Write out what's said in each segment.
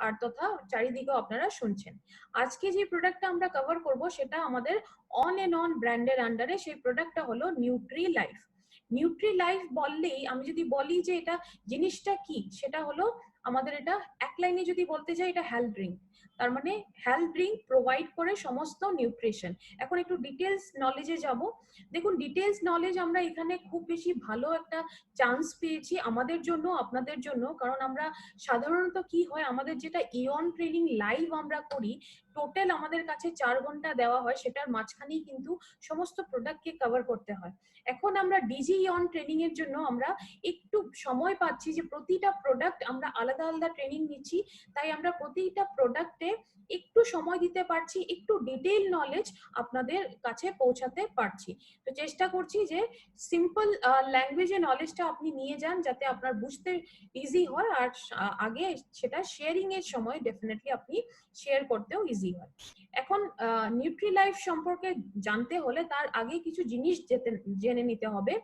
আর তথা চারিদিকেও আপনারা শুনছেন। আজকে যে প্রোডাক্টটা আমরা কভার করব সেটা আমাদের অন এন্ড অন ব্র্যান্ডের আন্ডারে, সেই প্রোডাক্টটা হলো নিউট্রি লাইফ। নিউট্রি লাইফ বললেই আমি যদি বলি যে এটা জিনিসটা কি, সেটা হলো আমাদের এটা এক লাইনে যদি বলতে চাই, এটা হেলথ ড্রিঙ্ক। তার মানে হেলথ ড্রিঙ্ক প্রোভাইড করে সমস্ত নিউট্রিশন। এখন একটু ডিটেলস নলেজে যাব। দেখুন, ডিটেলস নলেজ আমরা এখানে খুব বেশি ভালো একটা চান্স পেয়েছি আমাদের জন্য, আপনাদের জন্য। কারণ আমরা সাধারণত কি হয়, আমাদের যেটা ইয়ন ট্রেনিং লাইভ আমরা করি, টোটাল আমাদের কাছে 4 ঘন্টা দেওয়া হয়, সেটার মাঝখানেই কিন্তু সমস্ত প্রোডাক্টকে কভার করতে হয়। এখন আমরা ডিজি ইয়ন ট্রেনিং এর জন্য আমরা একটু সময় পাচ্ছি যে প্রতিটা প্রোডাক্ট আমরা আলাদা আলাদা ট্রেনিং নিচ্ছি, তাই আমরা প্রতিটা প্রোডাক্টে একটু সময় দিতে পারছি, একটু ডিটেইল নলেজ আপনাদের কাছে পৌঁছাতে পারছি। তো চেষ্টা করছি যে সিম্পল ল্যাঙ্গুয়েজে নলেজটা আপনি নিয়ে যান, যাতে আপনার বুঝতে ইজি হয়, আর আগে সেটা শেয়ারিং এর সময় ডেফিনেটলি আপনি শেয়ার করতেও ইজি হয়। এখন নিউট্রি লাইফ সম্পর্কে জানতে হলে তার আগে কিছু জিনিস জেনে নিতে হবে।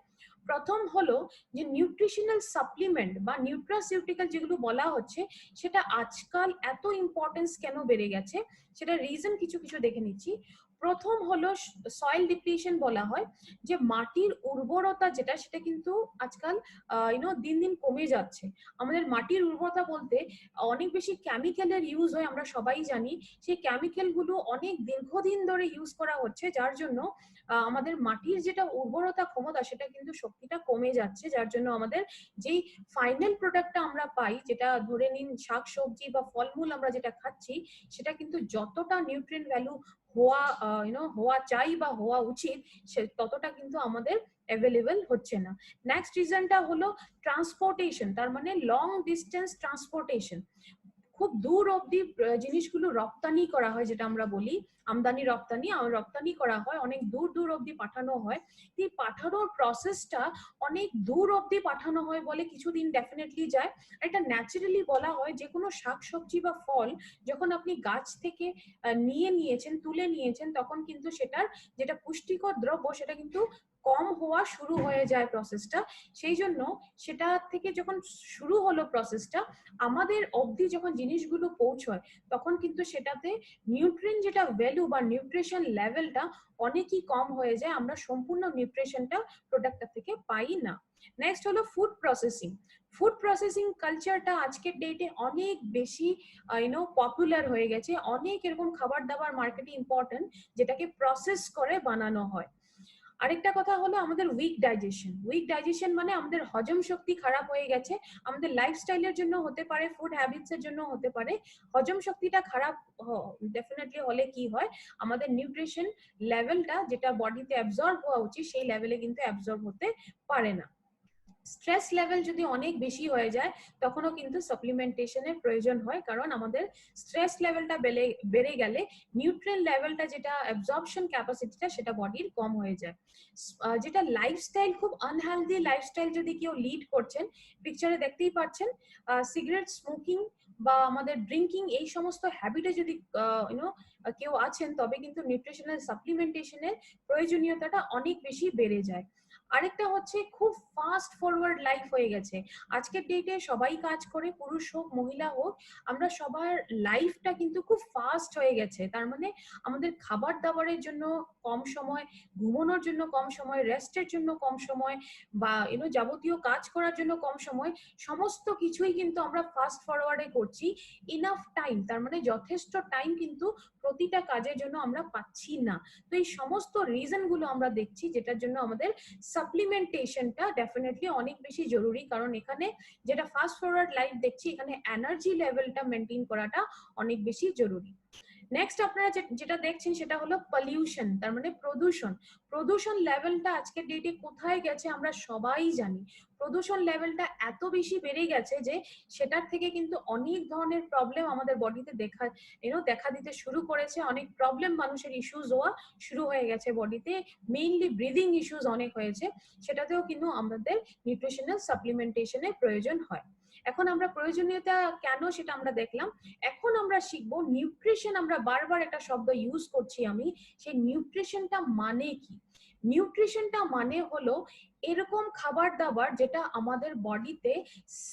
প্রথম হলো যে নিউট্রিশনাল সাপ্লিমেন্ট বা নিউট্রাসিউটিক্যাল যেগুলো বলা হচ্ছে, সেটা আজকাল এত ইম্পর্টেন্স কেন বেড়ে গেছে, সেটা রিজন কিছু কিছু দেখে নিচ্ছি। প্রথম হলো সয়েল ডিপ্লিশন বলা হয়, যে মাটির উর্বরতা যেটা, সেটা কিন্তু আজকাল দিন দিন কমে যাচ্ছে। আমাদের মাটির উর্বরতা বলতে অনেক বেশি কেমিক্যালের ইউজ হয়, আমরা সবাই জানি। সেই কেমিক্যাল গুলো অনেক দীর্ঘদিন ধরে ইউজ করা হচ্ছে, যার জন্য আমাদের মাটির যেটা উর্বরতা ক্ষমতা, সেটা কিন্তু শক্তিটা কমে যাচ্ছে। যার জন্য আমাদের যেই ফাইনাল প্রোডাক্টটা আমরা পাই, যেটা ধরে নিন শাকসবজি বা ফলমূল আমরা যেটা খাচ্ছি, সেটা কিন্তু যতটা নিউট্রিয়েন্ট ভ্যালু হওয়া হওয়া চাই বা হওয়া উচিত, সে ততটা কিন্তু আমাদের অ্যাভেলেবল হচ্ছে না। নেক্সট রিজনটা হলো ট্রান্সপোর্টেশন, তার মানে লং ডিস্টেন্স ট্রান্সপোর্টেশন। খুব দূর অব্দি জিনিসগুলো রপ্তানি করা হয়, যেটা আমরা বলি আমদানি রপ্তানি, রপ্তানি করা হয়, অনেক দূর দূর অব্দি পাঠানো হয়। এই পাঠানোর প্রসেসটা অনেক দূর অব্দি পাঠানো হয় বলে কিছুদিন ডেফিনেটলি যায়। এটা ন্যাচারালি বলা হয়, যে কোনো শাকসবজি বা ফল যখন আপনি গাছ থেকে নিয়েছেন, তুলে নিয়েছেন, তখন কিন্তু সেটার যেটা পুষ্টিকর দ্রব্য, সেটা কিন্তু কম হওয়া শুরু হয়ে যায় প্রসেসটা। সেই জন্য সেটা থেকে যখন শুরু হলো প্রসেসটা, আমাদের অবধি যখন জিনিসগুলো পৌঁছয়, তখন কিন্তু সেটাতে নিউট্রিয়েন্ট যেটা ভ্যালু বা নিউট্রিশন লেভেলটা অনেকই কম হয়ে যায়, আমরা সম্পূর্ণ নিউট্রিশনটা প্রোডাক্টটা থেকে পাই না। নেক্সট হলো ফুড প্রসেসিং। ফুড প্রসেসিং কালচারটা আজকের ডেটে অনেক বেশি পপুলার হয়ে গেছে। অনেক এরকম খাবার দাবার মার্কেটে ইম্পর্টেন্ট, যেটাকে প্রসেস করে বানানো হয়। আরেকটা কথা হলো আমাদের উইক ডাইজেশন। উইক ডাইজেশন মানে আমাদের হজম শক্তি খারাপ হয়ে গেছে। আমাদের লাইফস্টাইলের জন্য হতে পারে, ফুড হ্যাবিটস এর জন্য হতে পারে। হজম শক্তিটা খারাপ ডেফিনেটলি হলে কি হয়, আমাদের নিউট্রিশন লেভেলটা যেটা বডিতে অ্যাবজর্ব হওয়া উচিত, সেই লেভেলে কিন্তু অ্যাবজর্ব হতে পারে না। স্ট্রেস লেভেল যদি অনেক বেশি হয়ে যায়, তখনও কিন্তু সাপ্লিমেন্টেশনের প্রয়োজন হয়, কারণ আমাদের স্ট্রেস লেভেলটা বেড়ে গেলে নিউট্রিয়েন্ট লেভেলটা, যেটা অ্যাবজর্পশন ক্যাপাসিটিটা, সেটা বডির কম হয়ে যায়। যেটা লাইফস্টাইল, খুব আনহেলদি লাইফস্টাইল যদি কেউ লিড করছেন, পিকচারে দেখতেই পাচ্ছেন, সিগারেট স্মোকিং বা আমাদের ড্রিঙ্কিং, এই সমস্ত হ্যাবিটে যদি কেউ আছেন, তবে কিন্তু নিউট্রিশনাল সাপ্লিমেন্টেশনের প্রয়োজনীয়তাটা অনেক বেশি বেড়ে যায়। আরেকটা হচ্ছে খুব ফাস্ট ফরওয়ার্ড লাইফ হয়ে গেছে আজকের ডেটে। সবাই কাজ করে, পুরুষ হোক মহিলা হোক, আমরা সবার লাইফটা কিন্তু খুব ফাস্ট হয়ে গেছে। তার মানে আমাদের খাবার দাবারের জন্য কম সময়, ঘুমানোর জন্য কম সময়, রেস্টের জন্য কম সময়, বা যাবতীয় কাজ করার জন্য কম সময়, সমস্ত কিছুই কিন্তু আমরা ফাস্ট ফরওয়ার্ডে করছি। ইনাফ টাইম, তার মানে যথেষ্ট টাইম কিন্তু প্রতিটা কাজের জন্য আমরা পাচ্ছি না। তো এই সমস্ত রিজন গুলো আমরা দেখছি, যেটার জন্য আমাদের সাপ্লিমেন্টেশনটা ডেফিনেটলি অনেক বেশি জরুরি। কারণ এখানে যেটা ফাস্ট ফরওয়ার্ড লাইফ দেখছি, এখানে এনার্জি লেভেলটা মেনটেন করাটা অনেক বেশি জরুরি। নেক্সট আপনারা যেটা দেখছেন, সেটা হলো পলিউশন, তার মানে প্রদূষণ। প্রদূষণ লেভেলটা আজকের ডেটে কোথায় গেছে আমরা সবাই জানি। প্রদূষণ লেভেলটা এত বেশি বেড়ে গেছে যে সেটার থেকে কিন্তু অনেক ধরনের প্রবলেম আমাদের বডিতে দেখা দিতে শুরু করেছে। অনেক প্রবলেম, মানুষের ইস্যুজ হওয়া শুরু হয়ে গেছে বডিতে। মেইনলি ব্রিদিং ইস্যুজ অনেক হয়েছে, সেটাতেও কিন্তু আমাদের নিউট্রিশনাল সাপ্লিমেন্টেশনের প্রয়োজন হয়। এখন আমরা প্রয়োজনীয়তা কেন, সেটা আমরা দেখলাম। এখন আমরা শিখবো নিউট্রিশন। আমরা বারবার একটা শব্দ ইউজ করছি আমি, সেই নিউট্রিশনটা মানে কি। নিউট্রিশনটা মানে হলো এরকম খাবার দাবার যেটা আমাদের বডিতে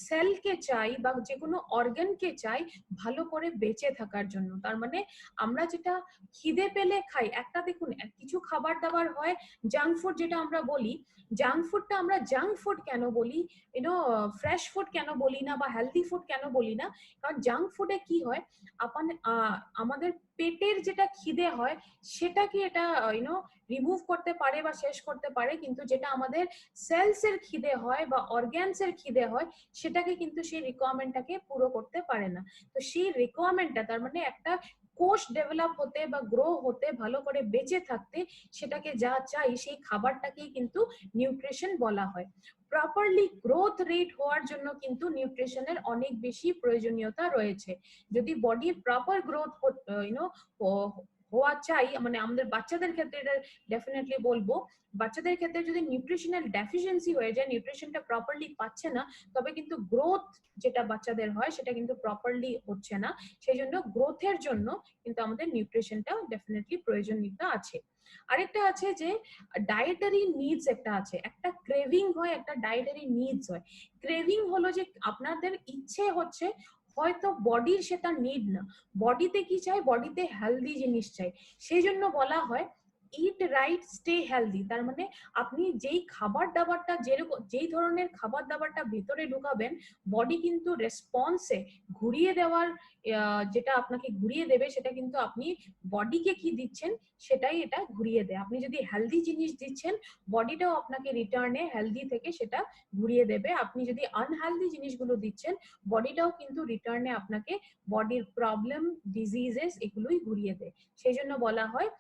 সেলকে চাই বা যে কোনো অর্গানকে চাই ভালো করে বেঁচে থাকার জন্য। তার মানে আমরা যেটা খিদে পেলে খাই, একটা দেখুন কিছু খাবার দাবার হয় জাঙ্ক ফুড যেটা আমরা বলি, জাঙ্ক ফুডটা আমরা জাঙ্ক ফুড কেন বলি, ফ্রেশ ফুড কেন বলি না বা হেলদি ফুড কেন বলি না? কারণ জাঙ্ক ফুডে কি হয়, আমাদের পেটের যেটা খিদে হয় সেটাকে এটা রিমুভ করতে পারে বা শেষ করতে পারে, কিন্তু যেটা আমাদের সেলস এর খিদে হয় বা অর্গ্যানস এর খিদে হয় সেটাকে কিন্তু সেই রিকোয়ারমেন্টটাকে পুরো করতে পারে না। তো সেই রিকোয়ারমেন্টটা, তার মানে একটা কোষ ডেভেলপ হতে বা গ্রো হতে, ভালো করে বেঁচে থাকতে সেটাকে যা চাই সেই খাবারটাকেই কিন্তু নিউট্রিশন বলা হয়। প্রপারলি গ্রোথ রেট হওয়ার জন্য কিন্তু নিউট্রিশনের অনেক বেশি প্রয়োজনীয়তা রয়েছে। যদি বডির প্রপার গ্রোথ হওয়া চাই, মানে আমাদের বাচ্চাদের ক্ষেত্রে এটা ডেফিনেটলি বলবো, বাচ্চাদের ক্ষেত্রে যদি নিউট্রিশনাল ডেফিসিয়েন্সি হয়ে যায়, নিউট্রিশনটা প্রপারলি পাচ্ছে না, তবে কিন্তু গ্রোথ যেটা বাচ্চাদের হয় সেটা কিন্তু প্রপারলি হচ্ছে না। সেই জন্য গ্রোথের জন্য কিন্তু আমাদের নিউট্রিশনটা ডেফিনেটলি প্রয়োজনীয়তা আছে। আরেকটা আছে যে ডায়েটারি নিডস, একটা আছে, একটা ক্রেভিং হয়, একটা ডায়েটারি নিডস হয়। ক্রেভিং হলো যে আপনাদের ইচ্ছে হচ্ছে, হয়তো বডির সেটা নিড না, বডিতে কি চাই, বডিতে হেলদি জিনিস চাই, সেই জন্য বলা হয় ইট রাইট স্টে হেলদি। তার মানে আপনি যেই খাবার দাবারটা, যেরকম যেই ধরনের খাবার দাবারটা ভেতরে ঢুকাবেন, বডি কিন্তু রেসপন্সে ঘুরিয়ে দেওয়ার, যেটা আপনাকে ঘুরিয়ে দেবে সেটা কিন্তু আপনি বডিকে কি দিচ্ছেন সেটাই এটা ঘুরিয়ে দেয়। আপনি যদি হেলদি জিনিস দিচ্ছেন, বডিটাও আপনাকে রিটার্নে হেলদি থেকে সেটা ঘুরিয়ে দেবে। আপনি যদি আনহেলদি জিনিসগুলো দিচ্ছেন, বডিটাও কিন্তু রিটার্নে আপনাকে বডির প্রবলেম, ডিজিজেস এগুলোই ঘুরিয়ে দেয়। সেই জন্য বলা হয়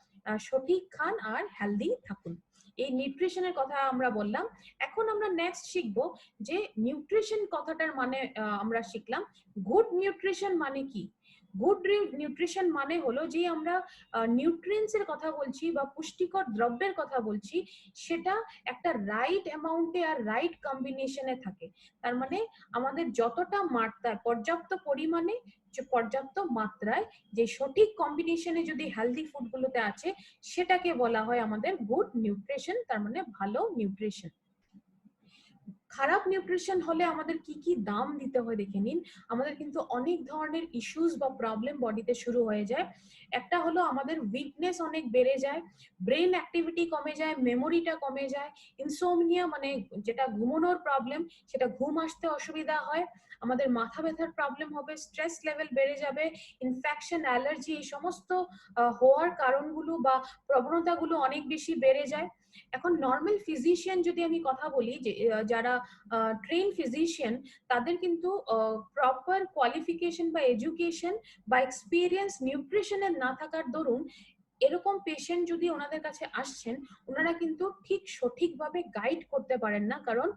সঠিক খান আর হেলদি থাকুন। এই নিউট্রিশনের কথা আমরা বললাম। এখন আমরা নেক্সট শিখবো যে নিউট্রিশন কথাটার মানে আমরা শিখলাম গুড নিউট্রিশন মানে কি। গুড নিউট্রিশন মানে হলো যে আমরা নিউট্রিয়েন্টস এর কথা বলছি বা পুষ্টিকর দ্রব্যের কথা বলছি, সেটা একটা রাইট অ্যামাউন্টে আর রাইট কম্বিনেশনে থাকে। তার মানে আমাদের যতটা মাত্রায়, পর্যাপ্ত পরিমাণে, পর্যাপ্ত মাত্রায়, যে সঠিক কম্বিনেশনে যদি হেলদি ফুড গুলোতে আছে, সেটাকে বলা হয় আমাদের গুড নিউট্রিশন, তার মানে ভালো নিউট্রিশন। খারাপ নিউট্রিশন হলে আমাদের কি কি দাম দিতে হয় দেখে নিন। আমাদের কিন্তু অনেক ধরনের ইস্যুস বা প্রবলেম বডিতে শুরু হয়ে যায়। একটা হলো আমাদের উইকনেস অনেক বেড়ে যায়, ব্রেন অ্যাক্টিভিটি কমে যায়, মেমোরিটা কমে যায়, ইনসোমনিয়া মানে যেটা ঘুমানোর প্রবলেম, সেটা ঘুম আসতে অসুবিধা হয়, আমাদের মাথা ব্যথার প্রবলেম হবে, স্ট্রেস লেভেল বেড়ে যাবে, ইনফেকশন, অ্যালার্জি, এই সমস্ত হওয়ার কারণগুলো বা প্রবণতাগুলো অনেক বেশি বেড়ে যায়। এখন নর্মাল ফিজিশিয়ান যদি আমি কথা বলি, যে যারা ট্রেন ফিজিশিয়ান, তাদের কিন্তু প্রপার কোয়ালিফিকেশন বা এডুকেশন বা এক্সপিরিয়েন্স নিউট্রিশনের না থাকার দরুন এরকম পেশেন্ট যদি ওনাদের কাছে আসছেন, ওনারা কিন্তু ঠিক সঠিকভাবে গাইড করতে পারেন না, কারণ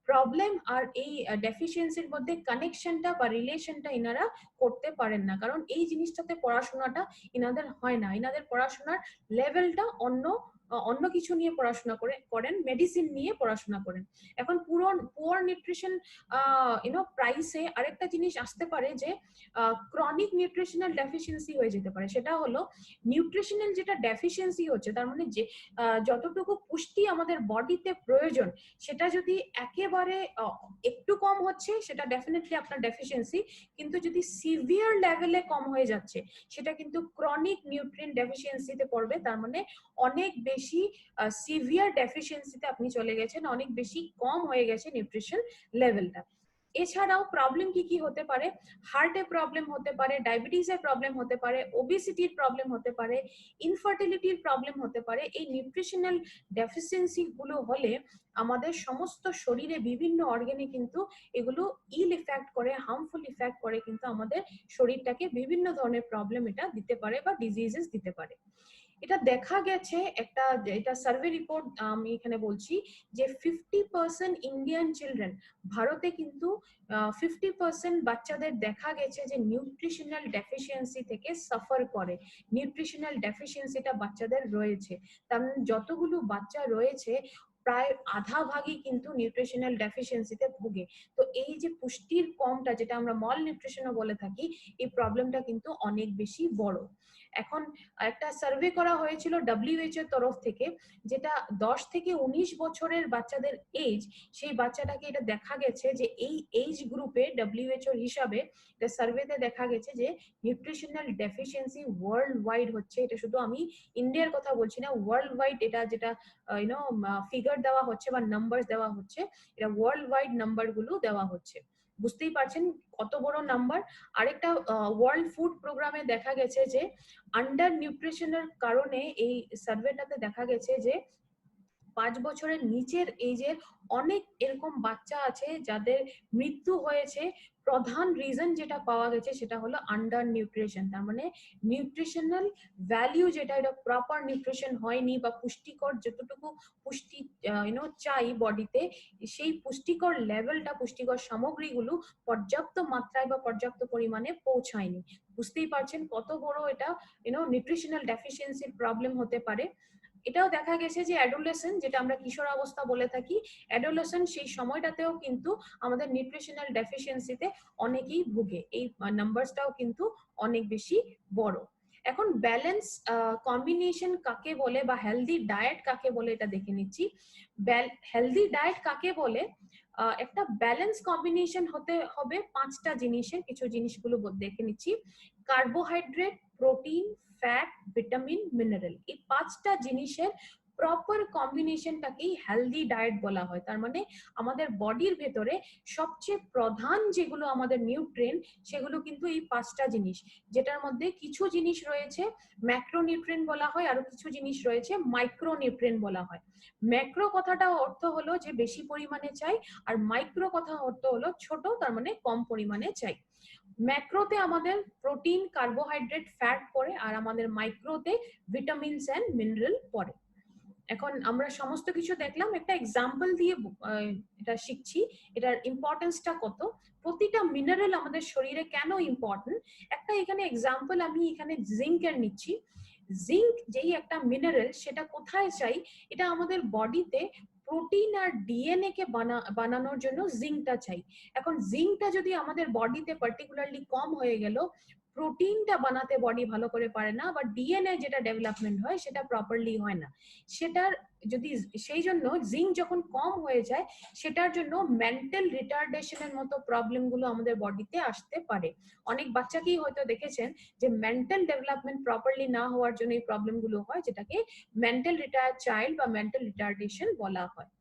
প্রবলেম আর এই ডেফিসিয়েন্সির মধ্যে কানেকশনটা বা রিলেশনটা ইনারা করতে পারেন না, কারণ এই জিনিসটাতে পড়াশোনাটা ইনাদের হয় না। ইনাদের পড়াশোনার লেভেলটা অন্য অন্য কিছু নিয়ে পড়াশোনা করেন, মেডিসিন নিয়ে পড়াশোনা করেন। এখন পুয়ার নিউট্রিশন প্রাইসে আরেকটা জিনিস আসতে পারে যে ক্রনিক নিউট্রিশনাল ডেফিসিয়েন্সি হয়ে যেতে পারে। সেটা হলো নিউট্রিশনাল যেটা ডেফিসিয়েন্সি হচ্ছে, তার মানে যে যতটুকু পুষ্টি আমাদের বডিতে প্রয়োজন, সেটা যদি একেবারে একটু কম হচ্ছে, সেটা ডেফিনেটলি আপনার ডেফিসিয়েন্সি, কিন্তু যদি সিভিয়ার লেভেলে কম হয়ে যাচ্ছে, সেটা কিন্তু ক্রনিক নিউট্রিয়েন্ট ডেফিসিয়েন্সিতে পড়বে। তার মানে অনেক বেশি সিভিয়ার ডেফিসিয়েন্সিতে আপনি চলে গেছেন, অনেক বেশি কম হয়ে গেছে নিউট্রিশন লেভেলটা। এছাড়াও প্রবলেম কি কি হতে পারে, হার্টের প্রবলেম হতে পারে, ডায়াবেটিসের প্রবলেম হতে পারে, ওবেসিটির প্রবলেম হতে পারে, ইনফার্টিলিটির প্রবলেম হতে পারে। এই নিউট্রিশনাল ডেফিসিয়েন্সি গুলো হলে আমাদের সমস্ত শরীরে বিভিন্ন অর্গানে কিন্তু এগুলো ইল ইফেক্ট করে, হার্মফুল ইফেক্ট করে, কিন্তু আমাদের শরীরটাকে বিভিন্ন ধরনের প্রবলেম এটা দিতে পারে বা ডিজিজেস দিতে পারে। এটা দেখা গেছে, এটা সার্ভে রিপোর্ট আমি এখানে বলছি, যে 50% ইন্ডিয়ান চিলড্রেন, ভারতে কিন্তু 50% বাচ্চাদের দেখা গেছে যে নিউট্রিশনাল ডেফিসিয়েন্সি থেকে সাফার করে। নিউট্রিশনাল ডেফিসিয়েন্সিটা বাচ্চাদের রয়েছে। তার মানে যতগুলো বাচ্চা রয়েছে, প্রায় আধা ভাগই কিন্তু নিউট্রিশনাল ডেফিসিয়েন্সিতে ভোগে। তো এই যে পুষ্টির কমটা, যেটা আমরা মল নিউট্রিশনও বলে থাকি, এই প্রবলেমটা কিন্তু অনেক বেশি বড়। এখন একটা সার্ভে করা হয়েছিল WHO এর তরফ থেকে, যেটা 10 থেকে 19 বছরের বাচ্চাদের এজ, সেই বাচ্চাটাকে এটা দেখা গেছে যে এই এজ গ্রুপে WHO হিসাবে এটা সার্ভেতে দেখা গেছে যে নিউট্রিশনাল ডেফিসিয়েন্সি ওয়ার্ল্ড ওয়াইড হচ্ছে। এটা শুধু আমি ইন্ডিয়ার কথা বলছি না, ওয়ার্ল্ড ওয়াইড এটা যেটা ফিগার দেওয়া হচ্ছে বা নাম্বার দেওয়া হচ্ছে, এটা ওয়ার্ল্ড ওয়াইড নাম্বার গুলো দেওয়া হচ্ছে। বুঝতেই পারছেন কত বড় নাম্বার। আরেকটা ওয়ার্ল্ড ফুড প্রোগ্রামে দেখা গেছে যে আন্ডার নিউট্রিশনের কারণে এই সার্ভেটাতে দেখা গেছে যে 5 বছরের নিচের এজের অনেক এরকম বাচ্চা আছে যাদের মৃত্যু হয়েছে। প্রধান রিজন যেটা পাওয়া গেছে সেটা হলো আন্ডার নিউট্রিশন। তার মানে নিউট্রিশনাল ভ্যালিউ যেটা, এটা প্রপার নিউট্রিশন হয়নি, বা পুষ্টিকর যতটুকু পুষ্টি চাই বডিতে, সেই পুষ্টিকর লেভেলটা, পুষ্টিকর সামগ্রীগুলো পর্যাপ্ত মাত্রায় বা পর্যাপ্ত পরিমাণে পৌঁছায়নি। বুঝতেই পারছেন কত বড় এটা নিউট্রিশনাল ডেফিসিয়েন্সির প্রবলেম হতে পারে। এটাও দেখা গেছে যে অ্যাডোলেসেন্ট, যেটা আমরা কিশোর অবস্থা বলে থাকি, অ্যাডোলেসেন্ট সেই সময়টাতেও কিন্তু আমাদের নিউট্রিশনাল ডেফিসিয়েন্সিতে অনেকেই ভুগে। এই নাম্বারসটাও কিন্তু অনেক বেশি বড়। এখন ব্যালেন্স কম্বিনেশন কাকে বলে বা হেলদি ডায়েট কাকে বলে এটা দেখে নিচ্ছি। হেলদি ডায়েট কাকে বলে? একটা ব্যালেন্স কম্বিনেশন হতে হবে 5টা জিনিসের। কিছু জিনিসগুলো দেখে নিচ্ছি। Carbohydrate, protein, fat, vitamin, mineral, এই 5টা জিনিসের প্রপার কম্বিনেশনটাকেই হেলদি ডায়েট বলা হয়। তার মানে আমাদের বডির ভেতরে সবচেয়ে প্রধান যেগুলো আমাদের নিউট্রিয়েন্ট, সেগুলো কিন্তু এই 5টা জিনিস, যেটার মধ্যে কিছু জিনিস রয়েছে ম্যাক্রোনিউট্রিয়েন্ট বলা হয়, আর কিছু জিনিস রয়েছে মাইক্রোনিউট্রিয়েন্ট বলা হয়। ম্যাক্রো কথাটা অর্থ হলো যে বেশি পরিমাণে চাই, আর মাইক্রো কথা অর্থ হলো ছোট, তার মানে কম পরিমাণে চাই। ম্যাক্রোতে আমাদের প্রোটিন, কার্বোহাইড্রেট, ফ্যাট পড়ে, আর আমাদের মাইক্রোতে ভিটামিনস এন্ড মিনারেল পড়ে। এখন আমরা সমস্ত কিছু দেখলাম, একটা এক্সাম্পল দিয়ে এটা শিখছি, এটার ইম্পর্টেন্সটা কত, প্রতিটা মিনারেল আমাদের শরীরে কেন ইম্পর্টেন্ট। একটা এখানে এক্সাম্পল আমি এখানে জিঙ্কের নিচ্ছি। জিঙ্ক যেই একটা মিনারেল, সেটা কোথায় চাই? এটা আমাদের বডিতে প্রোটিন আর ডিএনএ কে বানানোর জন্য জিঙ্কটা চাই। এখন জিঙ্কটা যদি আমাদের বডিতে পার্টিকুলারলি কম হয়ে গেল, প্রোটিনটা বানাতে বডি ভালো করে পারে না, বা ডিএনএ যেটা ডেভেলপমেন্ট হয় সেটা প্রপারলি হয় না। সেটার যদি সেই জন্য জিঙ্ক যখন কম হয়ে যায়, সেটার জন্য মেন্টাল রিটার্ডেশনের মতো প্রবলেম গুলো আমাদের বডিতে আসতে পারে। অনেক বাচ্চাকেই হয়তো দেখেছেন যে মেন্টাল ডেভেলপমেন্ট প্রপারলি না হওয়ার জন্য এই প্রবলেম গুলো হয়, যেটাকে মেন্টাল রিটায়ার্ড চাইল্ড বা মেন্টাল রিটার্ডেশন বলা হয়।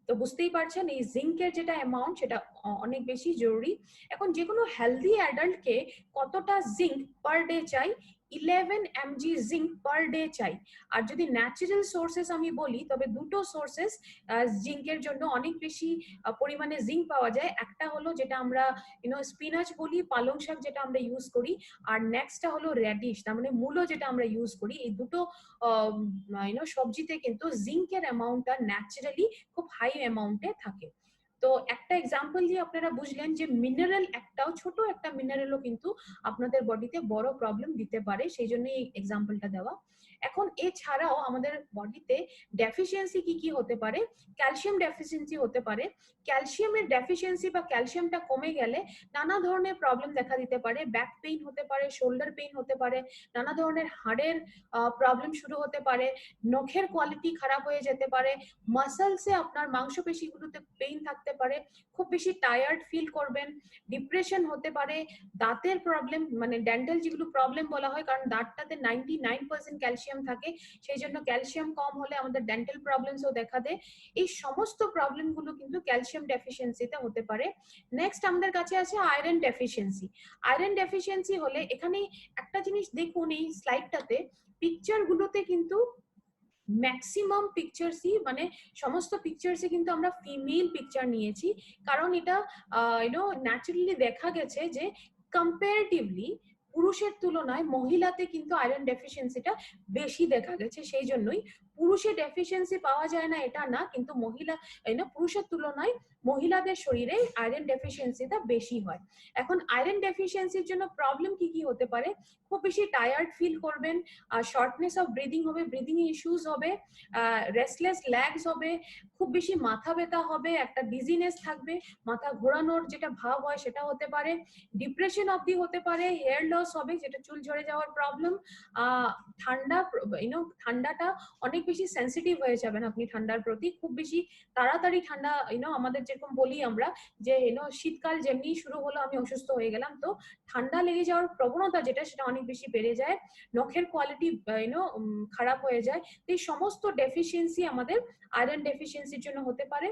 তো বুঝতেই পারছেন এই জিঙ্কের যেটা অ্যামাউন্ট, সেটা অনেক বেশি জরুরি। এখন যে কোনো হেলদি অ্যাডাল্টকে কতটা জিঙ্ক পার ডে চাই? 11 mg জিঙ্ক পার ডে চাই। আর যদি ন্যাচারাল সোর্সেস আমি বলি, তবে দুটো সোর্সেস জিঙ্কের জন্য অনেক বেশি পরিমাণে জিঙ্ক পাওয়া যায়। একটা হলো যেটা আমরা স্পিনাচ বলি, পালং শাক যেটা আমরা ইউজ করি, আর নেক্সটটা হলো রেডিশ, তার মানে মূলো যেটা আমরা ইউজ করি। এই দুটো সবজিতে কিন্তু জিঙ্কের অ্যামাউন্টটা ন্যাচারালি খুব হাই অ্যামাউন্টে থাকে। তো একটা এক্সাম্পল দিয়ে আপনারা বুঝলেন যে মিনারেল, একটাও ছোট একটা মিনারেলও কিন্তু আপনাদের বডিতে বড় প্রবলেম দিতে পারে, সেই জন্য এই এক্সাম্পলটা দেওয়া। এখন এছাড়াও আমাদের বডিতে ডেফিসিয়েন্সি কি কি হতে পারে? ক্যালসিয়াম ডেফিসিয়েন্সি হতে পারে। ক্যালসিয়ামের ডেফিসিয়েন্সি বা ক্যালসিয়ামটা কমে গেলে নানা ধরনের প্রবলেম দেখা দিতে পারে। ব্যাক পেইন হতে পারে, শোল্ডার পেইন হতে পারে, নানা ধরনের হাড়ের প্রবলেম শুরু হতে পারে, নখের কোয়ালিটি খারাপ হয়ে যেতে পারে, মাসলসে আপনার মাংসপেশিগুলোতে পেইন থাকতে পারে, খুব বেশি টায়ার্ড ফিল করবেন, ডিপ্রেশন হতে পারে, দাঁতের প্রবলেম, মানে ডেন্টাল যেগুলো প্রবলেম বলা হয়, কারণ দাঁতটাতে 99% ক্যালসিয়াম থাকে, সেই জন্য ক্যালসিয়াম কম হলে আমাদের ডেন্টাল প্রবলেমসও দেখা দেয়। এই সমস্ত প্রবলেমগুলো কিন্তু ক্যালসিয়াম ডেফিসিয়েন্সিতে হতে পারে। নেক্সট আমাদের কাছে আছে আয়রন ডেফিসিয়েন্সি। আয়রন ডেফিসিয়েন্সি হলে এখানে একটা জিনিস দেখুন, এই স্লাইডটাতে পিকচার গুলোতে কিন্তু ম্যাক্সিমাম পিকচারসই, মানে সমস্ত পিকচারসে কিন্তু আমরা ফিমেল পিকচার নিয়েছি, কারণ এটা ন্যাচারালি দেখা গেছে যে কম্পারেটিভলি পুরুষের তুলনায় মহিলাতে কিন্তু আয়রন ডেফিসিয়েন্সিটা বেশি দেখা গেছে। সেই জন্যই পুরুষে ডেফিসিয়েন্সি পাওয়া যায় না এটা না, কিন্তু মহিলা পুরুষের তুলনায় মহিলাদের শরীরে আয়রন ডেফিসিয়েন্সিটা বেশি হয়। এখন আয়রন ডেফিসিয়েন্সির জন্য প্রবলেম কি কি হতে পারে? খুব বেশি টায়ার্ড ফিল করবেন, শর্টনেস অফ ব্রিদিং হবে, ব্রিদিং ইস্যুস হবে, রেস্টলেস ল্যাগস হবে, খুব বেশি মাথা ব্যথা হবে, একটা ডিজিনেস থাকবে, মাথা ঘোরানোর যেটা ভাব হয় সেটা হতে পারে, ডিপ্রেশন অবধি হতে পারে, হেয়ার লস হবে যেটা চুল ঝরে যাওয়ার প্রবলেম, ঠান্ডা ঠান্ডাটা অনেক বেশি সেন্সিটিভ হয়ে যাবেন আপনি ঠান্ডার প্রতি, খুব বেশি তাড়াতাড়ি ঠান্ডা আমাদের যেরকম বলি আমরা যে শীতকাল যেমনি শুরু হলো আমি অসুস্থ হয়ে গেলাম, তো ঠান্ডা লেগে যাওয়ার প্রবণতা যেটা সেটা অনেক বেশি বেড়ে যায়, নখের কোয়ালিটি খারাপ হয়ে যায়। তো এই সমস্ত ডেফিসিয়েন্সি আমাদের আয়রন ডেফিসিয়েন্সির জন্য হতে পারে।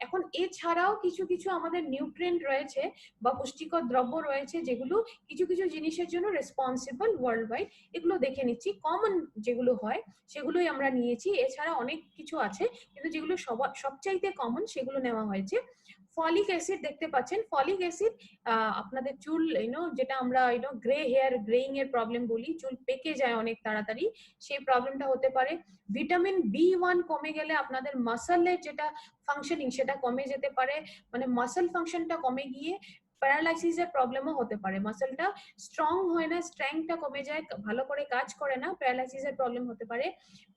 এখন এছাড়াও কিছু কিছু আমাদের নিউট্রিয়েন্ট রয়েছে বা পুষ্টিকর দ্রব্য রয়েছে যেগুলো কিছু কিছু জিনিসের জন্য রেসপন্সিবল ওয়ার্ল্ড ওয়াইড, এগুলো দেখে নিচ্ছি। কমন যেগুলো হয় সেগুলোই আমরা নিয়েছি, এছাড়া অনেক কিছু আছে কিন্তু যেগুলো সবচাইতে কমন সেগুলো নেওয়া হয়েছে। ফলিক অ্যাসিড দেখতে পাচ্ছেন, ফলিক অ্যাসিড আপনাদের চুল যেটা আমরা গ্রে হেয়ার গ্রেইং এর প্রবলেম বলি, চুল পেকে যায় অনেক তাড়াতাড়ি, সেই প্রবলেমটা হতে পারে। ভিটামিন B1 কমে গেলে আপনাদের মাসলের যেটা ফাংশনিং সেটা কমে যেতে পারে, মানে মাসল ফাংশনটা কমে গিয়ে প্যারালাইসিসের প্রবলেমও হতে পারে, মাসলটা স্ট্রং হয় না, স্ট্রেংথটা কমে যায়, ভালো করে কাজ করে না, প্যারালাইসিসের প্রবলেম হতে পারে।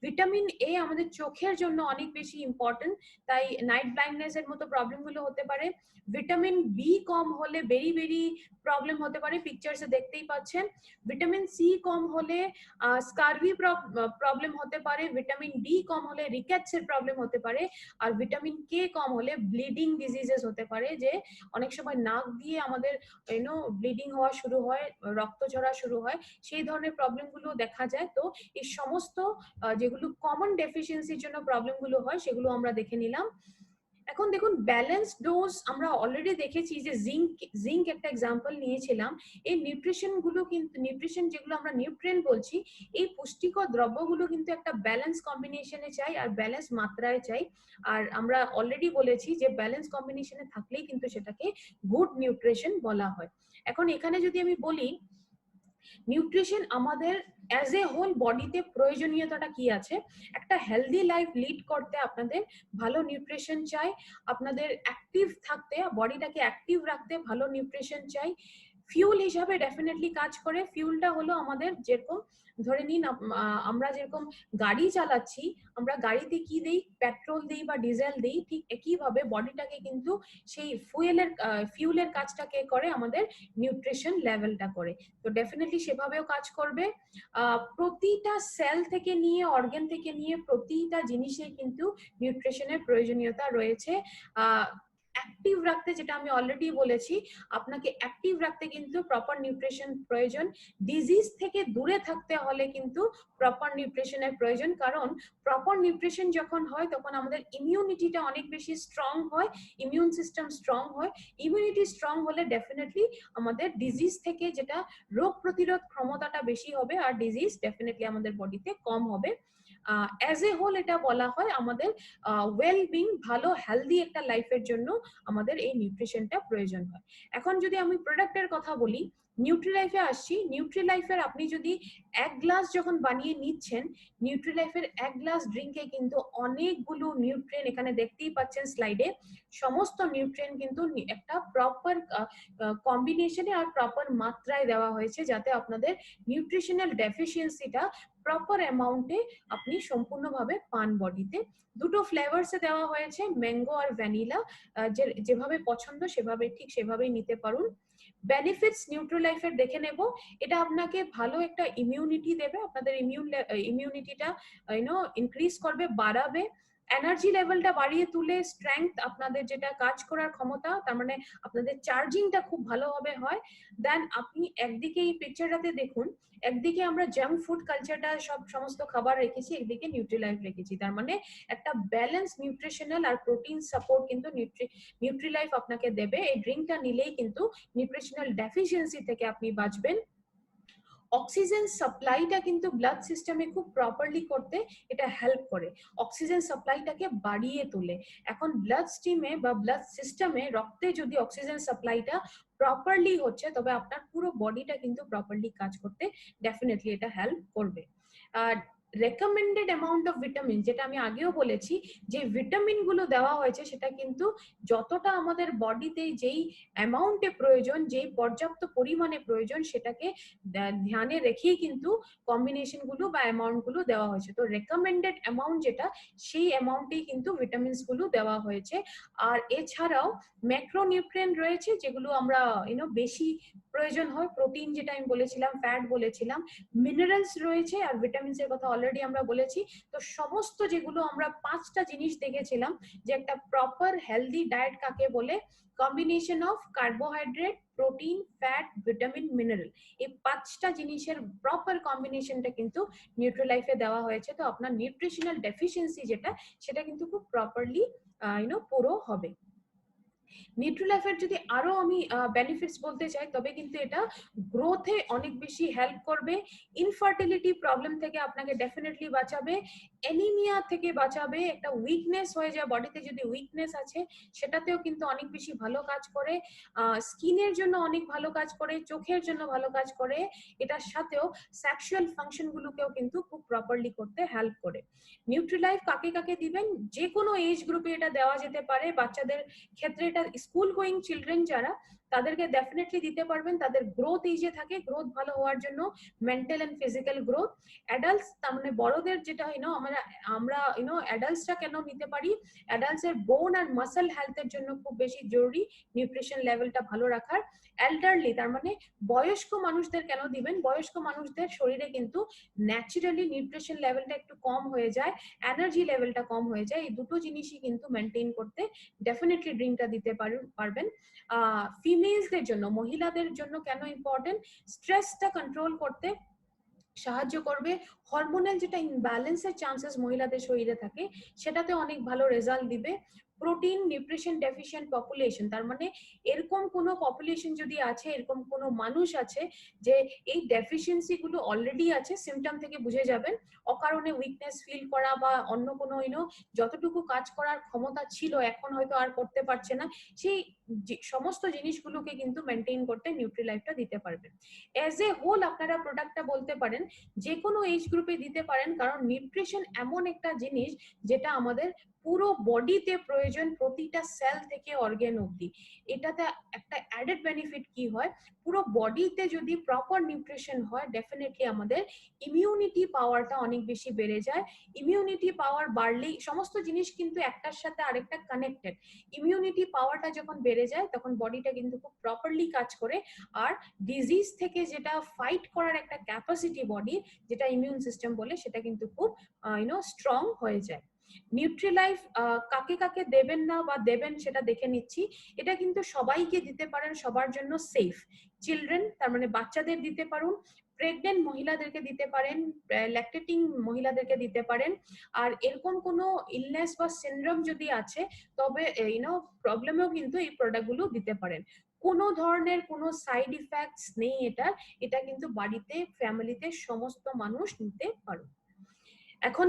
ভিটামিন A আমাদের চোখের জন্য অনেক বেশি ইম্পর্টেন্ট, তাই নাইট ব্লাইন্ডনেস এর মতো প্রবলেমগুলো হতে পারে। ভিটামিন বি কম হলে বেরি বেরি প্রবলেম হতে পারে, পিকচার্সে দেখতেই পাচ্ছেন। ভিটামিন সি কম হলে স্কারভি প্রবলেম হতে পারে, ভিটামিন ডি কম হলে রিকেটস এর প্রবলেম হতে পারে, আর ভিটামিন কে কম হলে ব্লিডিং ডিজিজেস হতে পারে, যে অনেক সময় নাক দিয়ে আমাদের ব্লিডিং হওয়া শুরু হয়, রক্ত ঝরা শুরু হয়, সেই ধরনের প্রবলেম গুলো দেখা যায়। তো এই সমস্ত যেগুলো কমন ডেফিসিয়েন্সির জন্য প্রবলেম গুলো হয় সেগুলো আমরা দেখে নিলাম। এখন দেখুন ব্যালেন্স ডোজ আমরা অলরেডি দেখেছি যে জিঙ্ক একটা এক্সাম্পল নিয়েছিলাম। এই নিউট্রিশন গুলো কিন্তু, নিউট্রিশন যেগুলো আমরা নিউট্রিয়েন্ট বলছি, এই পুষ্টিকর দ্রব্যগুলো কিন্তু একটা ব্যালেন্স কম্বিনেশনে চাই আর ব্যালেন্স মাত্রায় চাই। আর আমরা অলরেডি বলেছি যে ব্যালেন্স কম্বিনেশনে থাকলেই কিন্তু সেটাকে গুড নিউট্রিশন বলা হয়। এখন এখানে যদি আমি বলি নিউট্রিশন আমাদের অ্যাজ এ হোল বডিতে প্রয়োজনীয়তাটা কি আছে, একটা হেলদি লাইফ লিড করতে আপনাদের ভালো নিউট্রিশন চাই, আপনাদের অ্যাক্টিভ থাকতে, বডিটাকে অ্যাক্টিভ রাখতে ভালো নিউট্রিশন চাই। ফিউল হিসাবে ডেফিনেটলি কাজ করে। ফিউলটা হলো আমাদের যেরকম ধরে নিন আমরা যেরকম গাড়ি চালাচ্ছি, আমরা গাড়িতে কি দেই, পেট্রোল দেই বা ডিজেল দেই, ঠিক একইভাবে বডিটাকে কিন্তু সেই ফিউলের কাজটাকে করে আমাদের নিউট্রিশন লেভেলটা করে। তো ডেফিনেটলি সেভাবেও কাজ করবে। প্রতিটা সেল থেকে নিয়ে অর্গান থেকে নিয়ে প্রতিটা জিনিসে কিন্তু নিউট্রিশনের প্রয়োজনীয়তা রয়েছে। অ্যাক্টিভ রাখতে, যেটা আমি অলরেডি বলেছি, আপনাকে অ্যাক্টিভ রাখতে কিন্তু প্রপার নিউট্রিশন প্রয়োজন। ডিজিজ থেকে দূরে থাকতে হলে কিন্তু প্রপার নিউট্রিশনের প্রয়োজন, কারণ প্রপার নিউট্রিশন যখন হয় তখন আমাদের ইমিউনিটিটা অনেক বেশি স্ট্রং হয়, ইমিউন সিস্টেম স্ট্রং হয়। ইমিউনিটি স্ট্রং হলে ডেফিনেটলি আমাদের ডিজিজ থেকে যেটা রোগ প্রতিরোধ ক্ষমতাটা বেশি হবে আর ডিজিজ ডেফিনেটলি আমাদের বডিতে কম হবে। অ্যাজ এ হোল এটা বলা হয় আমাদের ওয়েল বিং, ভালো হেলদি একটা লাইফের জন্য আমাদের এই নিউট্রিশনটা প্রয়োজন হয়। এখন যদি আমি প্রোডাক্টের কথা বলি, নিউট্রিলাইফে আসছি। নিউট্রিলাইফের আপনি যদি এক গ্লাস যখন বানিয়ে নিচ্ছেন, নিউট্রিলাইফের এক গ্লাস ড্রিঙ্কে কিন্তু অনেকগুলো নিউট্রিয়েন্ট, এখানে দেখতেই পাচ্ছেন স্লাইডে, সমস্ত নিউট্রিয়েন্ট কিন্তু একটা প্রপার কম্বিনেশনে আর প্রপার মাত্রায় দেওয়া হয়েছে, যাতে আপনাদের নিউট্রিশনাল ডেফিসিয়েন্সিটা প্রপার অ্যামাউন্টে আপনি সম্পূর্ণভাবে পান বডিতে। দুটো ফ্লেভারসে দেওয়া হয়েছে, ম্যাঙ্গো আর ভ্যানিলা, যেভাবে পছন্দ সেভাবে ঠিক সেভাবেই নিতে পারুন। বেনিফিটস নিউট্রিলাইফের দেখে নেব। এটা আপনাকে ভালো একটা ইমিউনিটি দেবে, আপনাদের ইমিউনিটিটা ইনক্রিজ করবে, বাড়াবে, এনার্জি লেভেলটা বাড়িয়ে তুলে, স্ট্রেংথ, আপনাদের যেটা কাজ করার ক্ষমতা, তার মানে আপনাদের চার্জিংটা খুব ভালোভাবে হয়। দেন আপনি একদিকে এই পিকচারটাতে দেখুন, একদিকে আমরা জাঙ্ক ফুড কালচারটা সমস্ত খাবার রেখেছি, একদিকে নিউট্রিলাইফ রেখেছি, তার মানে একটা ব্যালেন্স নিউট্রিশনাল আর প্রোটিন সাপোর্ট কিন্তু নিউট্রিলাইফ আপনাকে দেবে। এই ড্রিঙ্কটা নিলেই কিন্তু নিউট্রিশনাল ডেফিসিয়েন্সি থেকে আপনি বাঁচবেন। অক্সিজেন সাপ্লাইটা কিন্তু ব্লাড সিস্টেমে খুব প্রপারলি করতে এটা হেল্প করে, অক্সিজেন সাপ্লাইটাকে বাড়িয়ে তোলে। এখন ব্লাড স্ট্রিমে বা ব্লাড সিস্টেমে রক্তে যদি অক্সিজেন সাপ্লাইটা প্রপারলি হচ্ছে, তবে আপনার পুরো বডিটা কিন্তু প্রপারলি কাজ করতে ডেফিনেটলি এটা হেল্প করবে। আর রেকমেন্ডেড অ্যামাউন্ট অফ ভিটামিন, যেটা আমি আগেও বলেছি, যে ভিটামিন গুলো দেওয়া হয়েছে সেটা কিন্তু যতটা আমাদের বডিতে যেই অ্যামাউন্টে প্রয়োজন, যেই পর্যাপ্ত পরিমাণে প্রয়োজন, সেটাকে ধ্যানে রেখেই কিন্তু কম্বিনেশন গুলো বা অ্যামাউন্ট গুলো দেওয়া হয়েছে। তো রেকমেন্ডেড অ্যামাউন্ট যেটা, সেই অ্যামাউন্টেই কিন্তু ভিটামিনস গুলো দেওয়া হয়েছে। আর এছাড়াও ম্যাক্রোনিউট্রিয়েন্ট রয়েছে যেগুলো আমরা বেশি প্রয়োজন হয়, প্রোটিন যেটা আমি বলেছিলাম, ফ্যাট বলেছিলাম, মিনারেলস রয়েছে, আর ভিটামিনস এর কথা অলরেডি আমরা বলেছি। তো সমস্ত যেগুলো আমরা 5টা জিনিস দেখেছিলাম যে একটা প্রপার হেলদি ডায়েট কাকে বলে, combination of carbohydrate, protein, fat, vitamin, mineral, এই 5টা জিনিসের প্রপার কম্বিনেশনটা কিন্তু নিউট্রিলাইফে দেওয়া হয়েছে। তো আপনার নিউট্রিশনাল ডেফিসিয়েন্সি যেটা, সেটা কিন্তু খুব প্রপারলি পুরো হবে। নিউট্রিলাইফের যদি আরো আমি বেনিফিটস বলতে চাই, তবে কিন্তু এটা গ্রোথে অনেক বেশি হেল্প করবে, ইনফার্টিলিটি প্রবলেম থেকে আপনাকে ডেফিনেটলি বাঁচাবে, অ্যানিমিয়া থেকে বাঁচাবে, একটা উইকনেস হয়ে যায় বডিতে, যদি উইকনেস আছে সেটাতেও কিন্তু অনেক বেশি ভালো কাজ করে, স্কিনের জন্য অনেক ভালো কাজ করে, চোখের জন্য ভালো কাজ করে, এটার সাথেও সেক্সুয়াল ফাংশন গুলোকেও কিন্তু খুব প্রপারলি করতে হেল্প করে। নিউট্রিলাইফ কাকে কাকে দিবেন? যে কোনো এজ গ্রুপে এটা দেওয়া যেতে পারে। বাচ্চাদের ক্ষেত্রে এটা স্কুল গোয়িং চিলড্রেন যারা, তাদেরকে ডেফিনেটলি দিতে পারবেন, তাদের গ্রোথ এইজে থাকে, গ্রোথ ভালো হওয়ার জন্য, mental and physical growth. Adults, তার মানে বড়দের যেটা আমরা আমরা অ্যাডাল্টসরা কেন নিতে পারি, অ্যাডাল্টস এর বোন আর মাসল হেলথের জন্য খুব বেশি জরুরি নিউট্রিশন লেভেলটা ভালো রাখার। এল্ডারলি, তার মানে বয়স্ক মানুষদের কেন দিবেন, বয়স্ক মানুষদের শরীরে কিন্তু ন্যাচারালি নিউট্রিশন লেভেলটা একটু কম হয়ে যায়, এনার্জি লেভেলটা কম হয়ে যায়, এই দুটো জিনিসই কিন্তু মেনটেন করতে ডেফিনেটলি ড্রিঙ্কটা দিতে পারবেন। ফিমেলসদের জন্য, মহিলাদের জন্য কেন ইম্পর্টেন্ট, স্ট্রেসটা কন্ট্রোল করতে সাহায্য করবে, হরমোনাল যেটা ইমব্যালেন্সের চান্সেস মহিলাদের শরীরে থাকে সেটাতে অনেক ভালো রেজাল্ট দিবে। প্রোটিন নিউট্রিশন ডেফিশিয়েন্ট পপুলেশন, তার মানে এরকম কোনো পপুলেশন যদি আছে, এরকম কোনো মানুষ আছে যে এই ডেফিসিয়েন্সি গুলো অলরেডি আছে, সিমটম থেকে বুঝে যাবেন, অকারণে উইকনেস ফিল করা বা অন্য কোনো যতটুকু কাজ করার ক্ষমতা ছিল এখন হয়তো আর করতে পারছে না, সেই সমস্ত জিনিসগুলোকে কিন্তু মেনটেন করতে নিউট্রিলাইফটা দিতে পারবেন। এজ এ হোল আপনারা প্রোডাক্টটা বলতে পারেন যে কোনো এজ গ্রুপে দিতে পারেন, কারণ নিউট্রিশন এমন একটা জিনিস যেটা আমাদের পুরো বডিতে প্রয়োজন, প্রতিটা সেল থেকে অর্গান অবধি। এটাতে একটা অ্যাডেড বেনিফিট কি হয়, পুরো বডিতে যদি প্রপার নিউট্রিশন হয়, ডেফিনেটলি আমাদের ইমিউনিটি পাওয়ারটা অনেক বেশি বেড়ে যায়। ইমিউনিটি পাওয়ার বাড়লেই, সমস্ত জিনিস কিন্তু একটার সাথে আরেকটা কানেক্টেড, ইমিউনিটি পাওয়ারটা যখন বেড়ে যায় তখন বডিটা কিন্তু খুব প্রপারলি কাজ করে, আর ডিজিজ থেকে যেটা ফাইট করার একটা ক্যাপাসিটি বডি, যেটা ইমিউন সিস্টেম বলে, সেটা কিন্তু খুব স্ট্রং হয়ে যায়। নিউট্রিলাইফ কাকে কাকে দেবেন না বা দেবেন সেটা দেখে নিচ্ছি। এটা কিন্তু সবাইকে দিতে পারেন, সবার জন্য সেফ। চিলড্রেন, তার মানে বাচ্চাদের দিতে পারুন, প্রেগনেন্ট মহিলাদেরকে দিতে পারেন, ল্যাকটেটিং মহিলাদেরকে দিতে পারেন, আর এরকম কোনো ইলনেস বা সিনড্রোম যদি আছে তবে প্রবলেমেও কিন্তু এই প্রোডাক্টগুলো দিতে পারেন। কোনো ধরনের কোনো সাইড ইফেক্টস নেই এটার, এটা কিন্তু বাড়িতে ফ্যামিলিতে সমস্ত মানুষ নিতে পারে। এখন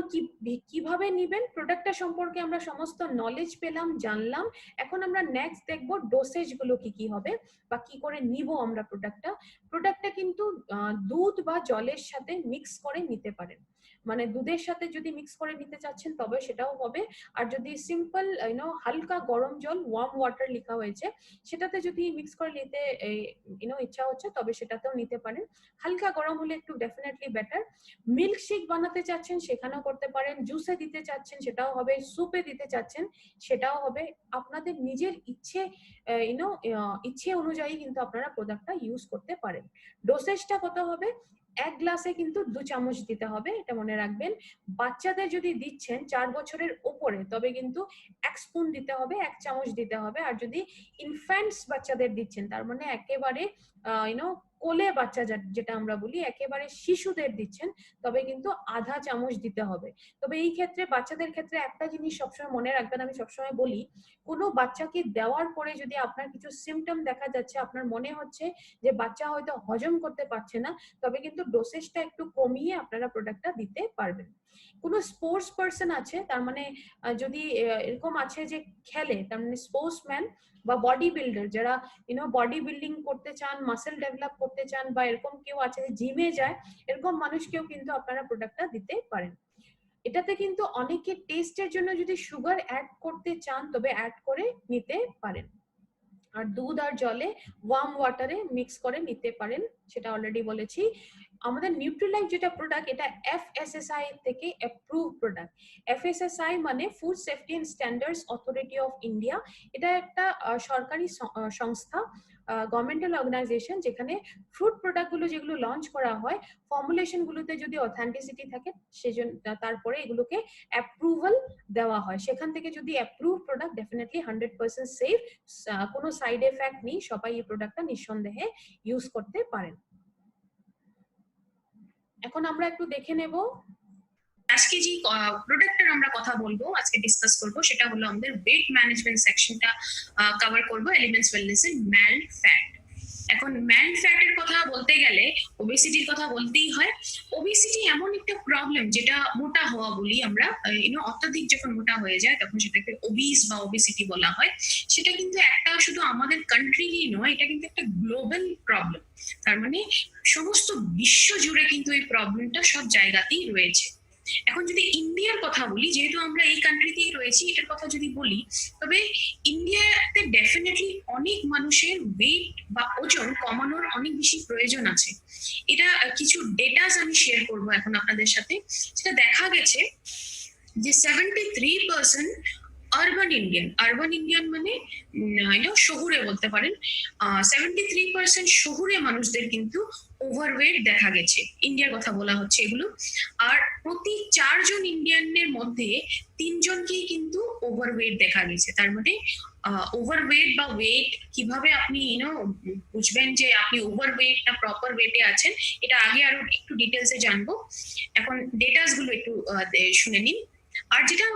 কিভাবে নিবেন, প্রোডাক্টটা সম্পর্কে আমরা সমস্ত নলেজ পেলাম, জানলাম। এখন আমরা নেক্সট দেখবো ডোসেজ গুলো কি কি হবে বা কি করে নিব আমরা প্রোডাক্টটা কিন্তু দুধ বা জলের সাথে মিক্স করে নিতে পারেন, মানে দুধের সাথে যদি মিক্স করে নিতে চাচ্ছেন তবে সেটাও হবে, আর যদি সিম্পল হালকা গরম জল, ওয়ার্ম ওয়াটার লেখা হয়েছে, সেটাতে যদি মিক্স করে নিতে ইচ্ছা হচ্ছে তবে সেটাতেও নিতে পারেন। হালকা গরম হলে একটু ডেফিনেটলি বেটার। মিল্ক শেক বানাতে চাচ্ছেন সেখানেও করতে পারেন, জুসে দিতে চাচ্ছেন সেটাও হবে, সুপে দিতে চাচ্ছেন সেটাও হবে, আপনাদের নিজের ইচ্ছে অনুযায়ী কিন্তু আপনারা প্রোডাক্টটা ইউজ করতে পারেন। ডোসেজটা কত হবে, 1 গ্লাসে কিন্তু 2 চামচ দিতে হবে, এটা মনে রাখবেন। বাচ্চাদের যদি দিচ্ছেন 4 বছরের উপরে তবে কিন্তু 1 স্পুন দিতে হবে, 1 চামচ দিতে হবে। আর যদি ইনফ্যান্টস বাচ্চাদের দিচ্ছেন, তার মানে একেবারে কোলে বাচ্চা যেটা আমরা বলি, একেবারে শিশুদের দিচ্ছেন, তবে কিন্তু আধা চামচ দিতে হবে। তবে এই ক্ষেত্রে বাচ্চাদের ক্ষেত্রে একটা জিনিস সবসময় মনে রাখবেন, আমি সবসময় বলি, কোনো বাচ্চাকে দেওয়ার পরে যদি আপনার কিছু সিমটম দেখা যাচ্ছে, আপনার মনে হচ্ছে যে বাচ্চা হয়তো হজম করতে পারছে না, তবে কিন্তু ডোসেজটা একটু কমিয়ে আপনারা প্রোডাক্টটা দিতে পারবেন। কোনো স্পোর্টস পার্সন আছে, তার মানে যদি এরকম আছে যে খেলে, তার মানে স্পোর্টসম্যান বা বডি বিল্ডার, যারা বডি বিল্ডিং করতে চান, মাসেল ডেভেলপ করতে চান, বা এরকম কেউ আছে জিমে যায়, এরকম মানুষকেও কিন্তু আপনারা প্রোডাক্টটা দিতে পারেন। এটাতে কিন্তু অনেকে টেস্টের জন্য যদি সুগার অ্যাড করতে চান, তবে অ্যাড করে নিতে পারেন। আর দুধ আর জলে ওয়ার্ম ওয়াটারে মিক্স করে নিতে পারেন, সেটা অলরেডি বলেছি। আমাদের নিউট্রিলাইফ যেটা প্রোডাক্ট, এটা FSSAI থেকে অ্যাপ্রুভ প্রোডাক্ট। FSSAI মানে food safety and standards authority of India. এটা একটা সরকারি সংস্থা, গভর্নমেন্টাল অর্গানাইজেশন, যেখানে ফ্রুট প্রোডাক্ট গুলো যেগুলো লঞ্চ করা হয়, ফর্মুলেশন গুলোতে যদি অথেন্টিসিটি থাকে, সেজন্য তারপরে এগুলোকে অ্যাপ্রুভাল দেওয়া হয়। সেখান থেকে যদি অ্যাপ্রুভ প্রোডাক্ট, ডেফিনেটলি 100% সেফ, কোনো সাইড এফেক্ট নেই, সবাই এই প্রোডাক্টটা নিঃসন্দেহে ইউজ করতে পারেন। এখন আমরা একটু দেখে নেব আজকে যে প্রোডাক্টের আমরা কথা বলবো, আজকে ডিসকাস করব, সেটা হলো আমাদের ওয়েট ম্যানেজমেন্ট সেকশনটা কভার করব, এলিমেন্টস ওয়েলনেসের ম্যাল্ট ফ্যাট। এখন ম্যাল্ট ফ্যাটের কথা বলতে গেলে ওবেসিটির কথা বলতেই হয়। ওবেসিটি এমন একটা প্রবলেম যেটা মোটা হওয়া বলি আমরা, অত্যাধিক যখন মোটা হয়ে যায় তখন সেটাকে ওবিস বা ওবেসিটি বলা হয়। সেটা কিন্তু একটা শুধু আমাদের কান্ট্রিরই নয়, এটা কিন্তু একটা গ্লোবাল প্রবলেম। তার মানে সমস্ত বিশ্ব জুড়ে কিন্তু এই প্রবলেমটা সব জায়গাতেই রয়েছে। এখন যদি ইন্ডিয়ার কথা বলি, যেহেতু আমরা এই কান্ট্রিতেই রয়েছি, এটার কথা যদি বলি, তবে ইন্ডিয়াতে ডেফিনেটলি অনেক মানুষের ওয়েট বা ওজন কমানোর অনেক বেশি প্রয়োজন আছে। এটা কিছু ডেটাস আমি শেয়ার করবো এখন আপনাদের সাথে। সেটা দেখা গেছে যে 73% আরবান ইন্ডিয়ান মানে শহুরে বলতে পারেন, 73% শহুরে মানুষদের কিন্তু ওভারওয়েট দেখা গেছে। ইন্ডিয়ার কথা বলা হচ্ছে এগুলো। আর প্রতি 4 জন ইন্ডিয়ানের মধ্যে 3 জনকেই কিন্তু ওভারওয়েট দেখা গেছে। তার মানে ওভারওয়েট বা ওয়েট কিভাবে আপনি বুঝবেন যে আপনি ওভারওয়েট না প্রপার ওয়েটে আছেন, এটা আগে আরো একটু ডিটেলসে জানবো। এখন ডেটাস গুলো একটু শুনে নিন। আর যেটা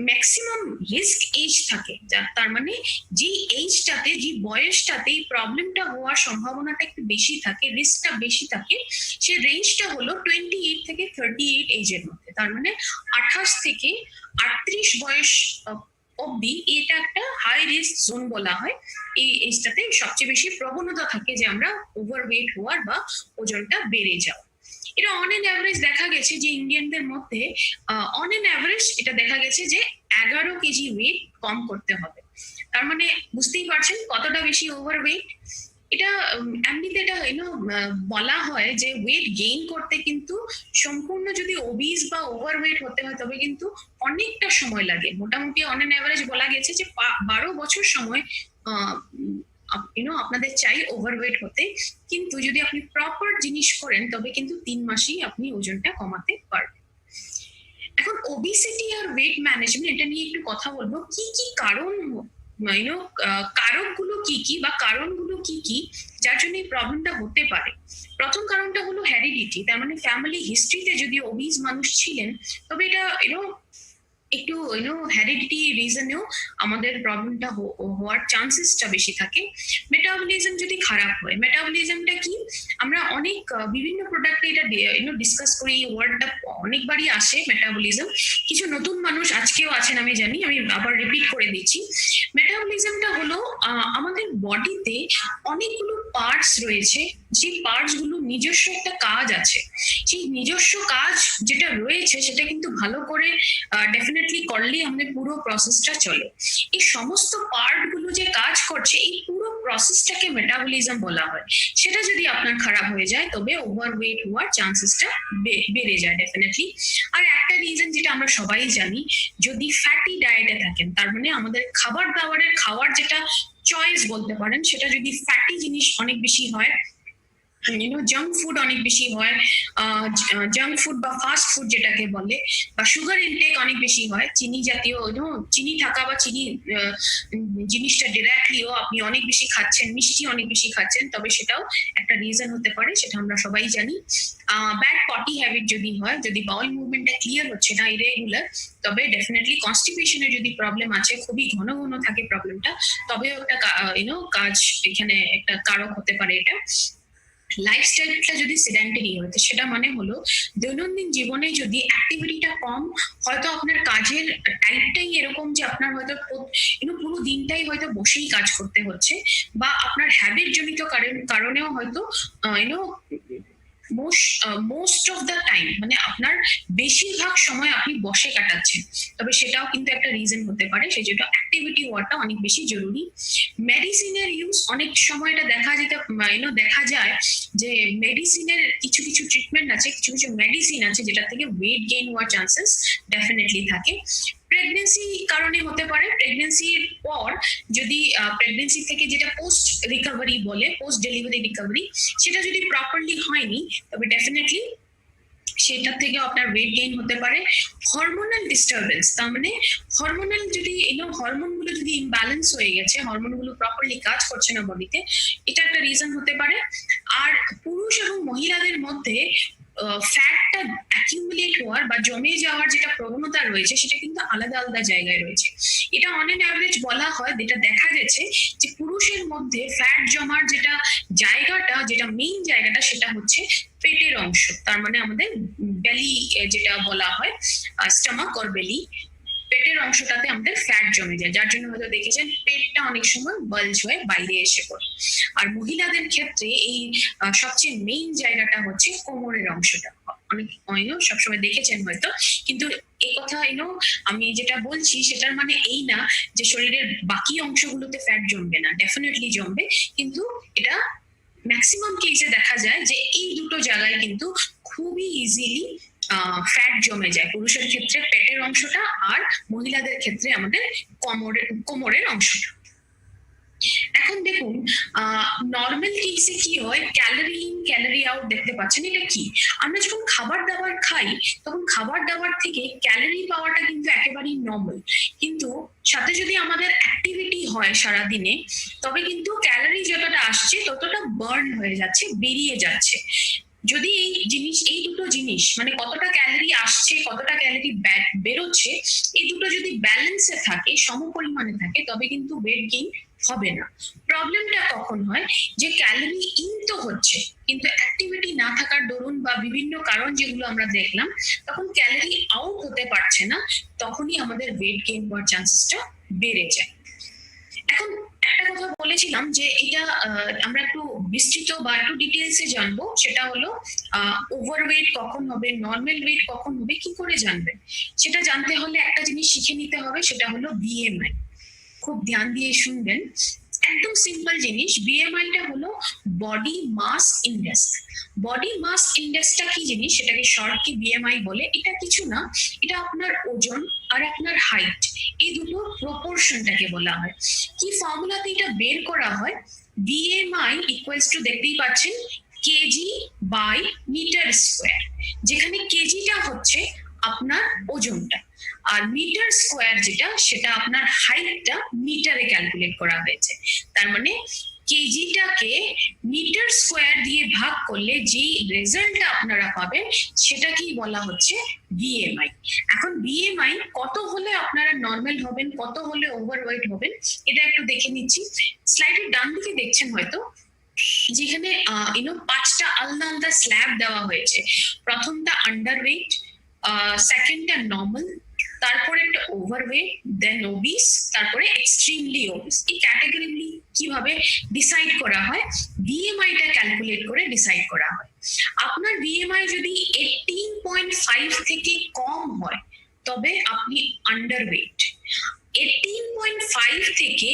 ম্যাক্সিমাম রিস্ক এজ থাকে, তার মানে যে এইজটাতে, যে বয়সটাতে এই প্রবলেমটা হওয়ার সম্ভাবনাটা একটু বেশি থাকে, রিস্কটা বেশি থাকে, সেই রেঞ্জটা হলো 28 থেকে 38 এজের মধ্যে। তার মানে 28 থেকে 38 বয়স অব্দি এটা একটা হাই রিস্ক জোন বলা হয়। এই এজটাতে সবচেয়ে বেশি প্রবণতা থাকে যে আমরা ওভারওয়েট হওয়ার বা ওজনটা বেড়ে যাওয়া। এটা অন এন অ্যাভারেজ দেখা গেছে যে ইন্ডিয়ানদের মধ্যে অন এন অ্যাভারেজ এটা দেখা গেছে যে 11 কেজি ওয়েট কম করতে হবে। তার মানে বুঝতেই পারছেন কতটা বেশি ওভারওয়েট। এটা এমনিতে এটা বলা হয় যে ওয়েট গেইন করতে কিন্তু সম্পূর্ণ যদি ওবিস বা ওভারওয়েট হতে হয় তবে কিন্তু অনেকটা সময় লাগে। মোটামুটি অন এন অ্যাভারেজ বলা গেছে যে 12 বছর সময় আপনাদের চাই ওভারওয়েট হতে। কিন্তু যদি আপনি প্রপার জিনিস করেন তবে কিন্তু 3 মাসেই আপনি ওজনটা কমাতে পারবেন। এখন ওবেসিটি আর ওয়েট ম্যানেজমেন্ট এটা নিয়ে একটু কথা বলবো। কি কি কারণ, কারকগুলো কি কি বা কারণগুলো কি কি যার জন্য এই প্রবলেমটা হতে পারে। প্রথম কারণটা হলো হেরিডিটি। তার মানে ফ্যামিলি হিস্ট্রিতে যদি ওবিস মানুষ ছিলেন তবে এটা একটু হেরিডিটি রিজনেও আমাদের প্রবলেমটা হওয়ার চান্সেসটা বেশি থাকে। মেটাবলিজম যদি খারাপ হয়, মেটাবলিজমটা কি আমরা অনেক বিভিন্ন প্রোডাক্টে এটা ডিসকাস করি, ওয়ার্ডটা অনেকবারই আসে মেটাবলিজম। কিছু নতুন মানুষ আজকেও আছেন আমি জানি, আমি আবার রিপিট করে দিচ্ছি। মেটাবলিজমটা হলো আমাদের বডিতে অনেকগুলো পার্টস রয়েছে, যে পার্টস গুলো নিজস্ব একটা কাজ আছে। সেই নিজস্ব কাজ যেটা রয়েছে সেটা কিন্তু ভালো করে ডেফিনেটলি করলে আমাদের পুরো প্রসেসটা চলে। এই সমস্ত পার্ট গুলো যে কাজ করছে, এই পুরো প্রসেসটাকে মেটাবলিজম বলা হয়। সেটা যদি আপনার খারাপ হয়ে যায় তবে ওভারওয়েট হওয়ার চান্সেসটা বেড়ে যায় ডেফিনেটলি। আর একটা রিজন যেটা আমরা সবাই জানি, যদি ফ্যাটি ডায়েটে থাকেন, তার মানে আমাদের খাবার দাবারের খাওয়ার যেটা চয়েস বলতে পারেন, সেটা যদি ফ্যাটি জিনিস অনেক বেশি হয়, জাঙ্ক ফুড অনেক বেশি হয়, জাঙ্ক ফুড বা ফাস্ট ফুড যেটাকে বলে, বা সুগার ইনটেক অনেক বেশি হয়, চিনি জাতীয় চিনি থাকা বা চিনি জিনিসটা ডিরেক্টলিও আপনি অনেক বেশি খাচ্ছেন, মিষ্টি অনেক বেশি খাচ্ছেন, তবে সেটাও একটা রিজন হতে পারে, সেটা আমরা সবাই জানি। ব্যাড পটি হ্যাবিট যদি হয়, যদি বাউল মুভমেন্টটা ক্লিয়ার হচ্ছে না, ইরেগুলার, তবে ডেফিনেটলি কনস্টিপেশনের যদি প্রবলেম আছে, খুবই ঘন ঘন থাকে প্রবলেমটা, তবেও একটা কাজ এখানে একটা কারক হতে পারে এটা। লাইফস্টাইলটা যদি সেডেন্টারি হয়, সেটা মানে হলো দৈনন্দিন জীবনে যদি অ্যাক্টিভিটিটা কম, হয়তো আপনার কাজের টাইপটাই এরকম যে আপনার হয়তো পুরো দিনটাই হয়তো বসেই কাজ করতে হচ্ছে, বা আপনার হ্যাবিট জনিত কারণেও হয়তো মোস্ট অফ দ্য টাইম, মানে আপনার বেশিরভাগ সময় আপনি বসে কাটাচ্ছেন, তবে সেটাও কিন্তু একটা রিজন হতে পারে, সেই জন্য অ্যাক্টিভিটি হওয়াটা অনেক বেশি জরুরি। মেডিসিনের ইউজ অনেক সময় এটা দেখা যায় যে মেডিসিনের কিছু কিছু ট্রিটমেন্ট আছে, কিছু কিছু মেডিসিন আছে যেটা থেকে ওয়েট গেইন হওয়ার চান্সেস ডেফিনেটলি থাকে। প্রেগনেন্সি কারণে হতে পারে, প্রেগনেন্সির পর যদি প্রেগনেন্সি থেকে যেটা পোস্ট রিকভারি বলে, পোস্ট ডেলিভারি রিকভারি, সেটা যদি প্রপারলি হয়নি, তবে ডেফিনেটলি সেটা থেকে আপনার ওয়েট গেইন হতে পারে। হরমোনাল ডিস্টারবেন্স, তার মানে হরমোনাল যদি হরমোনগুলো যদি ইমব্যালেন্স হয়ে গেছে, হরমোনগুলো প্রপারলি কাজ করছে না বডিতে, এটা একটা রিজন হতে পারে। আর পুরুষ এবং মহিলাদের মধ্যে ফ্যাটটা অ্যাকিউমুলেট হওয়ার বা জমে যাওয়ার যেটা প্রবণতা রয়েছে, সেটা কিন্তু আলাদা আলাদা জায়গায় রয়েছে। এটা অন এন অ্যাভারেজ বলা হয়, যেটা দেখা গেছে যে পুরুষের মধ্যে ফ্যাট জমার যেটা জায়গাটা, যেটা মেইন জায়গাটা, সেটা হচ্ছে পেটের অংশ, তার মানে আমাদের বেলি যেটা বলা হয়, স্টমাক অর বেলি, পেটের অংশটাতে আমাদের ফ্যাট জমে যায়, যার জন্য হয়তো দেখেছেন পেটটা অনেক সময় বাল্জ হয়ে বাইরে এসে পড়ে। আর মহিলাদের ক্ষেত্রে এই সবচেয়ে মেইন জায়গাটা হচ্ছে কোমরের অংশটা, অনেক সবসময় দেখেছেন হয়তো। কিন্তু এই কথা আমি যেটা বলছি সেটার মানে এই না যে শরীরের বাকি অংশগুলোতে ফ্যাট জমবে না, ডেফিনেটলি জমবে, কিন্তু এটা ম্যাক্সিমাম কেসে দেখা যায় যে এই দুটো জায়গায় কিন্তু খুবই ইজিলি ফ্যাট জমে যায়, পুরুষের ক্ষেত্রে পেটের অংশটা, আর মহিলাদের ক্ষেত্রে আমাদের কোমরের অংশটা। এখন দেখুন, নর্মাল কেসে কি হয়, ক্যালোরি ইন ক্যালোরি আউট দেখতে পাচ্ছেন, এটা কি? আমরা যখন খাবার দাবার খাই, তখন খাবার দাবার থেকে ক্যালোরি পাওয়াটা কিন্তু একেবারেই নর্মাল, কিন্তু সাথে যদি আমাদের অ্যাক্টিভিটি হয় সারাদিনে, তবে কিন্তু ক্যালোরি যতটা আসছে ততটা বার্ন হয়ে যাচ্ছে, বেরিয়ে যাচ্ছে। যদি এই দুটো জিনিস, মানে কতটা ক্যালোরি আসছে, কতটা ক্যালোরি বেরোচ্ছে, এই দুটো যদি ব্যালেন্সে থাকে, সমপরিমাণে থাকে, তবে কিন্তু ওয়েট গেইন হবে না। প্রবলেমটা কখন হয়, যে ক্যালোরি ইন তো হচ্ছে, কিন্তু অ্যাক্টিভিটি না থাকার দরুন বা বিভিন্ন কারণ যেগুলো আমরা দেখলাম, তখন ক্যালোরি আউট হতে পারছে না, তখনই আমাদের ওয়েট গেইন হওয়ার চান্সেসটা বেড়ে যায়। এখন একটা কথা বলেছিলাম যে এটা আমরা একটু বিস্তৃত বা একটু ডিটেলসে জানবো, সেটা হলো ওভারওয়েট কখন হবে, নর্মাল ওয়েট কখন হবে, কি করে জানবেন? সেটা জানতে হলে একটা জিনিস শিখে নিতে হবে, সেটা হলো বিএমআই। খুব ধ্যান দিয়ে শুনবেন, একদম সিম্পল জিনিস। বিএমআইটা হলো body mass index. Body mass ইন্ডেক্সটা কি জিনিস, সেটাকে শর্ট কি বিএমআই বলে। এটা কিছু না, এটা আপনার ওজন আর আপনার হাইট, এই দুটো প্রপোর্শনটাকে বলা হয়। কি ফর্মুলাতে এটা বের করা হয়, বিএমআই ইকুয়ালস টু, দেখতেই পাচ্ছেন, কেজি বাই মিটার স্কোয়ার, যেখানে কেজিটা হচ্ছে আপনার ওজনটা, আর মিটার স্কোয়ার যেটা, সেটা আপনার হাইটটা মিটারে ক্যালকুলেট করা হয়েছে। তার মানে কেজিটাকে মিটার স্কোয়ার দিয়ে ভাগ করলে যেই রেজাল্টটা আপনারা পাবেন, সেটাকেই বলা হচ্ছে বিএমআই। এখন বিএমআই কত হলে আপনারা নর্মাল হবেন, কত হলে ওভারওয়েট হবেন, এটা একটু দেখে নিচ্ছি। স্লাইডের ডান দিকে দেখছেন হয়তো, যেখানে 5টা আলাদা আলাদা স্ল্যাব দেওয়া হয়েছে। প্রথমটা আন্ডারওয়েট, সেকেন্ডটা নর্মাল, তারপরে একটা ওভারওয়েট, দেন ওবিস, তারপরে এক্সট্রিমলি ওবিস। এই ক্যাটাগরিগুলি কিভাবে ডিসাইড করা হয়, বিএমআইটা ক্যালকুলেট করে ডিসাইড করা হয়। আপনার বিএমআই যদি 18.5 থেকে কম হয়, তবে আপনি আন্ডারওয়েট। 18.5 থেকে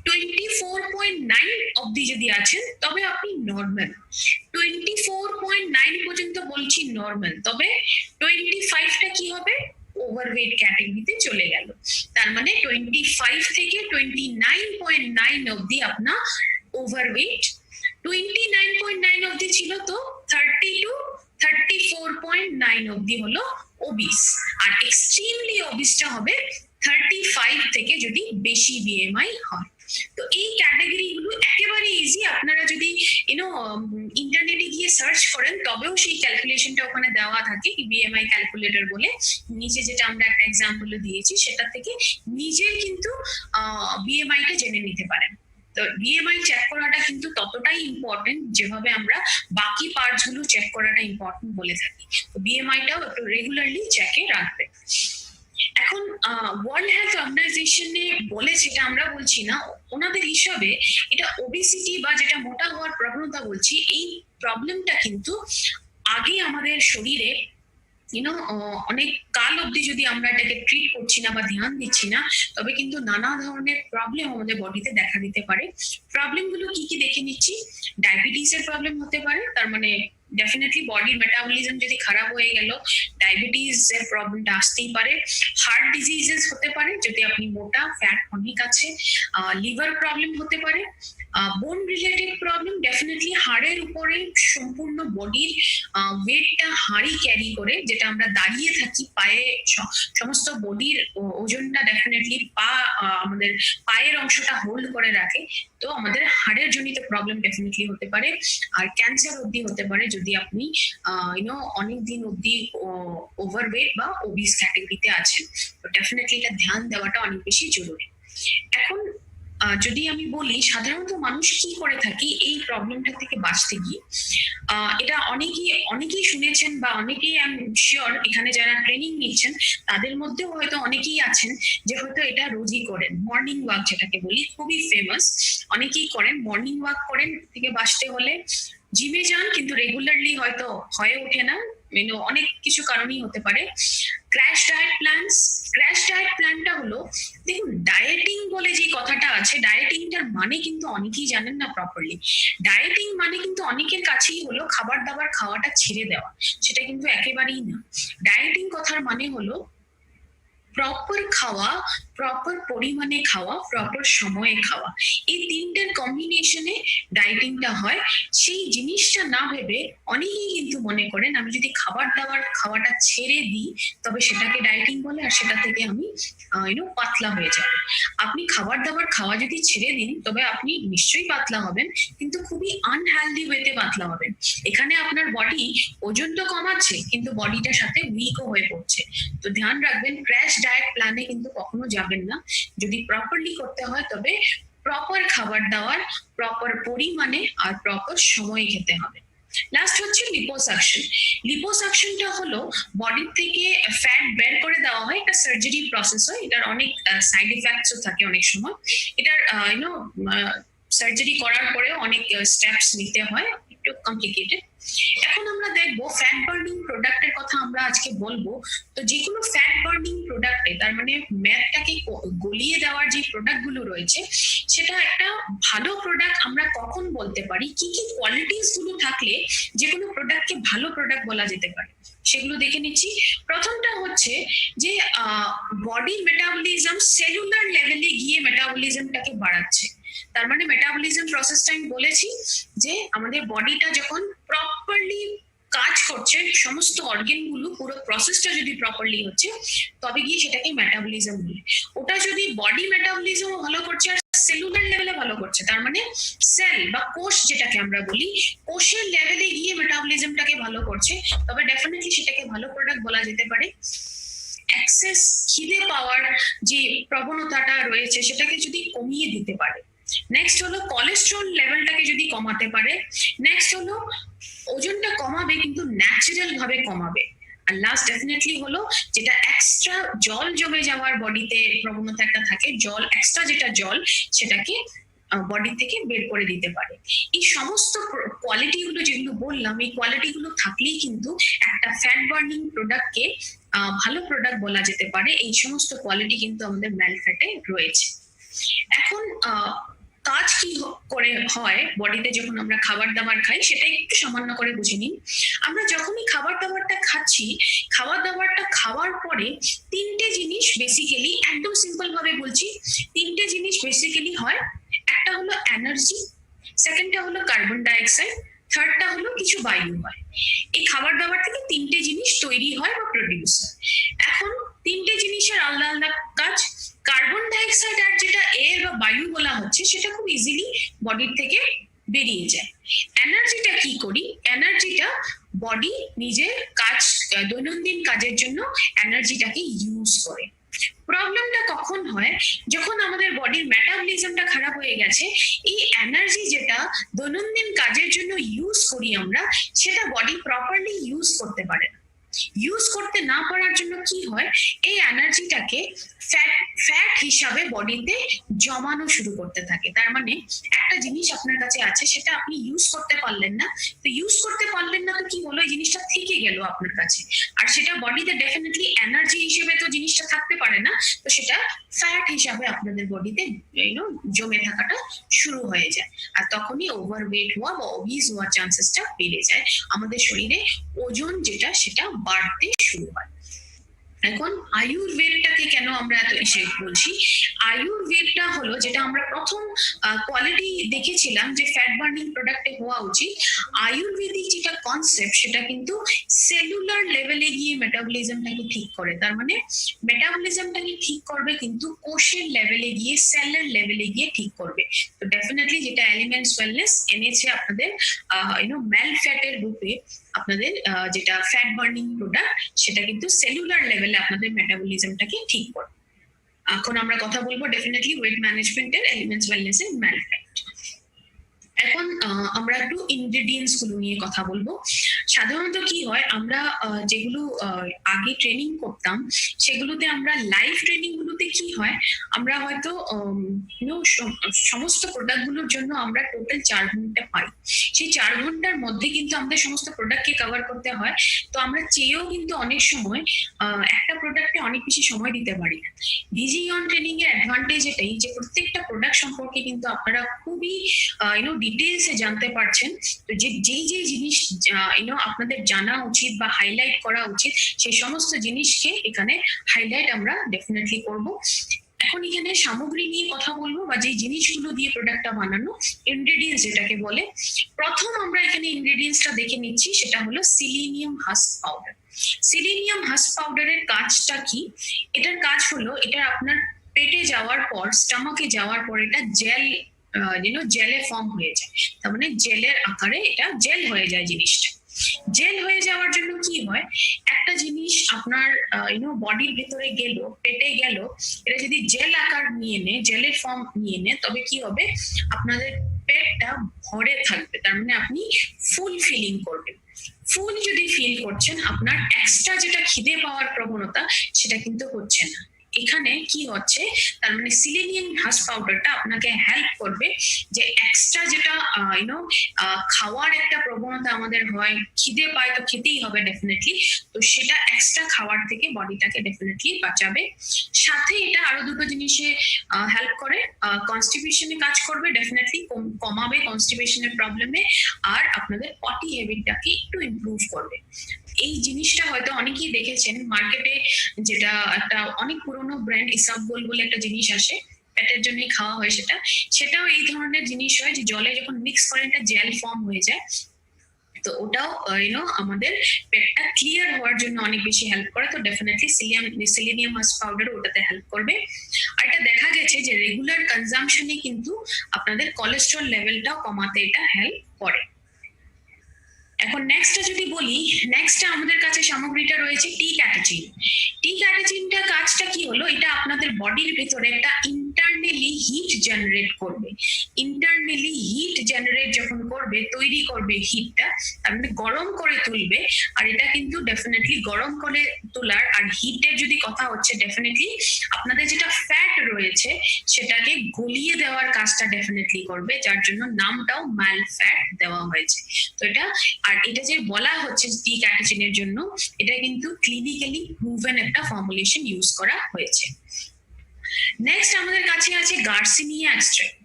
24.9 অবধি যদি আছেন, তবে আপনি নর্মাল। 24.9 পর্যন্ত বলছি নর্মাল, তবে 25টা কি হবে, ওভারওয়েট ক্যাটাগরিতে চলে গেল। তার মানে 25 থেকে 29.9 অবধি আপনার ওভারওয়েট, 29.9 অবধি ছিল, তো 30 to 34.9 অবধি হলো ওবিস। আর এক্সট্রিমলি ওবিসটা হবে 35 থেকে যদি বেশি বিএমআই হয়। তো এই ক্যাটাগরি গুলো একেবারে ইজি, আপনারা যদি ইন্টারনেটে গিয়ে সার্চ করেন তবেও সেই ক্যালকুলেশনটা ওখানে দেওয়া থাকে, বিএমআই ক্যালকুলেটর বলে, নিচে যেটা আমরা একটা এক্সাম্পল দিয়েছি সেটা থেকে নিজেই কিন্তু বিএমআইটা জেনে নিতে পারেন। তো বিএমআই চেক করাটা কিন্তু ততটাই ইম্পর্টেন্ট যেভাবে আমরা বাকি পার্টস গুলো চেক করাটা ইম্পর্টেন্ট বলে থাকি। তো বিএমআইটাও একটু রেগুলারলি চেকে রাখবে। এখন ওয়ার্ল্ড হেলথ অর্গানাইজেশনে বলেছে, এটা আমরা বলছি না, ওনাদের হিসাবে এটা ওবেসিটি বা যেটা মোটা হওয়ার প্রবণতা বলছি, এই প্রবলেমটা কিন্তু আগে আমাদের শরীরে অনেক কাল অবধি যদি আমরা এটাকে ট্রিট করছি না বা ধ্যান দিচ্ছি না, তবে কিন্তু নানা ধরনের প্রবলেম আমাদের বডিতে দেখা দিতে পারে। প্রবলেম গুলো কি কি দেখে নিচ্ছি। ডায়াবেটিস এর প্রবলেম হতে পারে, তার মানে ডেফিনেটলি বডির মেটাবলিজম যদি খারাপ হয়ে গেল ডায়াবেটিস এর প্রবলেমটা আসতেই পারে। হার্ট ডিজিজেস হতে পারে যদি আপনি মোটা, ফ্যাট অনেক আছে। লিভার প্রবলেম হতে পারে। বোন রিলেটেড প্রবলেম, ডেফিনেটলি হাড়ের উপরে সম্পূর্ণ বডির ওয়েটটা হাড়ি ক্যারি করে, যেটা আমরা দাঁড়িয়ে থাকি পায়ে, সমস্ত বডির ওজনটা ডেফিনেটলি আমাদের পায়ের অংশটা হোল্ড করে রাখে। তো আমাদের হাড়ের জনিত প্রবলেম ডেফিনেটলি হতে পারে। আর ক্যান্সার অবধি হতে পারে যদি আপনি অনেকদিন অবধি ওভারওয়েট বা ওবিস ক্যাটাগরিতে আছেন। তো ডেফিনেটলি এটা ধ্যান দেওয়াটা অনেক বেশি জরুরি। এখন যদি আমি বলি সাধারণত মানুষ কি করে থাকে এই প্রবলেমটা থেকে বাঁচতে গিয়ে, এটা অনেকেই শুনেছেন বা অনেকেই আমি শিওর এখানে যারা ট্রেনিং নিচ্ছেন তাদের মধ্যেও হয়তো অনেকেই আছেন যে হয়তো এটা রোজই করেন। মর্নিং ওয়াক যেটাকে বলি, খুবই ফেমাস, অনেকেই করেন। মর্নিং ওয়াক করেন থেকে বাঁচতে হলে জিমে যান, কিন্তু রেগুলারলি হয়তো হয়ে ওঠে না, অনেক কিছু কারণেই হতে পারে। ক্র্যাশ ডায়েট প্ল্যানটা হলো, দেখুন ডায়েটিং বলে যে কথাটা আছে, ডায়েটিংটার মানে কিন্তু অনেকেই জানেন না প্রপারলি। ডায়েটিং মানে কিন্তু অনেকের কাছেই হলো খাবার দাবার খাওয়াটা ছেড়ে দেওয়া, সেটা কিন্তু একেবারেই না। ডায়েটিং কথার মানে হলো প্রপার খাওয়া, প্রপার পরিমাণে খাওয়া, প্রপার সময়ে খাওয়া, এই তিনটের কম্বিনেশনে ডায়েটিংটা হয়। সেই জিনিসটা না ভেবে অনেকেই কিন্তু মনে করেন আমি যদি খাবার দাবার খাওয়াটা ছেড়ে দিই তবে সেটাকে ডায়েটিং বলে, আর সেটা থেকে আমি পাতলা হয়ে যাবে। আপনি খাবার দাবার খাওয়া যদি ছেড়ে দিন তবে আপনি নিশ্চয়ই পাতলা হবেন, কিন্তু খুবই আনহেলদি ওয়েতে পাতলা হবেন। এখানে আপনার বডি ওজন তো কমাচ্ছে কিন্তু বডিটার সাথে উইকও হয়ে পড়ছে। তো ধ্যান রাখবেন, ক্র্যাশ ডায়েট প্ল্যানে কিন্তু কখনো যাবেন না। যদি প্রপারলি করতে হয় তবে প্রপার খাবার দাবার, প্রপার পরিমাণে আর প্রপার সময়ে খেতে হবে। লাস্ট হচ্ছে লিপোসাকশন। লিপোসাকশনটা হলো বডির থেকে ফ্যাট বের করে দেওয়া হয়, একটা সার্জারি প্রসেস হয়, এটার অনেক সাইড এফেক্টসও থাকে অনেক সময়। এটার সার্জারি করার পরেও অনেক স্টেপস নিতে হয়, একটু কমপ্লিকেটেড। এখন আমরা দেখবো ফ্যাট বার্নিং প্রোডাক্টের কথা আমরা আজকে বলবো। তো যে কোনো ফ্যাট বার্নিং প্রোডাক্টে, তার মানে ম্যাটটাকে গলিয়ে দেওয়ার যে প্রোডাক্ট গুলো রয়েছে, সেটা একটা ভালো প্রোডাক্ট আমরা কখন বলতে পারি, কি কি কোয়ালিটিস গুলো থাকলে যে কোনো প্রোডাক্টকে ভালো প্রোডাক্ট বলা যেতে পারে, সেগুলো দেখে নিচ্ছি। প্রথমটা হচ্ছে যে বডির মেটাবলিজম সেলুলার লেভেলে গিয়ে মেটাবলিজমটাকে বাড়াচ্ছে। তার মানে মেটাবলিজম প্রসেসটা আমি বলেছি যে আমাদের বডিটা যখন প্রপারলি কাজ করছে, সমস্ত অর্গান গুলো পুরো প্রসেসটা যদি প্রপারলি হচ্ছে তবে গিয়ে সেটাকে মেটাবলিজম বলে। ওটা যদি বডি মেটাবলিজম ভালো করছে আর সেলুলার লেভেলে ভালো করছে, তার মানে সেল বা কোষ যেটাকে আমরা বলি, কোষের লেভেলে গিয়ে মেটাবলিজমটাকে ভালো করছে, তবে ডেফিনেটলি সেটাকে ভালো প্রোডাক্ট বলা যেতে পারে। অ্যাক্সেস খিদে পাওয়ার যে প্রবণতাটা রয়েছে সেটাকে যদি কমিয়ে দিতে পারে। নেক্সট হলো কোলেস্টেরল লেভেলটাকে যদি কমাতে পারে। নেক্সট হলো ওজনটা কমাবে কিন্তু ন্যাচারাল ভাবে কমাবে। আর লাস্ট ডেফিনেটলি হলো যেটা এক্সট্রা জল জমে যাওয়ার বডিতে প্রবণতা একটা থাকে, জল এক্সট্রা যেটা জল সেটাকে বডি থেকে বের করে দিতে পারে। এই সমস্ত কোয়ালিটি গুলো যেগুলো বললাম, এই কোয়ালিটি গুলো থাকলেই কিন্তু একটা ফ্যাট বার্নিং প্রোডাক্টকে ভালো প্রোডাক্ট বলা যেতে পারে। এই সমস্ত কোয়ালিটি কিন্তু আমাদের ম্যালফ্যাটে রয়েছে। এখন কাজ কি করে হয় বডিতে যখন আমরা খাবার দাবার খাই সেটা একটু সামান্য করে বুঝে নিন। আমরা যখনই খাবার দাবারটা খাচ্ছি, খাবার দাবারটা খাওয়ার পরে তিনটে জিনিস বেসিক্যালি, একদম সিম্পল ভাবে বলছি, তিনটে জিনিস বেসিক্যালি হয়। একটা হলো এনার্জি, সেকেন্ডটা হলো কার্বন ডাইঅক্সাইড, থার্ডটা হলো কিছু বায়ু হয়। এই খাবার দাবার থেকে তিনটে জিনিস তৈরি হয় বা প্রডিউস হয়। এখন তিনটে জিনিসের আলাদা আলাদা কাজ। কার্বন ডাইঅক্সাইড আর যেটা এয়ার বা বায়ু বলা হচ্ছে সেটা খুব ইজিলি বডির থেকে বেরিয়ে যায়। এনার্জিটা কি করি? এনার্জিটা বডি নিজের কাজ, দৈনন্দিন কাজের জন্য এনার্জিটাকে ইউজ করে। প্রবলেমটা কখন হয়? যখন আমাদের বডির মেটাবলিজমটা খারাপ হয়ে গেছে, এই এনার্জি যেটা দৈনন্দিন কাজের জন্য ইউজ করি আমরা, সেটা বডি প্রপারলি ইউজ করতে পারে না। ইউজ করতে না পারার জন্য কি হয়, এই এনার্জিটাকে ফ্যাট হিসাবে বডিতে জমানো শুরু করতে থাকে। তার মানে একটা জিনিস আপনার কাছে আছে, সেটা আপনি ইউজ করতে পারলেন না, তো ইউজ করতে পারলেন না তো কি হলো, এই জিনিসটা থেকে গেল আপনার কাছে, আর সেটা বডিতে ডেফিনেটলি এনার্জি হিসেবে তো জিনিসটা থাকতে পারে না, তো সেটা ফ্যাট হিসাবে আপনাদের বডিতে জমে থাকাটা শুরু হয়ে যায়। আর তখনই ওভারওয়েট হওয়া বা ওবিজ হওয়ার চান্সেসটা বেড়ে যায়। আমাদের শরীরে ওজন যেটা সেটা বাড়তে শুরু হয়। এখন আয়ুর্বেদটাকে কেন আমরা এত ইসে বলছি? আয়ুর্বেদটা হলো যেটা আমরা প্রথম কোয়ালিটি দেখেছিলাম যে ফ্যাট বার্নিং প্রোডাক্টে হওয়া উচিত। আয়ুর্বেদিক যেটা কনসেপ্ট সেটা কিন্তু সেলুলার লেভেলে গিয়ে মেটাবলিজমটাকে ঠিক করে। তার মানে মেটাবলিজমটাকে ঠিক করবে কিন্তু কোষের লেভেলে গিয়ে, সেলের লেভেলে গিয়ে ঠিক করবে। তো ডেফিনেটলি যেটা এলিমেন্টস ওয়েলনেস এনেছে আপনাদের ম্যাল ফ্যাটের রূপে, আপনাদের যেটা ফ্যাট বার্নিং প্রোডাক্ট, সেটা কিন্তু সেলুলার লেভেলে আপনাদের মেটাবলিজমটাকে ঠিক করে। এখন আমরা কথা বলবো ডেফিনেটলি ওয়েট ম্যানেজমেন্টের, এলিমেন্টস ওয়েলনেস এর ম্যাল ফ্যাট। এখন আমরা একটু ইনগ্রেডিয়েন্টস গুলো নিয়ে কথা বলবো। সাধারণত কি হয়, আমরা যেগুলো আগে ট্রেনিং করতাম সেগুলোতে, আমরা লাইভ ট্রেনিং গুলোতে কি হয়, আমরা হয়তো সমস্ত প্রোডাক্ট গুলোর জন্য আমরা টোটাল 4 ঘন্টা পাই। সেই 4 ঘন্টার মধ্যে কিন্তু আমাদের সমস্ত প্রোডাক্টকে কভার করতে হয়। তো আমরা চেয়েও কিন্তু অনেক সময় একটা প্রোডাক্টে অনেক বেশি সময় দিতে পারি না। ডিজি অন ট্রেনিং এর অ্যাডভান্টেজ এটাই যে প্রত্যেকটা প্রোডাক্ট সম্পর্কে কিন্তু আপনারা খুবই ডিটেলসে জানতে পারছেন। তো যেই জিনিস আপনাদের জানা উচিত বা হাইলাইট করা উচিত, সেই সমস্ত জিনিসকে এখানে হাইলাইট আমরা ডেফিনেটলি করব। এখন এখানে সামগ্রী নিয়ে কথা বলবো, বা যে জিনিসগুলো দিয়ে প্রোডাক্টটা বানানো, ইনগ্রেডিয়েন্টস যেটাকে বলে। প্রথম আমরা এখানে ইনগ্রেডিয়েন্টসটা দেখে নিচ্ছি, সেটা হলো selenium husk powder. Selenium husk পাউডারের কাজটা কি? এটার কাজ হলো, এটা আপনার পেটে যাওয়ার পর, স্টমাকে যাওয়ার পর এটা জেল জেলে ফর্ম হয়ে যায়। তার মানে জেলের আকারে এটা জেল হয়ে যায়। জিনিসটা জেল হয়ে যাওয়ার জন্য কি হয়, একটা জিনিস আপনার বডির ভিতরে গেল, পেটে গেল, এটা যদি জেল আকার নিয়ে নেয়, জেলের ফর্ম নিয়ে নেয়, তবে কি হবে, আপনাদের পেটটা ভরে থাকবে। তার মানে আপনি ফুল ফিলিং করবেন। ফুল যদি ফিল করছেন, আপনার এক্সট্রা যেটা খিদে পাওয়ার প্রবণতা সেটা কিন্তু হচ্ছে না। এখানে কি হচ্ছে, তার মানে সিলিনিয়াম হাস্ক পাউডারটা আপনাকে হেল্প করবে যে এক্সট্রা যেটা খাওয়ার একটা প্রবণতা আমাদের হয়, খিদে পায় তো খেতেই হবে ডেফিনেটলি, তো সেটা এক্সট্রা খাওয়ার থেকে বডিটাকে ডেফিনেটলি বাঁচাবে। সাথে এটা আরো দুটো জিনিসে হেল্প করে, কনস্টিপেশনে কাজ করবে, ডেফিনেটলি কমাবে কনস্টিপেশনের প্রবলেমে, আর আপনাদের পটি হ্যাবিটটাকে একটু ইমপ্রুভ করবে। এই জিনিসটা হয়তো অনেকেই দেখেছেন মার্কেটে, যেটা একটা অনেক পুরনো ব্র্যান্ড ইসাবগোল বলে একটা জিনিস আসে, পেটের জন্যই খাওয়া হয় সেটাও এই ধরনের জিনিস হয় যে জলে যখন মিক্স করে একটা জেল ফর্ম হয়ে যায়। তো ওটাও আমাদের পেটটা ক্লিয়ার হওয়ার জন্য অনেক বেশি হেল্প করে। তো ডেফিনেটলি সিলিনিয়াম হাস্ক পাউডার ওটাতে হেল্প করবে। আর এটা দেখা গেছে যে রেগুলার কনজাম্পশনে কিন্তু আপনাদের কোলেস্টেরল লেভেলটাও কমাতে এটা হেল্প করে। এখন নেক্সটটা যদি বলি, নেক্সটটা আমাদের কাছে সামগ্রীটা রয়েছে টি ক্যাটেচিন। টি ক্যাটেচিনটা কাজটা কি হলো, এটা আপনাদের বডির ভিতরে একটা ইন্টারনালি হিট জেনারেট করবে। ইন্টারনালি হিট জেনারেট যখন করবে, তৈরি করবে হিটটা, তার মানে গরম করে তুলবে। আর এটা কিন্তু ডেফিনেটলি গরম করে তোলার আর হিটের যদি কথা হচ্ছে, ডেফিনেটলি আপনাদের যেটা ফ্যাট রয়েছে সেটাকে গলিয়ে দেওয়ার কাজটা ডেফিনেটলি করবে, যার জন্য নামটাও ম্যাল ফ্যাট দেওয়া হয়েছে। তো এটা, আর এটা যে বলা হচ্ছে টি ক্যাটেচিনের জন্য, এটা কিন্তু ক্লিনিক্যালি প্রুভেন একটা ফর্মুলেশন ইউজ করা হয়েছে। নেক্সট আমাদের কাছে আছে গার্সিনিয়া এক্সট্রাক্ট।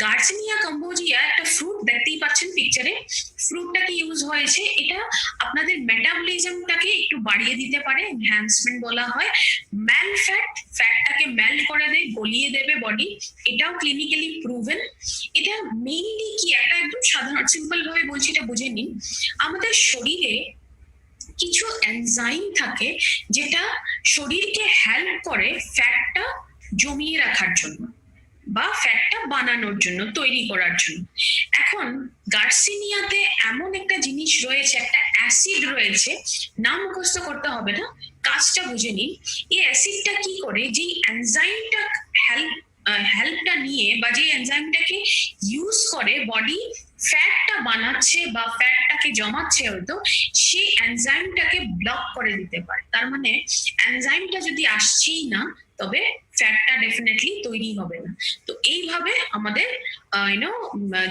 গার্সিনিয়া কম্বোজিয়া একটা ফ্রুট, দেখতেই পাচ্ছেন পিকচারে ফ্রুটটাকে ইউজ হয়েছে। এটা আপনাদের মেটাবলিজমটাকে একটু বাড়িয়ে দিতে পারে, এনহ্যান্সমেন্ট বলা হয়। ম্যাল ফ্যাটটাকে মেল্ট করে দেয়, গলিয়ে দেবে বডি, এটাও ক্লিনিক্যালি প্রুভেন। এটা মেইনলি কি, একটা একদম সাধারণ সিম্পল ভাবে বলছি, এটা বুঝে নিন। আমাদের শরীরে কিছু এনজাইম থাকে যেটা শরীরকে হেল্প করে ফ্যাটটা জমিয়ে রাখার জন্য বা ফ্যাটটা বানানোর জন্য, তৈরি করার জন্য। এখন গার্সিনিয়াতে এমন একটা জিনিস রয়েছে, একটা অ্যাসিড রয়েছে, নাম মুখস্থ করতে হবে না, কাজটা বুঝে নিন। এই অ্যাসিডটা কি করে, যে এনজাইমটা হেল্পটা নিয়ে বা যে এনজাইমটাকে ইউজ করে বডি ফ্যাটটা বানাচ্ছে বা ফ্যাটটাকে জমাচ্ছে হয়তো, সেই এনজাইমটাকে ব্লক করে দিতে পারে। তার মানে এনজাইমটা যদি আসছেই না, তবে ফ্যাটটা ডেফিনেটলি তৈরি হবে না। তো এইভাবে আমাদের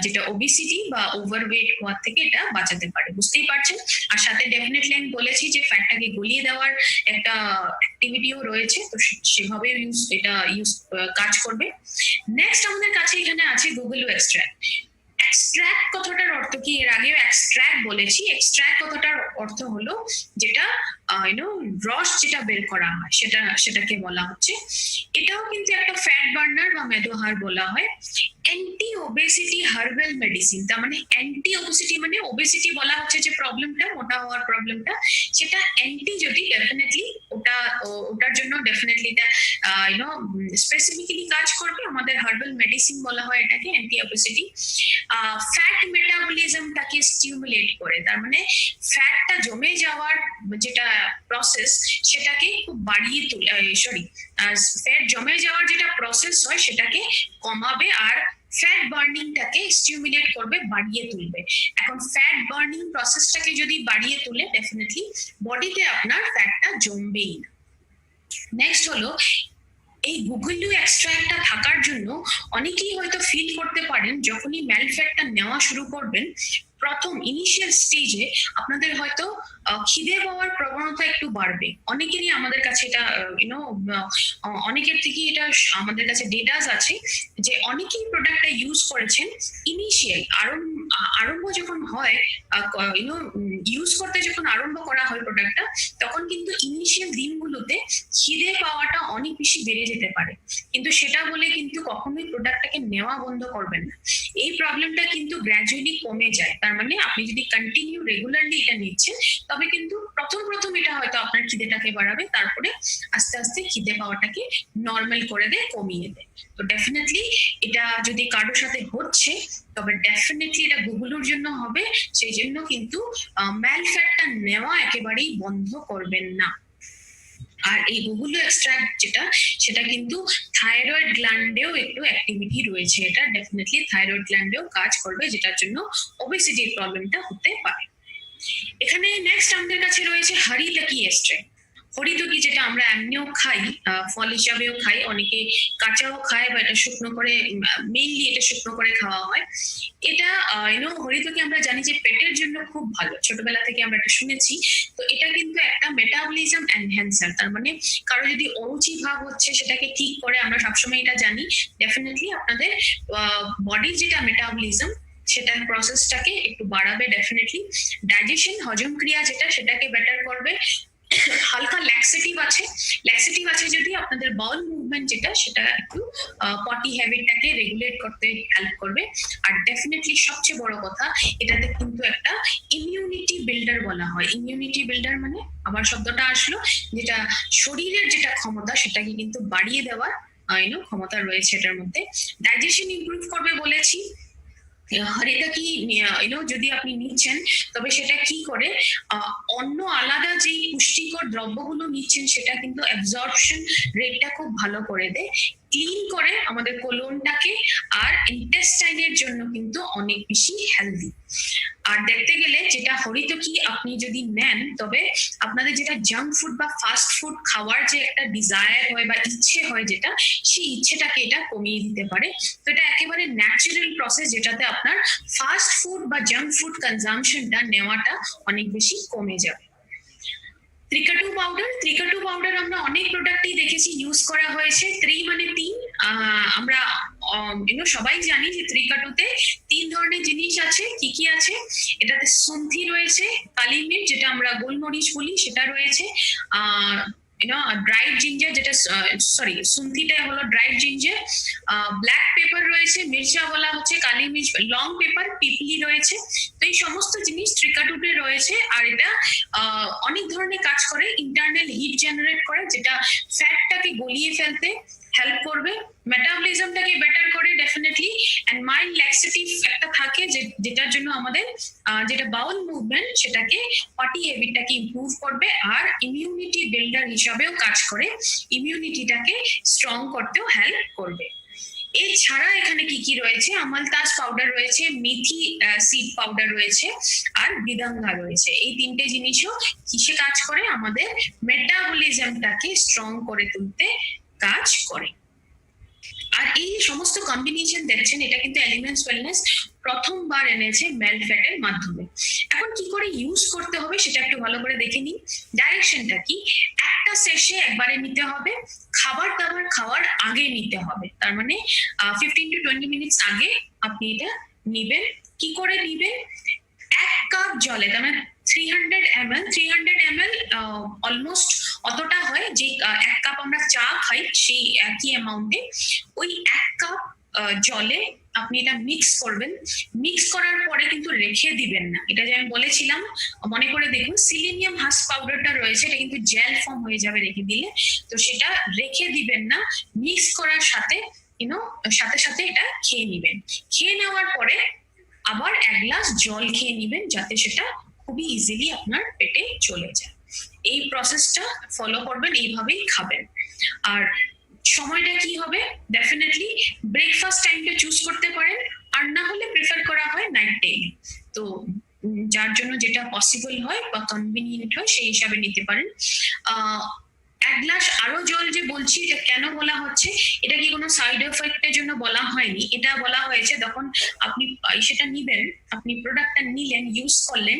যেটা ওবেসিটি বা ওভারওয়েট হওয়ার থেকে এটা বাঁচাতে পারে, বুঝতেই পারছেন। আর সাথে ডেফিনেটলি আমি বলেছি যে ফ্যাটটাকে গলিয়ে দেওয়ার একটা অ্যাক্টিভিটিও রয়েছে, তো সেভাবে কাজ করবে। নেক্সট আমাদের কাছে এখানে আছে গুগলু এক্সট্র্যাক্ট। এক্সট্র্যাক্ট কথাটার অর্থ কি, এর আগেও এক্সট্র্যাক্ট বলেছি। এক্সট্র্যাক্ট কথাটার অর্থ হলো যেটা রস যেটা বের করা হয় সেটাকে বলা হচ্ছে। এটাও কিন্তু একটা ফ্যাট বার্নার বা মেদোহার বলা হয়। অ্যান্টি ওবেসিটি হার্বাল মেডিসিন, তার মানে অ্যান্টি ওবেসিটি মানে ওবেসিটি বলা হচ্ছে যে প্রবলেমটা, মোটা হওয়ার প্রবলেমটা, সেটা অ্যান্টি যদি ডেফিনেটলি ওটার জন্য ডেফিনেটলি এটা স্পেসিফিক্যালি কাজ করবে। আমাদের হার্বাল মেডিসিন বলা হয় এটাকে, অ্যান্টি ওবেসিটি। ফ্যাট মেটাবলিজমটাকে স্টিমুলেট করে, তার মানে ফ্যাটটা জমে যাওয়ার যেটা প্রসেস সেটাকে খুব বাড়িয়ে তোলে, ফ্যাট জমে যাওয়ার যেটা প্রসেস হয় সেটাকে কমাবে, আর ফ্যাট বার্নিংটাকে স্টিমুলেট করবে, বাড়িয়ে তুলবে। এখন ফ্যাট বার্নিং প্রসেসটাকে যদি বাড়িয়ে তুলে, ডেফিনেটলি বডিতে আপনার ফ্যাটটা জমবেই না। নেক্সট হলো এই গুগলু এক্সট্রাক্টটা থাকার জন্য অনেকেই হয়তো ফিল করতে পারেন, যখনই ম্যালফ্যাটটা নেওয়া শুরু করবেন, প্রথম ইনিশিয়াল স্টেজে আপনাদের হয়তো খিদে পাওয়ার প্রবণতা একটু বাড়বে। অনেকেরই আমাদের কাছে এটা অনেকের থেকে এটা আমাদের কাছে ডেটাস আছে যে অনেকেই প্রোডাক্টটা ইউজ করেছেন। ইনিশিয়াল আরম্ভ যখন হয়, ইউজ করতে যখন আরম্ভ করা হয় প্রোডাক্টটা, তখন কিন্তু ইনিশিয়াল দিনগুলোতে খিদে পাওয়াটা অনেক বেশি বেড়ে যেতে পারে, কিন্তু সেটা বলে কিন্তু কখনোই প্রোডাক্টটাকে নেওয়া বন্ধ করবেন না। এই প্রবলেমটা কিন্তু গ্র্যাজুয়ালি কমে যায়। তার মানে আপনি যদি কন্টিনিউ রেগুলারলি এটা নিচ্ছেন, তবে কিন্তু প্রথম এটা হয়তো আপনার খিদেটাকে বাড়াবে, তারপরে আস্তে আস্তে খিদে পাওয়াটাকে নর্মাল করে দেয়, কমিয়ে দেয়। তো ডেফিনেটলি এটা যদি কারোর সাথে হচ্ছে, তবে ডেফিনেটলি এটা গুগলুর জন্য হবে। সেই জন্য কিন্তু ম্যালফ্যাটটা নেওয়া একেবারেই বন্ধ করবেন না। আর এই গুগলু এক্সট্রাক্ট যেটা, সেটা কিন্তু থাইরয়েড গ্ল্যান্ডেও একটু অ্যাক্টিভিটি রয়েছে, এটা ডেফিনেটলি থাইরয়েড গ্ল্যান্ডেও কাজ করবে, যেটার জন্য ওবেসিটির প্রবলেমটা হতে পারে। এখানে নেক্সট আমাদের কাছে রয়েছে হরিতকি এক্সট্রাক্ট। হরিতকি যেটা আমরা এমনিও খাই, ফল হিসাবেও খাই, অনেকে কাঁচাও খায়, বা এটা শুকনো করে, মেইনলি এটা শুকনো করে খাওয়া হয়। এটা হরিতকি আমরা জানি যে পেটের জন্য খুব ভালো, ছোটবেলা থেকে আমরা এটা শুনেছি। তো এটা কিন্তু একটা মেটাবলিজম এনহ্যান্সার, তার মানে কারো যদি অরুচি ভাব হচ্ছে সেটাকে ঠিক করে, আমরা সবসময় এটা জানি। ডেফিনেটলি আপনাদের বডির যেটা মেটাবলিজম, সেটার প্রসেসটাকে একটু বাড়াবে ডেফিনেটলি। ডাইজেশন, হজম ক্রিয়া যেটা, সেটাকে বেটার করবে। হালকা ল্যাক্সেটিভ আছে যদি আপনাদের বাউল মুভমেন্ট যেটা, সেটা একটু পটি হ্যাবিটটাকে রেগুলেট করতে হেল্প করবে। আর ডেফিনেটলি সবচেয়ে বড় কথা, এটাতে কিন্তু একটা ইমিউনিটি বিল্ডার বলা হয়। ইমিউনিটি বিল্ডার মানে আবার শব্দটা আসলো, যেটা শরীরের যেটা ক্ষমতা সেটাকে কিন্তু বাড়িয়ে দেওয়ার ক্ষমতা রয়েছে এটার মধ্যে। ডাইজেশন ইমপ্রুভ করবে বলেছি। হরিতকি যদি আপনি নিচ্ছেন, তবে সেটা কি করে, অন্য আলাদা যেই পুষ্টিকর দ্রব্যগুলো নিচ্ছেন সেটা কিন্তু অ্যাবজর্পশন রেটটা খুব ভালো করে দেয়, ক্লিন করে আমাদের কোলনটাকে, আর ইন্টেস্টাইনের জন্য কিন্তু অনেক বেশি হেলদি। আর দেখতে গেলে যেটা হরিতকি আপনি যদি নেন, তবে আপনাদের যেটা জাঙ্ক ফুড বা ফাস্ট ফুড খাওয়ার যে একটা ডিজায়ার হয় বা ইচ্ছে হয়, যেটা সেই ইচ্ছেটাকে এটা কমিয়ে দিতে পারে। তো এটা একেবারে ন্যাচারাল প্রসেস, যেটাতে আপনার ফাস্ট ফুড বা জাঙ্ক ফুড কনজাম্পশনটা নেওয়াটা অনেক বেশি কমে যাবে। ত্রিকাটু পাউডার আমরা অনেক প্রোডাক্টই দেখেছি ইউজ করা হয়েছে। 3 মানে 3, আমরা সবাই জানি যে ত্রিকাটুতে 3 ধরনের জিনিস আছে। কি কি আছে? এটাতে সুন্থি রয়েছে, কালি মির্চ যেটা আমরা গোলমরিচ বলি সেটা রয়েছে, ড্রাইড জিঞ্জার যেটা সরি সুন্থিটা হলো ড্রাইড জিঞ্জার, ব্ল্যাক পেপার রয়েছে, মির্চা বলা হচ্ছে কালি মির্চ, লং পেপার পিপলি রয়েছে। তো এই সমস্ত জিনিস ত্রিকাটুতে রয়েছে। আর এটা অনেক ধরনের কাজ করে, ইন্টারনাল হিট জেনারেট করে যেটা ফ্যাটটাকে গলিয়ে ফেলতে হেল্প করবে, মেটাবলিজমটাকে বেটার করে ডেফিনেটলি, এন্ড মাইল্ড ল্যাক্সেটিভ একটা থাকে যেটার জন্য আমাদের যেটা বাউল মুভমেন্ট সেটাকে পটি হ্যাবিটটাকে ইমপ্রুভ করবে, আর ইমিউনিটি বিল্ডার হিসাবেও কাজ করে, ইমিউনিটিটাকে স্ট্রং করতেও হেল্প করবে। এছাড়া এখানে কি কি রয়েছে? আমলতাজ পাউডার রয়েছে, মেথি সিড পাউডার রয়েছে, আর বিদাঙ্গা রয়েছে। এই 3টে জিনিসও কিসে কাজ করে? আমাদের মেটাবলিজমটাকে স্ট্রং করে তুলতে কাজ করে। আর এই সমস্ত কম্বিনেশন দেখছেন, এটা কিন্তু এলিমেন্টস ওয়েলনেস প্রথমবার এনেছে মেল্ট ফ্যাটের মাধ্যমে। এখন কি করে ইউজ করতে হবে সেটা একটু ভালো করে দেখে নিন। ডাইরেকশনটা কি? একটা সেশে একবারে নিতে হবে, খাবার দাবার খাওয়ার আগে নিতে হবে। তার মানে 15 to 20 মিনিটস আগে আপনি এটা নিবেন। কি করে নিবেন? 1 কাপ জলে, তার মানে 300 ml অলমোস্ট অতটা হয় যে 1 কাপ আমরা চা খাই সেই একই অ্যামাউন্টে ওই 1 কাপ জলে আপনি এটা মিক্স করবেন। মিক্স করার পরে কিন্তু রেখে দিবেন না। এটা যে আমি বলেছিলাম, মনে করে দেখুন, সিলেনিয়াম হাস্ক পাউডারটা রয়েছে, এটা কিন্তু জেল ফর্ম হয়ে যাবে রেখে দিলে। তো সেটা রেখে দিবেন না, মিক্স করার সাথে সাথে সাথে এটা খেয়ে নিবেন। খেয়ে নেওয়ার পরে আবার 1 গ্লাস জল খেয়ে নিবেন, যাতে সেটা খুবই ইজিলি আপনার পেটে চলে যায়। এই প্রসেসটা ফলো করবেন, এইভাবেই খাবেন। আর সময়টা কি হবে? ডেফিনেটলি ব্রেকফাস্ট টাইমটা চুজ করতে পারেন, আর না হলে প্রেফার করা হয় নাইট টাইমে। তো যার জন্য যেটা পসিবল হয় বা কনভিনিয়েন্ট হয় সেই হিসাবে নিতে পারেন। 1 গ্লাস আরো জল যে বলছি, এটা কেন বলা হচ্ছে? এটা কি কোনো সাইড এফেক্টের জন্য বলা হয়নি, এটা বলা হয়েছে যখন আপনি সেটা নিবেন, আপনি প্রোডাক্টটা নিলেন, ইউজ করলেন,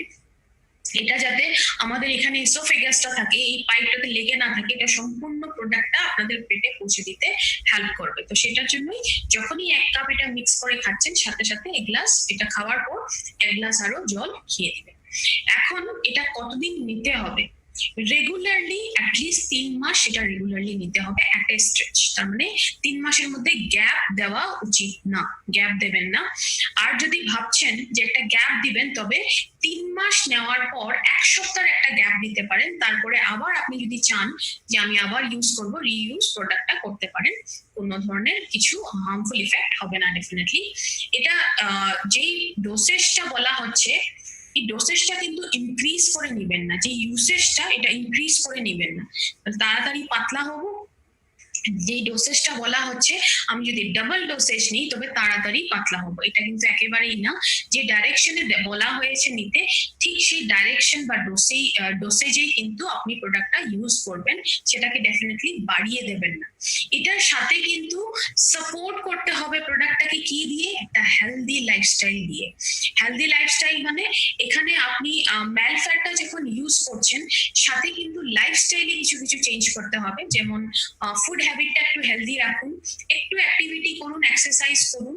এটা যাতে আমাদের এখানে এসোফেগাসটা থাকে, এই পাইপটাতে লেগে না থাকে, এটা সম্পূর্ণ প্রোডাক্টটা আপনাদের পেটে পৌঁছে দিতে হেল্প করবে। তো সেটার জন্যই যখনই 1 কাপ এটা মিক্স করে খাচ্ছেন, সাথে সাথে 1 গ্লাস, এটা খাওয়ার পর 1 গ্লাস আরো জল খেয়ে দিবেন। এখন এটা কতদিন নিতে হবে? রেগুলারলি অ্যাটলিস্ট 3 মাস এটা রেগুলারলি নিতে হবে অ্যাট এ স্ট্রেচ। তার মানে 3 মাসের মধ্যে গ্যাপ দেওয়া উচিত না, গ্যাপ দেবেন না। আর যদি ভাবছেন যে একটা গ্যাপ দিবেন, তবে 3 মাস নেওয়ার পর 1 সপ্তাহের একটা গ্যাপ দিতে পারেন। তারপরে আবার আপনি যদি চান যে আমি আবার ইউজ করব, রিইউজ প্রোডাক্টটা করতে পারেন। কোনো ধরনের কিছু হার্মফুল ইফেক্ট হবে না ডেফিনেটলি। এটা যেই ডোসেজটা বলা হচ্ছে, এই ডোসেজটা কিন্তু ইনক্রিজ করে নিবেন না, যে ইউসেজটা এটা ইনক্রিজ করে নিবেন না। তাড়াতাড়ি পাতলা হবো, যে ডোসেজটা বলা হচ্ছে আমি যদি ডাবল ডোসেজ নিই তবে তাড়াতাড়ি পাতলা হবো, এটা কিন্তু একেবারেই না। যে ডাইরেকশনে বলা হয়েছে নিতে, ঠিক সেই ডাইরেকশন বা ডোসেজেই কিন্তু আপনি প্রোডাক্টটা ইউজ করবেন, সেটাকে ডেফিনেটলি বাড়িয়ে দেবেন না। এটার সাথে কিন্তু সাপোর্ট করতে হবে প্রোডাক্টটাকে কি দিয়ে? একটা হেলদি লাইফস্টাইল দিয়ে। হেলদি লাইফস্টাইল মানে এখানে আপনি ম্যাল ফ্যাটটা যখন ইউজ করছেন, সাথে কিন্তু লাইফস্টাইলে কিছু কিছু চেঞ্জ করতে হবে। যেমন ফুড হ্যাবিটটা একটু হেলদি রাখুন, একটু অ্যাক্টিভিটি করুন, এক্সারসাইজ করুন।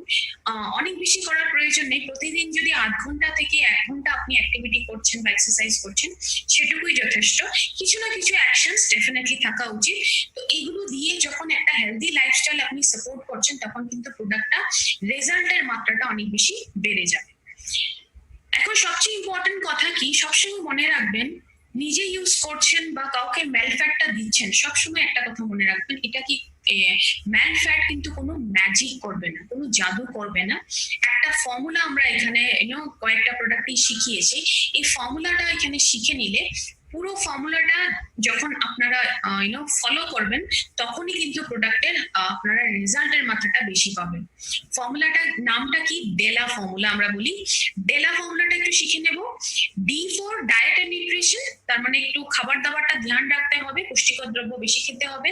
অনেক বেশি করার প্রয়োজন নেই, প্রতিদিন যদি 8 ঘন্টা থেকে 1 ঘন্টা আপনি অ্যাক্টিভিটি করছেন বা এক্সারসাইজ করছেন, সেটুকুই যথেষ্ট। কিছু না কিছু অ্যাকশনস ডেফিনেটলি থাকা উচিত। তো এইগুলো দিয়ে যখন একটা হেলদি লাইফস্টাইল আপনি সাপোর্ট করছেন, তখন কিন্তু প্রোডাক্টটা রেজাল্টের মাত্রাটা অনেক বেশি বেড়ে যাবে। এখন সবচেয়ে ইম্পর্টেন্ট কথা কি, সবসময় মনে রাখবেন, নিজে ইউজ করছেন বা কাউকে মেল ফ্যাটটা দিচ্ছেন, সবসময় একটা কথা মনে রাখবেন, এটা কি মেল ফ্যাট কিন্তু কোনো ম্যাজিক করবে না, কোনো জাদু করবে না। একটা ফর্মুলা আমরা এখানে কয়েকটা প্রোডাক্টই শিখিয়েছি, এই ফর্মুলাটা এখানে শিখে নিলে, পুরো ফর্মুলাটা যখন আপনারা ফলো করবেন, তখনই কিন্তু প্রোডাক্টের আপনারা রেজাল্টের মাত্রাটা বেশি পাবেন। ফর্মুলাটার নামটা কি? ডেলা ফর্মুলা আমরা বলি। ডেলা ফর্মুলাটা একটু শিখে নেব। D for diet and nutrition, তার মানে একটু খাবার দাবারটা ধ্যান রাখতে হবে, পুষ্টিকর দ্রব্য বেশি খেতে হবে।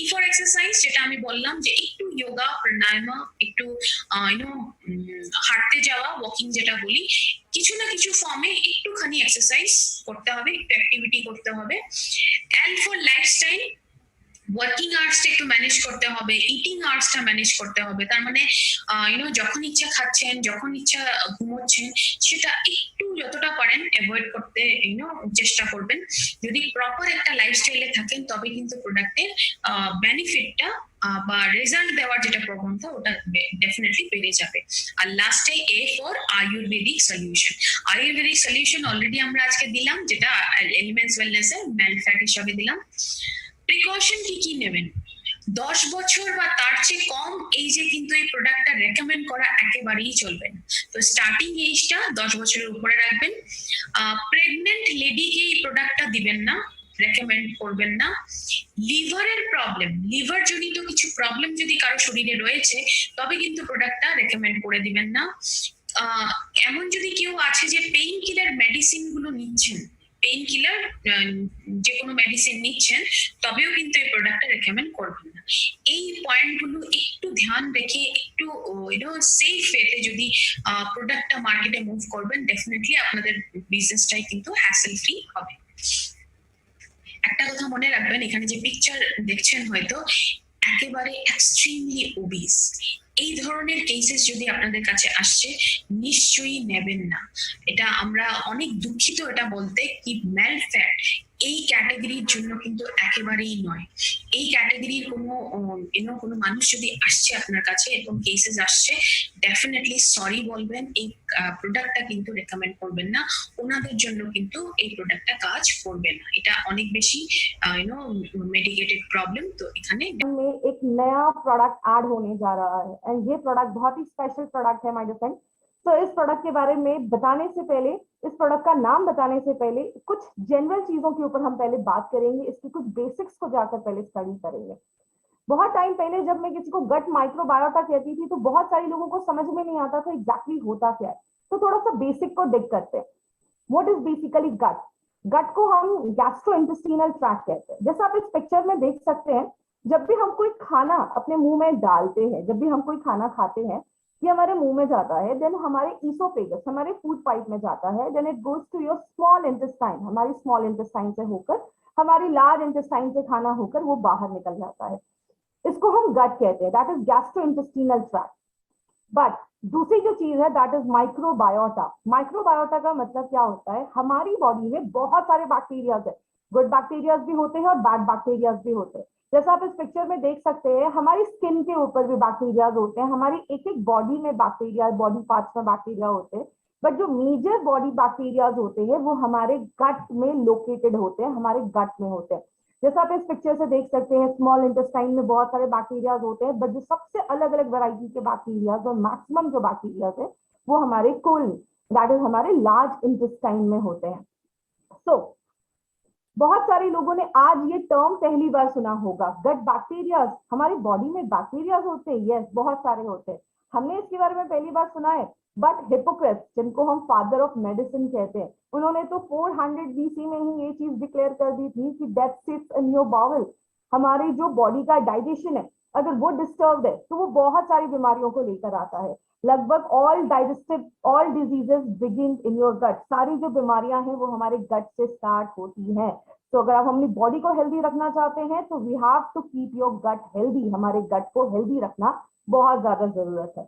ই ফর এক্সারসাইজ, যেটা আমি বললাম যে একটু যোগা, প্রাণায়াম, একটু হাঁটতে যাওয়া, ওয়াকিং যেটা বলি, কিছু না কিছু ফর্মে একটুখানি এক্সারসাইজ করতে হবে, একটু অ্যাক্টিভিটি করতে হবে। এল ফর লাইফস্টাইল, ওয়ার্কিং আওয়ার্সটা একটু ম্যানেজ করতে হবে, ইটিং আওয়ার্সটা ম্যানেজ করতে হবে। তার মানে যখন ইচ্ছা খাচ্ছেন, যখন ইচ্ছা ঘুমোচ্ছেন, সেটা একটু যতটা পারেন অ্যাভয়েড করতে চেষ্টা করবেন। যদি প্রপার একটা লাইফস্টাইলে থাকেন তবে কিন্তু প্রোডাক্টের বেনিফিটটা বা রেজাল্ট দেওয়ার যেটা প্রবণতা ওটা ডেফিনেটলি বেড়ে যাবে। আর লাস্টে A for Ayurvedic solution. Ayurvedic solution already আমরা আজকে দিলাম, যেটা এলিমেন্টস ওয়েলনেস এর ম্যালফ্যাট হিসাবে দিলাম। প্রিকশন কি কি নেবেন? 10 বছর বা তার চেয়ে কম এইজে কিন্তু এই প্রোডাক্টটা রেকমেন্ড করা একেবারেই চলবে না। তো স্টার্টিং এইজটা 10 বছরের উপরে রাখবেন। প্রেগনেন্ট লেডিকে এই প্রোডাক্টটা দিবেন না, রেকমেন্ড করবেন না। লিভারের প্রবলেম, লিভার জনিত কিছু প্রবলেম যদি কারো শরীরে রয়েছে তবে কিন্তু প্রোডাক্টটা রেকমেন্ড করে দিবেন না। এমন যদি কেউ আছে যে পেইন কিলার মেডিসিন গুলো নিচ্ছেন, পেইন কিলার যে কোনো মেডিসিন নিচ্ছেন, তবেও কিন্তু এই প্রোডাক্টটা রেকমেন্ড করবেন না। এই পয়েন্টগুলো একটু ধ্যান রেখে একটু সেফ ওয়েতে যদি প্রোডাক্টটা মার্কেটে মুভ করবেন, ডেফিনেটলি আপনাদের বিজনেসটাই কিন্তু হ্যাসেল ফ্রি হবে। একটা কথা মনে রাখবেন, এখানে যে পিকচার দেখছেন হয়তো একেবারে এক্সট্রিমলি ওবিস, এই ধরনের কেসেস যদি আপনাদের কাছে আসছে নিশ্চয়ই নেবেন না। এটা আমরা অনেক দুঃখিত এটা বলতে, কি ম্যালফ্যাট এই ক্যাটাগরির জন্য কিন্তু একেবারেই নয়। এই ক্যাটাগরির কোনো মানুষ যদি আসছে আপনার কাছে, এরকম কেসেস আসছে, ডেফিনেটলি সরি বলবেন, এই প্রোডাক্টটা কিন্তু রেকমেন্ড করবেন না। ওনাদের জন্য কিন্তু এই প্রোডাক্টটা কাজ করবে না, এটা অনেক বেশি मेडिकेटेड प्रॉब्लम। तो এখানে में एक नया प्रोडक्ट ऐड होने जा रहा है एंड ये प्रोडक्ट बहुत ही स्पेशल प्रोडक्ट है माय डियर फ्रेंड। तो इस प्रोडक्ट के बारे में बताने से पहले, इस प्रोडक्ट का नाम बताने से पहले कुछ जनरल चीजों के ऊपर हम पहले बात करेंगे, इसकी कुछ बेसिक्स को जाकर पहले स्टडी करेंगे। बहुत टाइम पहले जब मैं किसी को गट माइक्रोबायोटा कहती थी तो बहुत सारे लोगों को समझ में नहीं आता था एग्जैक्टली होता क्या है। तो थोड़ा सा बेसिक को डिग करते हैं। व्हाट इज बेसिकली गट? गट को हम गैस्ट्रोइंटेस्टाइनल ट्रैक्ट कहते हैं। जैसा आप इस पिक्चर में देख सकते हैं, जब भी हम कोई खाना अपने मुंह में डालते हैं, जब भी हम कोई खाना खाते हैं, ये हमारे मुंह में जाता है, देन हमारे ईसोफेगस, हमारे फूड पाइप में जाता है, then it goes to your small intestine, हमारी स्मॉल इंटेस्टाइन से होकर हमारी लार्ज इंटेस्टाइन से खाना होकर वो बाहर निकल जाता है। इसको हम गट कहते हैं, that is gastrointestinal tract. But दूसरी जो चीज है दैट इज माइक्रोबायोटा। माइक्रोबायोटा का मतलब क्या होता है? हमारी बॉडी में बहुत सारे बैक्टीरियाज है, गुड बैक्टीरियाज भी होते हैं और बैड बैक्टीरियाज भी होते हैं। जैसा आप इस पिक्चर में देख सकते हैं, हमारी स्किन के ऊपर भी बैक्टीरियाज होते हैं, हमारी एक एक बॉडी में बैक्टीरिया, बॉडी पार्ट्स में बैक्टीरिया होते हैं, बट जो मेजर बॉडी बैक्टीरियाज होते हैं वो हमारे गट में लोकेटेड होते हैं, हमारे गट में होते हैं। जैसा आप इस पिक्चर से देख सकते हैं, स्मॉल इंटेस्टाइन में बहुत सारे बैक्टीरियाज होते हैं, बट जो सबसे अलग अलग वैरायटी के बैक्टीरियाज और मैक्सिमम जो बैक्टीरियाज है वो हमारे कोलन, दैट इज हमारे लार्ज इंटेस्टाइन में होते हैं। सो बहुत सारे लोगों ने आज ये टर्म पहली बार सुना होगा, गट बैक्टीरियाज। हमारी बॉडी में बैक्टीरियाज होते हैं, यस, बहुत सारे होते हैं, हमने इसके बारे में पहली बार सुना है। बट हिपोक्रेट्स, जिनको हम फादर ऑफ मेडिसिन कहते हैं, उन्होंने तो 400 BC में ही ये चीज डिक्लेयर कर दी थी कि death sits in your bowel. हमारी जो बॉडी का डाइजेशन है, अगर वो डिस्टर्ब है तो वो बहुत सारी बीमारियों को लेकर आता है। लगभग all diseases begin in your gut. सारी जो बीमारियां हैं वो हमारे गट से स्टार्ट होती हैं। तो अगर आप अपनी बॉडी को हेल्दी रखना चाहते हैं तो we have to keep your gut healthy. हमारे गट को हेल्दी रखना बहुत ज्यादा जरूरत है।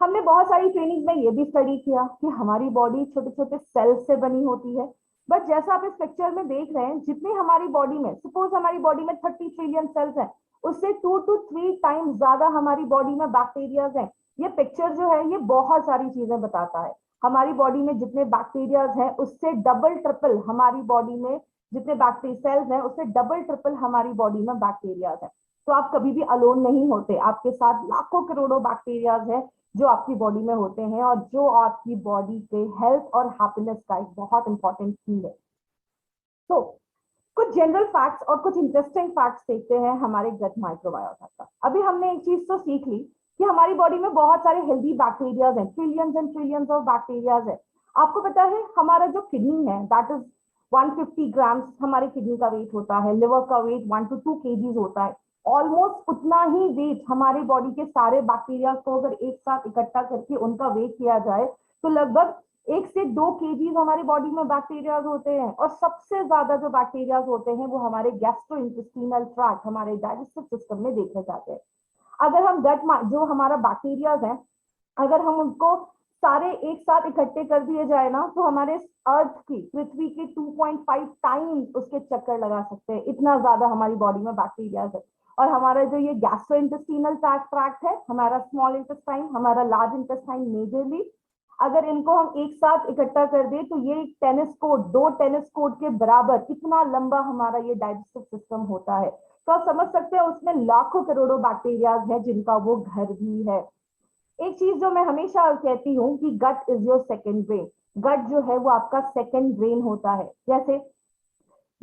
हमने बहुत सारी ट्रेनिंग में ये भी स्टडी किया कि हमारी बॉडी छोटे छोटे सेल्स से बनी होती है, बट जैसा आप इस पिक्चर में देख रहे हैं, जितने हमारी बॉडी में, सपोज हमारी बॉडी में 30 ट्रिलियन सेल्स हैं, उससे 2 to 3 टाइम्स ज्यादा हमारी बॉडी में बैक्टीरियाज हैं। ये पिक्चर जो है ये बहुत सारी चीजें बताता है। हमारी बॉडी में जितने बैक्टीरियाज हैं उससे डबल ट्रिपल हमारी बॉडी में जितने बैक्टीरिया सेल्स हैं उससे डबल ट्रिपल हमारी बॉडी में बैक्टीरियाज है। तो आप कभी भी अलोन नहीं होते, आपके साथ लाखों करोड़ों बैक्टीरियाज हैं जो आपकी बॉडी में होते हैं और जो आपकी बॉडी के हेल्थ और हैप्पीनेस का एक बहुत इंपॉर्टेंट की है। तो कुछ जनरल फैक्ट्स और कुछ इंटरेस्टिंग फैक्ट्स देखते हैं हमारे गट माइक्रोबायोटा का। अभी हमने एक चीज तो सीख ली कि हमारी बॉडी में बहुत सारे हेल्दी बैक्टीरियाज हैं, trillions and trillions of bacterias है। आपको पता है हमारा जो किडनी है दैट इज 150 ग्राम्स हमारे किडनी का वेट होता है, लिवर का वेट 1 to 2 kgs होता है। ऑलमोस्ट उतना ही वेट हमारे बॉडी के सारे बैक्टीरिया को अगर एक साथ इकट्ठा करके उनका वेट किया जाए तो लगभग 1 से 2 kgs हमारी बॉडी में बैक्टीरियाज होते हैं, और सबसे ज्यादा जो बैक्टीरियाज होते हैं वो हमारे गैस्ट्रोइंटेस्टिनल ट्रैक्ट, हमारे डाइजेस्टिव सिस्टम में देखे जाते हैं। अगर हम जो हमारा बैक्टीरियाज है, अगर हम उनको सारे एक साथ इकट्ठे कर दिए जाए ना, तो हमारे अर्थ की, पृथ्वी के 2.5 टाइम्स उसके चक्कर लगा सकते हैं, इतना ज्यादा हमारी बॉडी में बैक्टीरियाज है। और हमारा जो ये गैस्ट्रोइंटेस्टिनल ट्रैक्ट है, हमारा स्मॉल इंटेस्टाइन, हमारा लार्ज इंटेस्टाइन मेजरली, अगर इनको हम एक साथ इकट्ठा कर दे तो ये टेनिस कोर्ट, 2 टेनिस कोर्ट के बराबर इतना लंबा हमारा ये डाइजेस्टिव सिस्टम होता है। तो आप समझ सकते हैं उसमें लाखों करोड़ों बैक्टीरियाज है जिनका वो घर भी है। एक चीज जो मैं हमेशा कहती हूँ कि गट इज योर सेकंड ब्रेन। गट जो है वो आपका सेकंड ब्रेन होता है। जैसे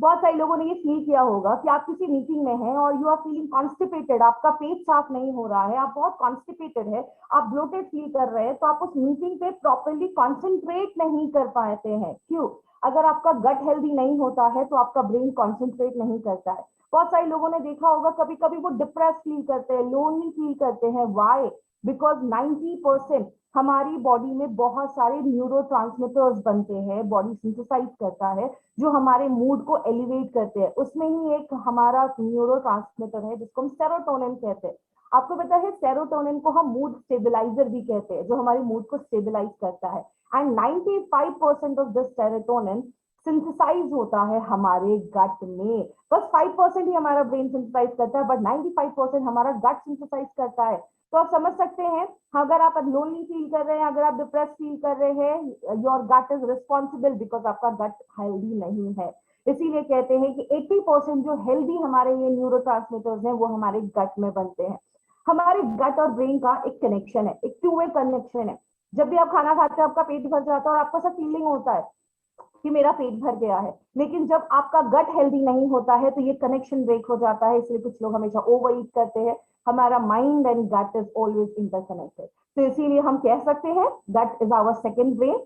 बहुत सारे लोगों ने ये फील किया होगा कि आप किसी मीटिंग में हैं और यू आर फीलिंग कॉन्स्टिपेटेड, आपका पेट साफ नहीं हो रहा है, आप बहुत कॉन्स्टिपेटेड है, आप ब्लोटेड फील कर रहे हैं, तो आप उस मीटिंग पे प्रॉपरली कॉन्सेंट्रेट नहीं कर पाते हैं। क्यों? अगर आपका गट हेल्दी नहीं होता है तो आपका ब्रेन कॉन्सेंट्रेट नहीं करता है। बहुत सारे लोगों ने देखा होगा कभी कभी वो डिप्रेस फील करते हैं, लोनली फील करते हैं। वाई? बिकॉज 90% हमारी बॉडी में बहुत सारे न्यूरोट्रांसमीटर्स बनते हैं, बॉडी सिंथेसाइज करता है, जो हमारे मूड को एलिवेट करते हैं। उसमें ही एक हमारा न्यूरोट्रांसमीटर है जिसको हम सेरोटोनिन कहते हैं। आपको पता है सेरोटोनिन को हम मूड स्टेबलाइजर भी कहते हैं, जो हमारे मूड को स्टेबलाइज करता है। And 95% of this serotonin synthesise होता है हमारे गट में। बस 5% ही हमारा ब्रेन सिंथेसाइज करता है, बट 95% हमारा गट सिंथेसाइज करता है। तो आप समझ सकते हैं, अगर आप लोनली फील कर रहे हैं, अगर आप डिप्रेस फील कर रहे हैं, your gut is responsible, because आपका गट हेल्दी नहीं है। इसीलिए कहते हैं कि 80% जो हेल्दी हमारे ये न्यूरोट्रांसमीटर्स हैं वो हमारे गट में बनते हैं। हमारे गट और ब्रेन का एक कनेक्शन है, एक 2 वे कनेक्शन है। जब भी आप खाना खाते हैं आपका पेट भर जाता है और आपको ऐसा फीलिंग होता है कि मेरा पेट भर गया है, लेकिन जब आपका गट हेल्दी नहीं होता है तो ये कनेक्शन ब्रेक हो जाता है। इसलिए कुछ लोग हमेशा ओवर ईट करते हैं। हमारा mind and gut is always interconnected. तो इसीलिए हम कह सकते हैं gut is our second brain.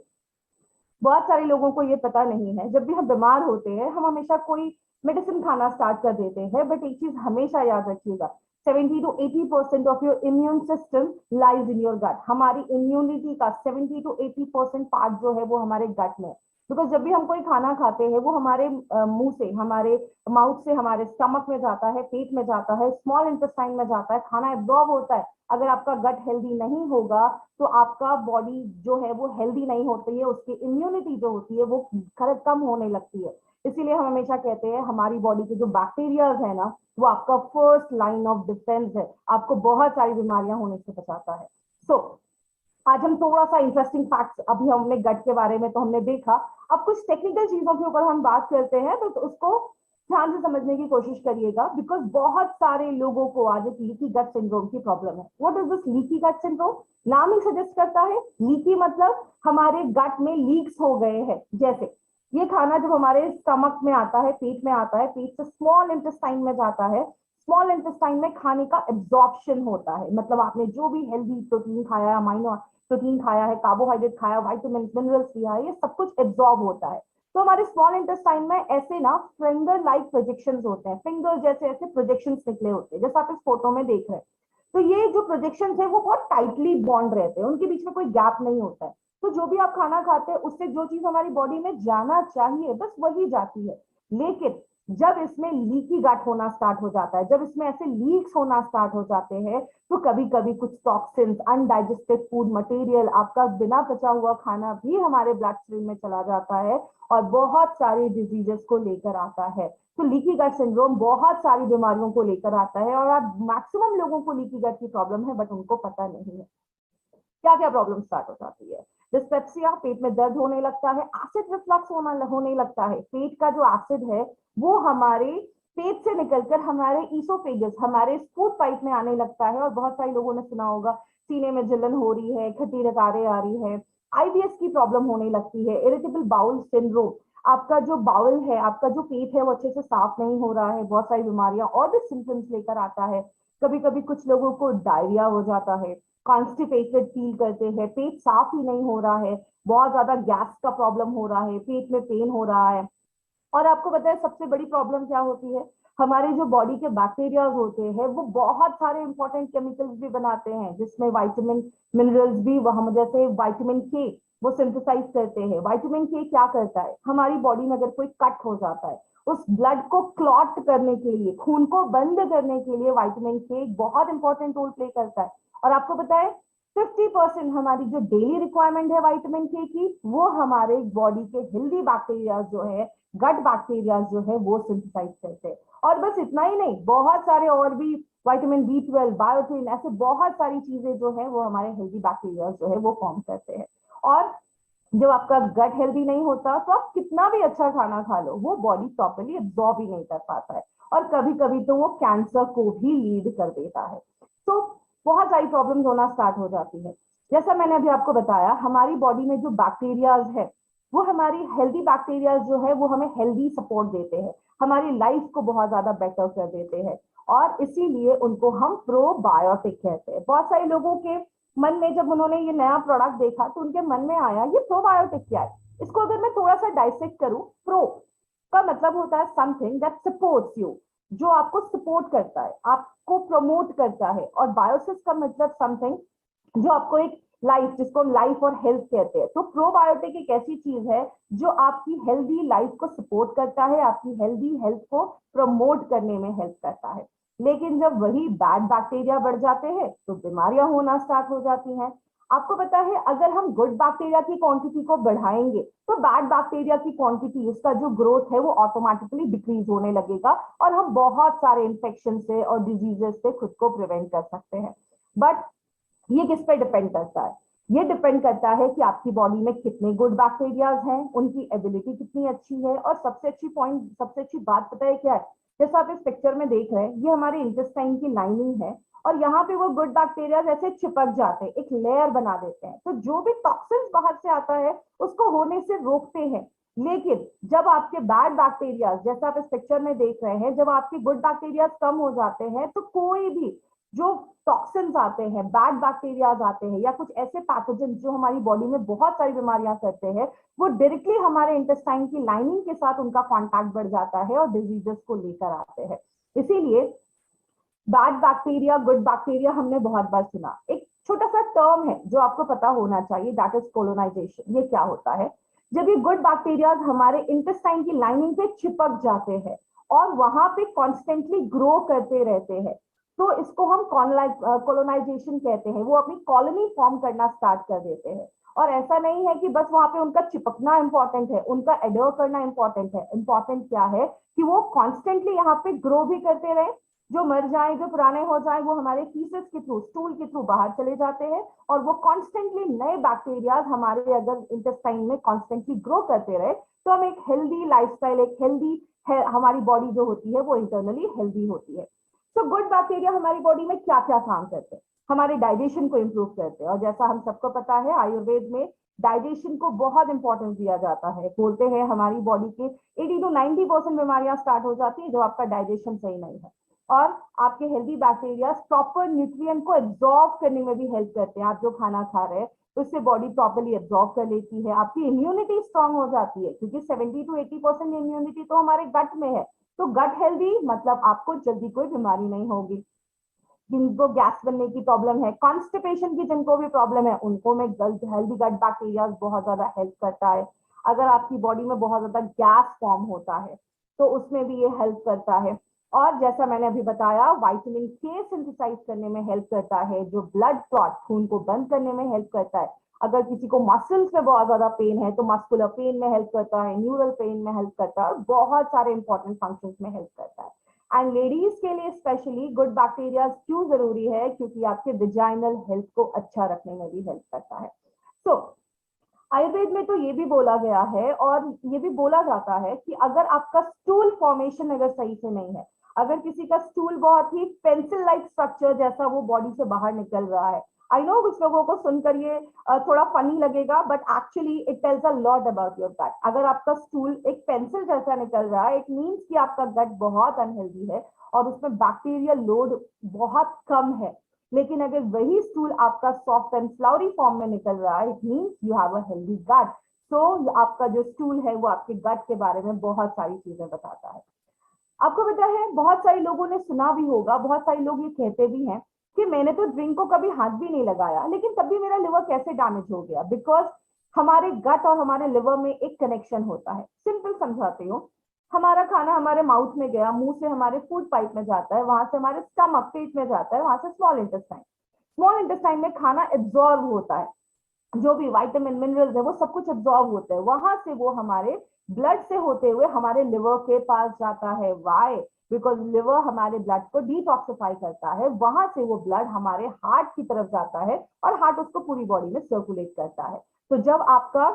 बहुत सारे लोगों को ये पता नहीं है, जब भी हम बीमार होते हैं हम हमेशा कोई मेडिसिन खाना स्टार्ट कर देते हैं, बट एक चीज हमेशा याद रखिएगा, 70 to 80% of your immune system lies in your gut. हमारी इम्यूनिटी का 70 to 80% पार्ट जो है वो हमारे गट में। बिकॉज जब भी हम कोई खाना खाते हैं वो हमारे मुंह से, हमारे माउथ से हमारे स्टमक में जाता है, पेट में जाता है, स्मॉल इंटेस्टाइन में जाता है, खाना एब्जॉर्ब होता है। अगर आपका गट हेल्दी नहीं होगा तो आपका बॉडी जो है वो हेल्दी नहीं होती है, उसकी इम्यूनिटी जो होती है वो कम होने लगती है। इसीलिए हम हमेशा कहते हैं हमारी बॉडी के जो बैक्टीरियाज है ना वो आपका फर्स्ट लाइन ऑफ डिफेंस है, आपको बहुत सारी बीमारियां होने से बचाता है। सो आज हम थोड़ा सा इंटरेस्टिंग फैक्ट्स, अभी हमने गट के बारे में तो हमने देखा, अब कुछ टेक्निकल चीजों के ऊपर हम बात करते हैं, तो उसको ध्यान से समझने की कोशिश करिएगा। बिकॉज बहुत सारे लोगों को आज एक लीकी गट सिंड्रोम की प्रॉब्लम है। What is this leaky gut syndrome? नाम ही सजेस्ट करता है, लीकी मतलब हमारे गट में लीक्स हो गए हैं। जैसे ये खाना जब हमारे स्टमक में आता है, पेट में आता है, पेट से स्मॉल इंटेस्टाइन में जाता है, स्मॉल इंटेस्टाइन में खाने का एब्जॉर्प्शन होता है। मतलब आपने जो भी हेल्दी प्रोटीन खाया, अमाइनो प्रोटीन खाया है, कार्बोहाइड्रेट खाया, विटामिन मिनरल्स लिया है, ये सब कुछ एब्जॉर्ब होता है। तो हमारे स्मॉल इंटेस्टाइन में ऐसे ना फिंगर लाइक प्रोजेक्शंस होते हैं, फिंगर जैसे ऐसे प्रोजेक्शंस निकले होते हैं, जैसे आप इस फोटो में देख रहे हैं। तो ये जो प्रोजेक्शंस है वो बहुत टाइटली बॉन्ड रहते हैं, उनके बीच में कोई गैप नहीं होता है। तो जो भी आप खाना खाते हैं उससे जो चीज हमारी बॉडी में जाना चाहिए बस वही जाती है। लेकिन जब इसमें लीकी गट होना स्टार्ट हो जाता है, जब इसमें ऐसे लीक्स होना स्टार्ट हो जाते हैं, तो कभी कभी कुछ टॉक्सिन्स, अनडाइजेस्टेड फूड मटेरियल, आपका बिना पचा हुआ खाना भी हमारे ब्लड स्ट्रीम में चला जाता है और बहुत सारी डिजीजेस को लेकर आता है। तो लीकी गट सिंड्रोम बहुत सारी बीमारियों को लेकर आता है और आज मैक्सिमम लोगों को लीकी गट की प्रॉब्लम है, बट उनको पता नहीं है। क्या क्या प्रॉब्लम स्टार्ट हो जाती है? डिस्पेप्सिया, पेट में दर्द होने लगता है, एसिड रिफ्लक्स होने लगता है। पेट का जो एसिड है वो हमारे पेट से निकलकर हमारे ईसोफेगस, हमारे फूड पाइप में आने लगता है। और बहुत सारे लोगों ने सुना होगा सीने में जलन हो रही है, खट्टी डकारें आ रही है, आईबीएस की प्रॉब्लम होने लगती है, इरिटेबल बाउल सिंड्रोम, आपका जो बाउल है, आपका जो पेट है वो अच्छे से साफ नहीं हो रहा है, बहुत सारी बीमारियां और भी सिम्टम्स लेकर आता है। कभी कभी कुछ लोगों को डायरिया हो जाता है, कॉन्स्टिपेटेड फील करते हैं, पेट साफ ही नहीं हो रहा है, बहुत ज्यादा गैस का प्रॉब्लम हो रहा है, पेट में पेन हो रहा है। और आपको पता है सबसे बड़ी प्रॉब्लम क्या होती है? हमारे जो बॉडी के बैक्टीरियाज होते हैं वो बहुत सारे इंपॉर्टेंट केमिकल्स भी बनाते हैं, जिसमें विटामिन मिनरल्स भी, वह जैसे विटामिन के वो सिंथेसाइज करते हैं। विटामिन के क्या करता है, हमारी बॉडी में अगर कोई कट हो जाता है, उस ब्लड को क्लॉट करने के लिए, खून को बंद करने के लिए विटामिन के एक बहुत इंपॉर्टेंट रोल प्ले करता है। और आपको पता है 50% हमारी जो डेली रिक्वायरमेंट है विटामिन के की, वो हमारे बॉडी के हेल्दी बैक्टीरिया जो है, गट बैक्टीरिया जो है, वो सिंथेसाइज करते हैं। और बस इतना ही नहीं, बहुत सारे और भी विटामिन B12, बायोटिन, ऐसे बहुत सारी चीजें जो है वो हमारे हेल्दी बैक्टीरिया जो है वो फॉर्म करते हैं। और जब आपका गट हेल्दी नहीं होता तो आप कितना भी अच्छा खाना खा लो, वो बॉडी प्रॉपर्ली एब्जॉर्ब ही नहीं कर पाता है, और कभी कभी तो वो कैंसर को भी लीड कर देता है। तो बहुत सारी प्रॉब्लम्स होना स्टार्ट हो जाती है। जैसा मैंने अभी आपको बताया, हमारी बॉडी में जो बैक्टीरियाज है, वो हमारी हेल्दी बैक्टीरियाज जो है वो हमें हेल्दी सपोर्ट देते हैं, हमारी लाइफ को बहुत ज्यादा बेटर कर देते हैं, और इसीलिए उनको हम प्रोबायोटिक कहते हैं। बहुत सारे लोगों के मन में जब उन्होंने ये नया प्रोडक्ट देखा तो उनके मन में आया ये प्रोबायोटिक क्या है। इसको अगर मैं थोड़ा सा डाइसेक्ट करूं, प्रो का मतलब होता है समथिंग दैट सपोर्ट्स यू, जो आपको सपोर्ट करता है, आपको प्रमोट करता है, और बायोसिस का मतलब समथिंग जो आपको एक लाइफ, जिसको हम लाइफ और हेल्थ कहते हैं। तो प्रोबायोटिक एक ऐसी चीज है जो आपकी हेल्दी लाइफ को सपोर्ट करता है, आपकी हेल्दी हेल्थ को प्रमोट करने में हेल्प करता है। लेकिन जब वही बैड बैक्टीरिया बढ़ जाते हैं तो बीमारियां होना स्टार्ट हो जाती हैं। आपको पता है, अगर हम गुड बैक्टीरिया की क्वांटिटी को बढ़ाएंगे तो बैड बैक्टीरिया की क्वांटिटी, उसका जो ग्रोथ है वो ऑटोमेटिकली डिक्रीज होने लगेगा, और हम बहुत सारे इन्फेक्शन से और डिजीजेस से खुद को प्रिवेंट कर सकते हैं। बट ये किस पे डिपेंड करता है? ये डिपेंड करता है कि आपकी बॉडी में कितने गुड बैक्टीरियाज हैं, उनकी एबिलिटी कितनी अच्छी है, और सबसे अच्छी बात पता है क्या है? जैसा आप इस पिक्चर में देख रहे हैं, ये हमारे इंटेस्टाइन की लाइनिंग है, और यहाँ पे वो गुड बैक्टीरिया ऐसे चिपक जाते हैं, एक लेयर बना देते हैं, तो जो भी टॉक्सिन्स बाहर से आता है उसको होने से रोकते हैं। लेकिन जब आपके बैड बैक्टीरिया, जैसा आप इस पिक्चर में देख रहे हैं, जब आपके गुड बैक्टीरिया कम हो जाते हैं तो कोई भी जो टॉक्सिन्स आते हैं, बैड बैक्टीरियाज आते हैं, या कुछ ऐसे पैथोजन जो हमारी बॉडी में बहुत सारी बीमारियां करते हैं, वो डायरेक्टली हमारे इंटेस्टाइन की लाइनिंग के साथ उनका कांटेक्ट बढ़ जाता है और डिजीजेस को लेकर आते हैं। इसीलिए बैड बैक्टीरिया, गुड बैक्टीरिया हमने बहुत बार सुना। एक छोटा सा टर्म है जो आपको पता होना चाहिए, दैट इज कोलोनाइजेशन। ये क्या होता है? जब ये गुड बैक्टीरिया हमारे इंटेस्टाइन की लाइनिंग पे चिपक जाते हैं और वहां पे कॉन्स्टेंटली ग्रो करते रहते हैं, तो इसको हम कॉलोनाइजेशन कहते हैं। वो अपनी कॉलोनी फॉर्म करना स्टार्ट कर देते हैं। और ऐसा नहीं है कि बस वहां पे उनका चिपकना इंपॉर्टेंट है, उनका एडोर करना इंपॉर्टेंट है। इंपॉर्टेंट क्या है कि वो कॉन्स्टेंटली यहाँ पे ग्रो भी करते रहे। जो मर जाए, जो पुराने हो जाए, वो हमारे फीसेस के थ्रू, स्टूल के थ्रू बाहर चले जाते हैं, और वो कॉन्स्टेंटली नए बैक्टीरियाज हमारे अगर इंटेस्टाइन में कॉन्स्टेंटली ग्रो करते रहे तो हम एक हेल्दी लाइफस्टाइल, एक हेल्दी हमारी बॉडी जो होती है वो इंटरनली हेल्दी होती है। तो गुड बैक्टीरिया हमारी बॉडी में क्या क्या काम करते हैं? हमारे डाइजेशन को इंप्रूव करते हैं, और जैसा हम सबको पता है आयुर्वेद में डाइजेशन को बहुत इंपॉर्टेंस दिया जाता है। बोलते हैं हमारी बॉडी के 80 to 90% बीमारियां स्टार्ट हो जाती है जब आपका डाइजेशन सही नहीं है। और आपके हेल्दी बैक्टीरिया प्रॉपर न्यूट्रिएंट को एब्जॉर्ब करने में भी हेल्प करते हैं। आप जो खाना खा रहे हैं उससे बॉडी प्रॉपर्ली एब्जॉर्ब कर लेती है, आपकी इम्यूनिटी स्ट्रांग हो जाती है, क्योंकि 70 to 80% इम्यूनिटी तो हमारे गट में है। तो गट हेल्दी मतलब आपको जल्दी कोई बीमारी नहीं होगी। जिनको गैस बनने की प्रॉब्लम है, कॉन्स्टिपेशन की जिनको भी प्रॉब्लम है, उनको में हेल्दी गट बैक्टीरिया बहुत ज्यादा हेल्प करता है। अगर आपकी बॉडी में बहुत ज्यादा गैस फॉर्म होता है तो उसमें भी ये हेल्प करता है। और जैसा मैंने अभी बताया, विटामिन के सिंथेसाइज करने में हेल्प करता है, जो ब्लड क्लॉट, खून को बंद करने में हेल्प करता है। अगर किसी को मसल्स में बहुत ज्यादा पेन है तो मस्कुलर पेन में हेल्प करता है, न्यूरल पेन में हेल्प करता है, और बहुत सारे इंपॉर्टेंट फंक्शंस में हेल्प करता है। एंड लेडीज के लिए स्पेशली गुड बैक्टीरिया क्यों जरूरी है? क्योंकि आपके विजाइनल हेल्थ को अच्छा रखने में भी हेल्प करता है। तो आयुर्वेद में तो ये भी बोला गया है और ये भी बोला जाता है कि अगर आपका स्टूल फॉर्मेशन अगर सही से नहीं है, अगर किसी का स्टूल बहुत ही पेंसिल लाइक स्ट्रक्चर जैसा वो बॉडी से बाहर निकल रहा है, आई नो कुछ लोगों को सुनकर ये थोड़ा फनी लगेगा, but actually it tells a lot about your gut. अगर आपका स्टूल एक पेंसिल जैसा निकल रहा है, इट मीन्स कि आपका गट बहुत अनहेल्दी है और उसमें बैक्टीरियल लोड बहुत कम है। लेकिन अगर वही स्टूल आपका सॉफ्ट एंड फ्लावरी फॉर्म में निकल रहा है, it means you have a healthy gut. So आपका जो स्टूल है वो आपके गट के बारे में बहुत सारी चीजें बताता है। आपको पता है बहुत सारे लोगों ने सुना भी होगा, बहुत सारे लोग ये कहते भी हैं कि मैंने तो ड्रिंक को कभी हाथ भी नहीं लगाया लेकिन तब भी मेरा लिवर कैसे डैमेज हो गया। बिकॉज हमारे गट और हमारे लिवर में एक कनेक्शन होता है। सिंपल समझाती हूँ, हमारा खाना हमारे माउथ में गया, मुंह से हमारे फूड पाइप में जाता है, वहां से हमारे स्टमक पेट में जाता है, वहां से स्मॉल इंटेस्टाइन में खाना एब्जॉर्ब होता है, जो भी विटामिन मिनरल्स है वो सब कुछ एब्जॉर्ब होते हैं, वहां से वो हमारे ब्लड से होते हुए हमारे लिवर के पास जाता है। वाई? बिकॉज लिवर हमारे ब्लड को डिटॉक्सिफाई करता है, वहां से वो ब्लड हमारे हार्ट की तरफ जाता है और हार्ट उसको पूरी बॉडी में सर्कुलेट करता है। तो जब आपका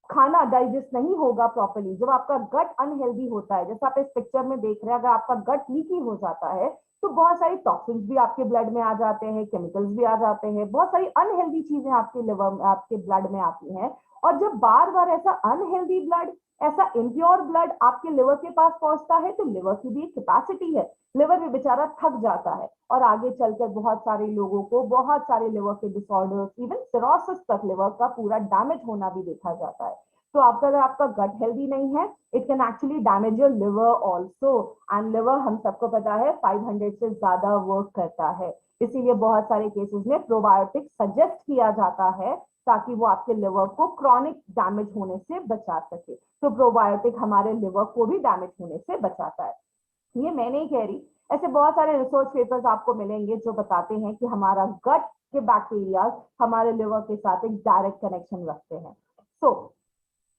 खाना डाइजेस्ट नहीं होगा प्रॉपर्ली, जब आपका गट अनहेल्दी होता है, जैसे आप इस पिक्चर में देख रहे हैं, अगर आपका गट लीकी हो जाता है तो बहुत सारी टॉक्सिन्स भी आपके ब्लड में आ जाते हैं, केमिकल्स भी आ जाते हैं, बहुत सारी अनहेल्दी चीजें आपके लिवर में, आपके ब्लड में आती हैं। और जब बार बार ऐसा अनहेल्दी ब्लड, ऐसा इम्प्योर ब्लड आपके लिवर के पास पहुंचता है तो लिवर की भी एक कैपेसिटी है, लिवर भी बेचारा थक जाता है और आगे चलकर बहुत सारे लोगों को बहुत सारे लिवर के डिसऑर्डर्स, इवन सिरोसिस तक लिवर का पूरा डैमेज होना भी देखा जाता है। तो आपका अगर आपका गट हेल्दी नहीं है, it can actually damage your liver also. And liver हम सबको पता है 500 से ज्यादा वर्क करता है, इसीलिए बहुत सारे केसेस में प्रोबायोटिक सजेस्ट किया जाता है ताकि वो आपके लिवर को क्रॉनिक डैमेज होने से बचा सके। तो प्रोबायोटिक हमारे लिवर को भी डैमेज होने से बचाता है। ये मैं नहीं कह रही, ऐसे बहुत सारे रिसर्च पेपर्स आपको मिलेंगे जो बताते हैं कि हमारा गट के बैक्टीरिया हमारे लिवर के साथ एक डायरेक्ट कनेक्शन रखते हैं। सो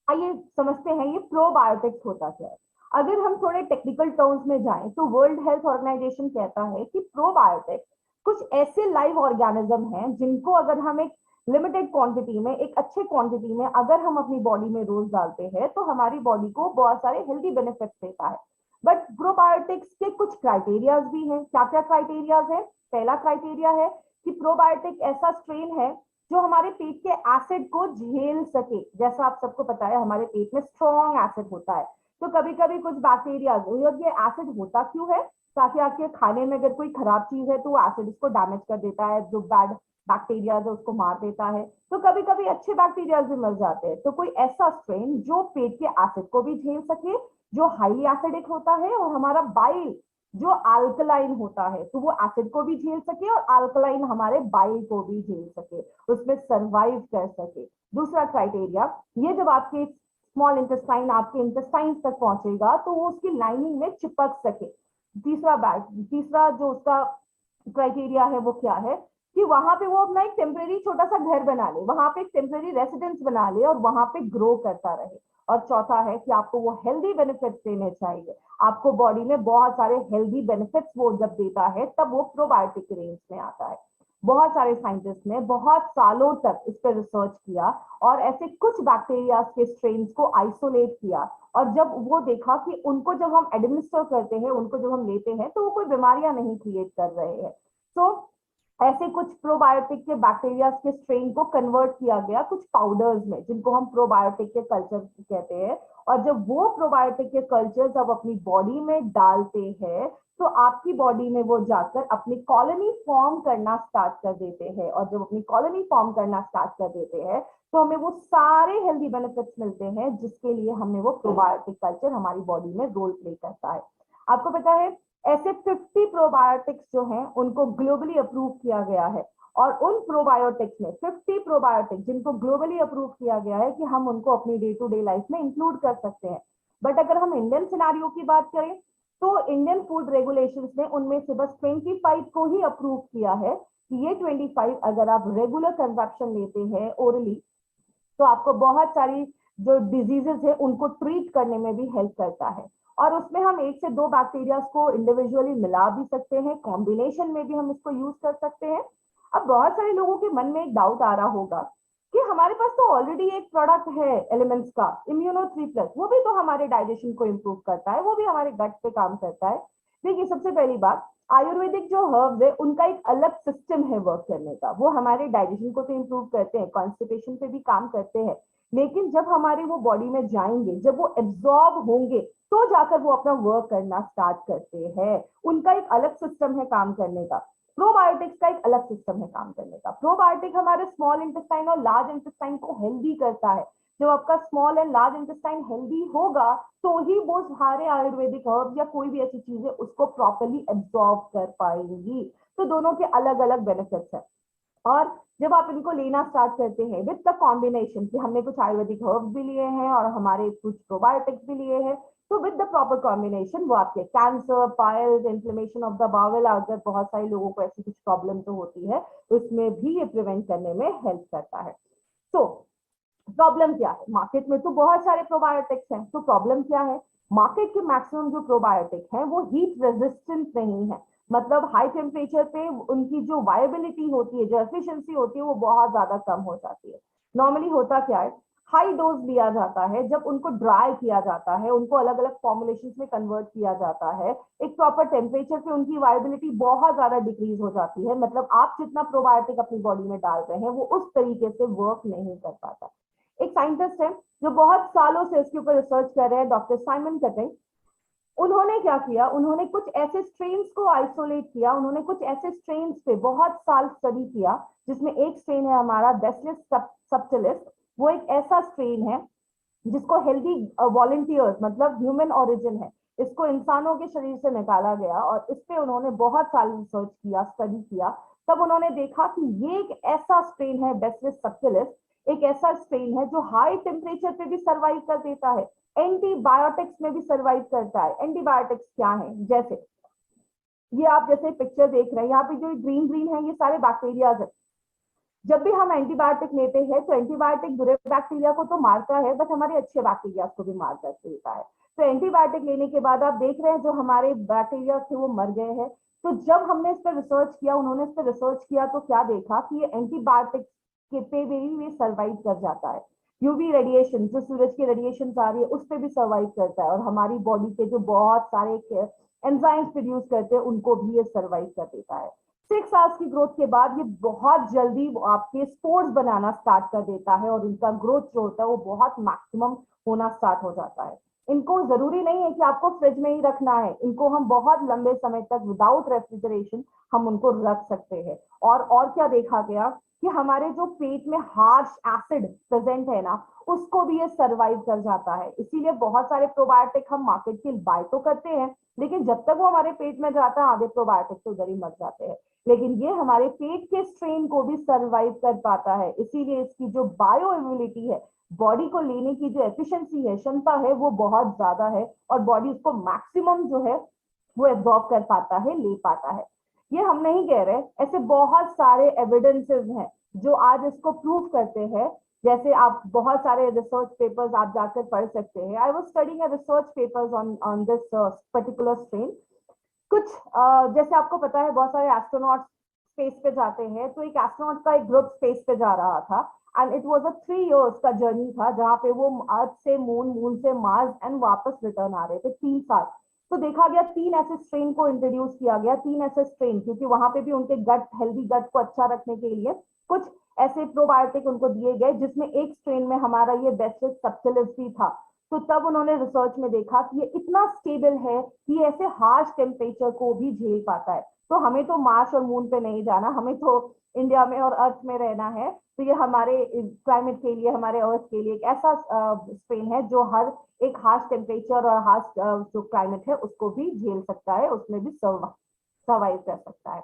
आइए समझते हैं ये प्रोबायोटिक्स होता क्या है। अगर हम थोड़े टेक्निकल टर्म्स में जाएं तो वर्ल्ड हेल्थ ऑर्गेनाइजेशन कहता है कि प्रोबायोटिक कुछ ऐसे लाइव ऑर्गेनिज्म हैं जिनको अगर हम एक लिमिटेड क्वांटिटी में, एक अच्छे क्वांटिटी में अगर हम अपनी बॉडी में रोज डालते हैं तो हमारी बॉडी को बहुत सारे हेल्दी बेनिफिट्स देता है। बट प्रोबायोटिक्स के कुछ क्राइटेरियाज भी हैं। क्या क्या क्राइटेरियाज है? पहला क्राइटेरिया है कि प्रोबायोटिक ऐसा स्ट्रेन है जो हमारे पेट के एसिड को झेल सके। जैसा आप सबको पता है हमारे पेट में स्ट्रॉन्ग एसिड होता है, तो कभी कभी कुछ बैक्टीरिया, ये एसिड होता क्यों है? ताकि आपके खाने में अगर कोई खराब चीज है तो वो एसिड इसको डैमेज कर देता है, जो बैड बैक्टीरिया है उसको मार देता है। तो कभी कभी अच्छे बैक्टीरिया भी मर जाते हैं। तो कोई ऐसा स्ट्रेन जो पेट के एसिड को भी झेल सके, जो हाईली एसिडिक होता है, और हमारा बाइल जो अल्कलाइन होता है तो वो एसिड को भी झेल सके और अल्कलाइन हमारे बाइल को भी झेल सके, उसमें सरवाइव कर सके। दूसरा क्राइटेरिया, ये जब आपके स्मॉल इंटेस्टाइन आपके इंटेस्टाइन तक पहुंचेगा तो वो उसकी लाइनिंग में चिपक सके। तीसरा जो उसका क्राइटेरिया है वो क्या है कि वहां पे वो अपना एक टेम्परेरी छोटा सा घर बना ले, वहां पे एक टेम्परेरी रेसिडेंस बना ले और वहां पे ग्रो करता रहे। और चौथा है कि आपको वो हेल्दी बेनिफिट्स देने चाहिए, आपको बॉडी में बहुत सारे हेल्दी बेनिफिट्स वो जब देता है तब वो प्रोबायोटिक रेंज में आता है। बहुत सारे साइंटिस्ट ने बहुत सालों तक इस पर रिसर्च किया और ऐसे कुछ बैक्टीरिया के स्ट्रेन्स को आइसोलेट किया, और जब वो देखा कि उनको जब हम एडमिनिस्टर करते हैं, उनको जब हम लेते हैं तो वो कोई बीमारियां नहीं क्रिएट कर रहे हैं। तो ऐसे कुछ प्रोबायोटिक के बैक्टीरिया के स्ट्रेन को कन्वर्ट किया गया कुछ पाउडर्स में, जिनको हम प्रोबायोटिक के कल्चर कहते हैं। और जब वो प्रोबायोटिक के कल्चर्स अब अपनी बॉडी में डालते हैं तो आपकी बॉडी में वो जाकर अपनी कॉलोनी फॉर्म करना स्टार्ट कर देते हैं, और जब अपनी कॉलोनी फॉर्म करना स्टार्ट कर देते हैं तो हमें वो सारे हेल्दी बेनिफिट्स मिलते हैं जिसके लिए हमें वो प्रोबायोटिक कल्चर हमारी बॉडी में रोल प्ले करता है। आपको पता है ऐसे 50 प्रोबायोटिक्स जो हैं उनको ग्लोबली अप्रूव किया गया है, और उन प्रोबायोटिक्स में 50 प्रोबायोटिक्स जिनको ग्लोबली अप्रूव किया गया है कि हम उनको अपनी डे टू डे लाइफ में इंक्लूड कर सकते हैं। बट अगर हम इंडियन सिनेरियो की बात करें तो इंडियन फूड रेगुलेशंस ने उनमें से बस 25 को ही अप्रूव किया है कि ये 25 अगर आप रेगुलर कंजप्शन लेते हैं ओरली तो आपको बहुत सारी जो डिजीजेस है उनको ट्रीट करने में भी हेल्प करता है। और उसमें हम 1 से 2 बैक्टीरिया को इंडिविजुअली मिला भी सकते हैं, कॉम्बिनेशन में भी हम इसको यूज कर सकते हैं। अब बहुत सारे लोगों के मन में एक डाउट आ रहा होगा कि हमारे पास तो ऑलरेडी एक प्रोडक्ट है एलिमेंट्स का, इम्यूनो 3+, वो भी तो हमारे डाइजेशन को इम्प्रूव करता है, वो भी हमारे गट पे काम करता है। देखिए सबसे पहली बात, आयुर्वेदिक जो हर्ब्स है उनका एक अलग सिस्टम है वर्क करने का, वो हमारे डाइजेशन को तो इम्प्रूव करते हैं, कॉन्स्टिपेशन पे भी काम करते हैं, लेकिन जब हमारे वो बॉडी में जाएंगे, जब वो एब्जॉर्ब होंगे तो जाकर वो अपना वर्क करना स्टार्ट करते हैं। उनका एक अलग सिस्टम है काम करने का। प्रोबायोटिक्स का एक अलग सिस्टम है काम करने का। प्रोबायोटिक हमारे स्मॉल इंटेस्टाइन और लार्ज इंटेस्टाइन को हेल्दी करता है। जब आपका small and large intestine healthy होगा तो ही वो सारे आयुर्वेदिक हर्ब्स या कोई भी ऐसी चीजें उसको प्रॉपर्ली एब्जॉर्ब कर पाएंगी। तो दोनों के अलग अलग बेनिफिट्स हैं। और जब आप इनको लेना स्टार्ट करते हैं विद द कॉम्बिनेशन कि हमने कुछ आयुर्वेदिक हर्ब्स भी लिए हैं और हमारे कुछ प्रोबायोटिक्स भी लिए हैं, तो विद द प्रॉपर कॉम्बिनेशन वो आपके cancer, piles, inflammation of the bowel, अगर बहुत सारे लोगों को ऐसी कुछ प्रॉब्लम तो होती है, उसमें भी ये प्रिवेंट करने में हेल्प करता है। तो प्रॉब्लम क्या है? मार्केट में तो बहुत सारे प्रोबायोटिक्स हैं, तो प्रॉब्लम क्या है? मार्केट के मैक्सिमम जो प्रोबायोटिक हैं वो हीट रेजिस्टेंट नहीं है, मतलब हाई टेम्परेचर पे उनकी जो वायबिलिटी होती है, जो एफिशिएंसी होती है, वो बहुत ज्यादा कम हो जाती है। नॉर्मली होता क्या है, हाई डोज लिया जाता है, जब उनको ड्राई किया जाता है, उनको अलग अलग फॉर्मुलेशंस में कन्वर्ट किया जाता है, एक प्रॉपर टेम्परेचर पे उनकी वायबिलिटी बहुत ज्यादा डिक्रीज हो जाती है, मतलब आप जितना प्रोबायोटिक अपनी बॉडी में डाल रहे हैं वो उस तरीके से वर्क नहीं कर पाता। एक साइंटिस्ट है जो बहुत सालों से इसके ऊपर रिसर्च कर रहे हैं, डॉक्टर साइमन कटिंग। उन्होंने क्या किया, उन्होंने कुछ ऐसे स्ट्रेन्स को आइसोलेट किया, उन्होंने कुछ ऐसे स्ट्रेन्स पे बहुत साल स्टडी किया, जिसमें एक स्ट्रेन है हमारा बैसिलस सबटिलिस। वो एक ऐसा स्ट्रेन है जिसको हेल्दी वॉलंटियर्स, मतलब ह्यूमन ओरिजिन है, इसको इंसानों के शरीर से निकाला गया और इस पे उन्होंने बहुत साल रिसर्च किया, स्टडी किया। तब उन्होंने देखा कि ये एक ऐसा स्ट्रेन है बैसिलस सबटिलिस, एक ऐसा स्ट्रेन है जो हाई टेम्परेचर पे भी सर्वाइव कर देता है, एंटीबायोटिक्स में भी सर्वाइव करता है। एंटीबायोटिक्स क्या है? जैसे ये आप जैसे पिक्चर देख रहे हैं, यहाँ पे जो ग्रीन ग्रीन है ये सारे बैक्टीरियाज है। जब भी हम एंटीबायोटिक लेते हैं तो एंटीबायोटिक बुरे बैक्टीरिया को तो मारता है, बट हमारे अच्छे बैक्टीरिया को भी मार कर देता है। तो एंटीबायोटिक लेने के बाद आप देख रहे हैं जो हमारे बैक्टीरिया थे वो मर गए हैं। तो जब हमने इस पर रिसर्च किया, उन्होंने इस पर रिसर्च किया, तो क्या देखा कि ये एंटीबायोटिक के पे भी ये सर्वाइव कर जाता है। यूवी रेडिएशन, जो सूरज की रेडिएशन आ रही है उस पर भी सर्वाइव करता है, और हमारी बॉडी के जो बहुत सारे एंजाइम्स प्रोड्यूस करते हैं उनको भी ये सर्वाइव कर देता है। 6 आवर्स की ग्रोथ के बाद ये बहुत जल्दी आपके स्पोर्स बनाना स्टार्ट कर देता है, और इनका ग्रोथ जो होता है वो बहुत मैक्सिमम होना स्टार्ट हो जाता है। इनको जरूरी नहीं है कि आपको फ्रिज में ही रखना है, इनको हम बहुत लंबे समय तक विदाउट रेफ्रिजरेशन हम उनको रख सकते हैं। और क्या देखा गया कि हमारे जो पेट में हार्श एसिड प्रेजेंट है ना, उसको भी ये सर्वाइव कर जाता है। इसीलिए बहुत सारे प्रोबायोटिक हम मार्केट के बाय तो करते हैं, लेकिन जब तक वो हमारे पेट में जाता है आधे प्रोबायोटिक तो उधर ही मर जाते हैं, लेकिन ये हमारे पेट के स्ट्रेन को भी सर्वाइव कर पाता है। इसीलिए इसकी जो बायो इम्यूनिटी है, बॉडी को लेने की जो एफिशिएंसी है, क्षमता है, वो बहुत ज्यादा है, और बॉडी उसको मैक्सिमम जो है वो एब्जॉर्ब कर पाता है, ले पाता है। ये हम नहीं कह रहे, ऐसे बहुत सारे एविडेंसेस हैं जो आज इसको प्रूव करते हैं। जैसे आप बहुत सारे रिसर्च पेपर्स आप जाकर पढ़ सकते हैं। I was studying a research papers on this particular strain. कुछ जैसे आपको पता है बहुत सारे एस्ट्रोनॉट स्पेस पे जाते हैं, तो एक एस्ट्रोनॉट का एक ग्रुप स्पेस पे जा रहा था, and it was a 3 years का जर्नी था, जहाँ पे वो अर्थ से मून, मून से मार्स एंड वापस रिटर्न आ रहे थे 3 साल। तो देखा गया 3 ऐसे स्ट्रेन को इंट्रोड्यूस किया गया, 3 ऐसे स्ट्रेन, क्योंकि वहां पे भी उनके गट, हेल्दी गट को अच्छा रखने के लिए कुछ ऐसे प्रोबायोटिक उनको दिए गए, जिसमें एक स्ट्रेन में हमारा ये बैसिलस सबटिलिस भी था। तो तब उन्होंने रिसर्च में देखा कि ये इतना स्टेबल है कि ये ऐसे हार्श टेम्परेचर को भी झेल पाता है। तो हमें तो मार्स और मून पे नहीं जाना, हमें तो इंडिया में और अर्थ में रहना है। तो ये हमारे क्लाइमेट के लिए, हमारे अर्थ के लिए एक ऐसा स्ट्रेन है जो हर एक हार्श टेम्परेचर और हार्श जो क्लाइमेट है उसको भी झेल सकता है, उसमें भी सर्वाइव कर सकता है।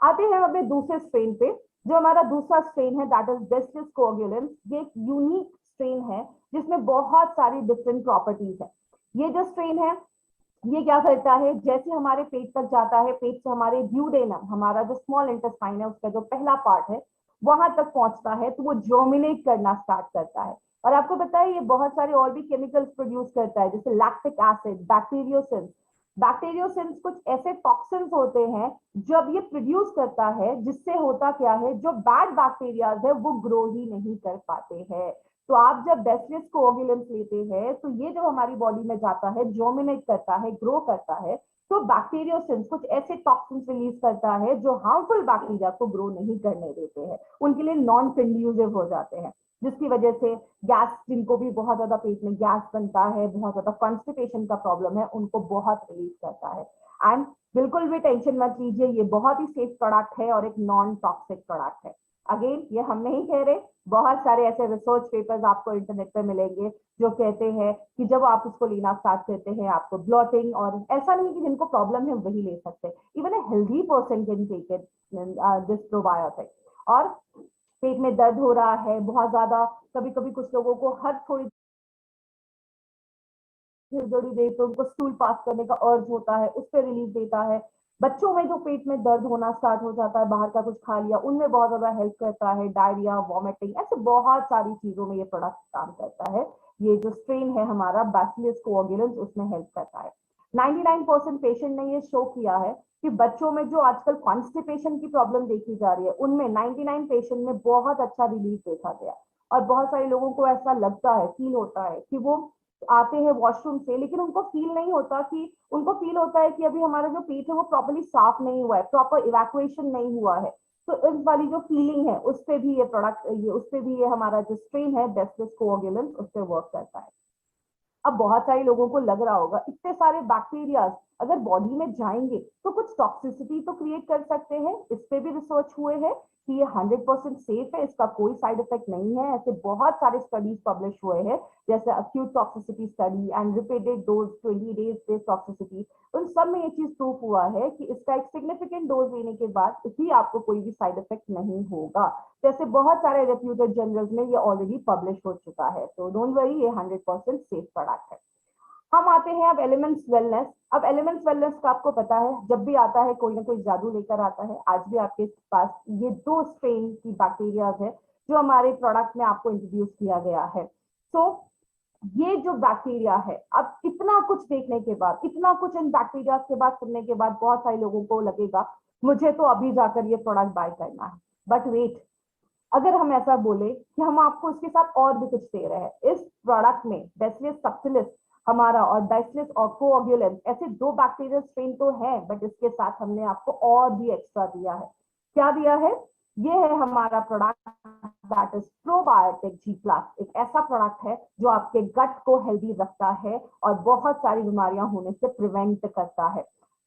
आते हैं अपने दूसरे स्ट्रेन पे। जो हमारा दूसरा स्ट्रेन है दैट इज बैसिलस कोएगुलेंस। ये एक यूनिक स्ट्रेन है जिसमें बहुत सारी डिफरेंट प्रॉपर्टीज है। ये जो स्ट्रेन है ये क्या करता है, जैसे हमारे पेट तक जाता है, पेट से हमारे ड्यूडेनम, हमारा जो स्मॉल इंटेस्टाइन है उसका जो पहला पार्ट है, वहां तक पहुंचता है, तो वो जर्मिनेट करना स्टार्ट करता है। और आपको पता है ये बहुत सारे और भी केमिकल्स प्रोड्यूस करता है, जैसे लैक्टिक एसिड, बैक्टीरियोसिन्स। बैक्टीरियोसिन्स कुछ ऐसे टॉक्सिन्स होते हैं जब ये प्रोड्यूस करता है, जिससे होता क्या है, जो बैड बैक्टीरियाज है वो ग्रो ही नहीं कर पाते हैं। तो आप जब बैसिलस कोएगुलेंस लेते हैं तो ये जब हमारी बॉडी में जाता है, जर्मिनेट करता है, ग्रो करता है, तो बैक्टीरियोसिन्स कुछ ऐसे टॉक्सिन्स रिलीज करता है जो हार्मफुल बैक्टीरिया को ग्रो नहीं करने देते हैं, उनके लिए नॉन कंड्यूसिव हो जाते हैं, जिसकी वजह से गैस, जिनको भी बहुत ज्यादा पेट में गैस बनता है, बहुत ज्यादा कॉन्स्टिपेशन का प्रॉब्लम है, उनको बहुत रिलीज करता है। एंड बिल्कुल भी टेंशन मत लीजिए, ये बहुत ही सेफ प्रोडक्ट है और एक नॉन टॉक्सिक प्रोडक्ट है। अगेन ये हम नहीं कह रहे, बहुत सारे ऐसे रिसर्च पेपर्स आपको इंटरनेट पे मिलेंगे जो कहते हैं कि जब आप इसको लेना स्टार्ट करते हैं आपको ब्लॉटिंग, और ऐसा नहीं कि जिनको प्रॉब्लम है वही ले सकते, even a healthy person can take it this probiotic. और पेट में दर्द हो रहा है बहुत ज्यादा, कभी कभी कुछ लोगों को हर थोड़ी देर पे उनको स्टूल पास करने का अर्ज होता है, उस पर रिलीफ देता है। बच्चों में जो पेट में दर्द होना स्टार्ट हो जाता है, बाहर का कुछ खा लिया, उनमें बहुत ज्यादा हेल्प करता है। डायरिया, वॉमिटिंग, ऐसे बहुत सारी चीजों में ये प्रोडक्ट काम करता है। ये जो स्ट्रेन है हमारा बैसिलस कोएगुलेंस, उसमें हेल्प करता है। 99% पेशेंट ने ये शो किया है कि बच्चों में जो आजकल कॉन्स्टिपेशन की प्रॉब्लम देखी जा रही है, उनमें 99 पेशेंट में बहुत अच्छा रिलीफ देखा गया। और बहुत सारे लोगों को ऐसा लगता है, फील होता है कि वो आते हैं वॉशरूम से, लेकिन उनको फील नहीं होता कि, उनको फील होता है कि अभी हमारा जो पेट है वो प्रॉपर्ली साफ नहीं हुआ है, प्रॉपर इवैक्यूएशन नहीं हुआ है। तो इस वाली जो फीलिंग है उस पे भी ये प्रोडक्ट, ये उस पे भी ये हमारा जो स्ट्रेन है बैसिलस कोएगुलेंस, उस पे वर्क करता है। अब बहुत सारे लोगों को लग रहा होगा इतने सारे बैक्टीरिया अगर बॉडी में जाएंगे तो कुछ टॉक्सिसिटी तो क्रिएट कर सकते हैं। इस पे भी रिसर्च हुए हैं कि ये 100% सेफ है, इसका कोई साइड इफेक्ट नहीं है। ऐसे बहुत सारे स्टडीज पब्लिश हुए हैं, जैसे acute toxicity study and repeated dose 20 days based toxicity. उन सब में ये चीज प्रूफ हुआ है कि इसका एक सिग्निफिकेंट डोज लेने के बाद भी आपको कोई भी साइड इफेक्ट नहीं होगा। जैसे बहुत सारे रेप्यूटेड जर्नल्स में ये ऑलरेडी पब्लिश हो चुका है, तो डोंट वरी, ये 100% सेफ प्रोडक्ट है। हम आते हैं अब एलिमेंट्स वेलनेस। अब एलिमेंट्स वेलनेस का आपको पता है, जब भी आता है कोई ना कोई जादू लेकर आता है। आज भी आपके पास ये 2 स्ट्रेन की बैक्टीरिया है जो हमारे प्रोडक्ट में आपको इंट्रोड्यूस किया गया है। तो ये जो बैक्टीरिया है, अब इतना कुछ देखने के बाद, इतना कुछ इन बैक्टीरिया के बाद सुनने के बाद, बहुत सारे लोगों को लगेगा मुझे तो अभी जाकर ये प्रोडक्ट बाय करना है। बट वेट, अगर हम ऐसा बोले कि हम आपको इसके साथ और भी कुछ दे रहे हैं, इस प्रोडक्ट में बैसिलस सबटिलिस हमारा और बैसिलस और कोएगुलेंस, ऐसे 2 बैक्टीरियल स्ट्रेन तो है, बट इसके साथ हमने आपको और भी एक्स्ट्रा दिया है। क्या दिया है? ये है हमारा product that is probiotic G+। एक ऐसा प्रोडक्ट है जो आपके गट को हेल्दी रखता है और बहुत सारी बीमारियां होने से प्रिवेंट करता है।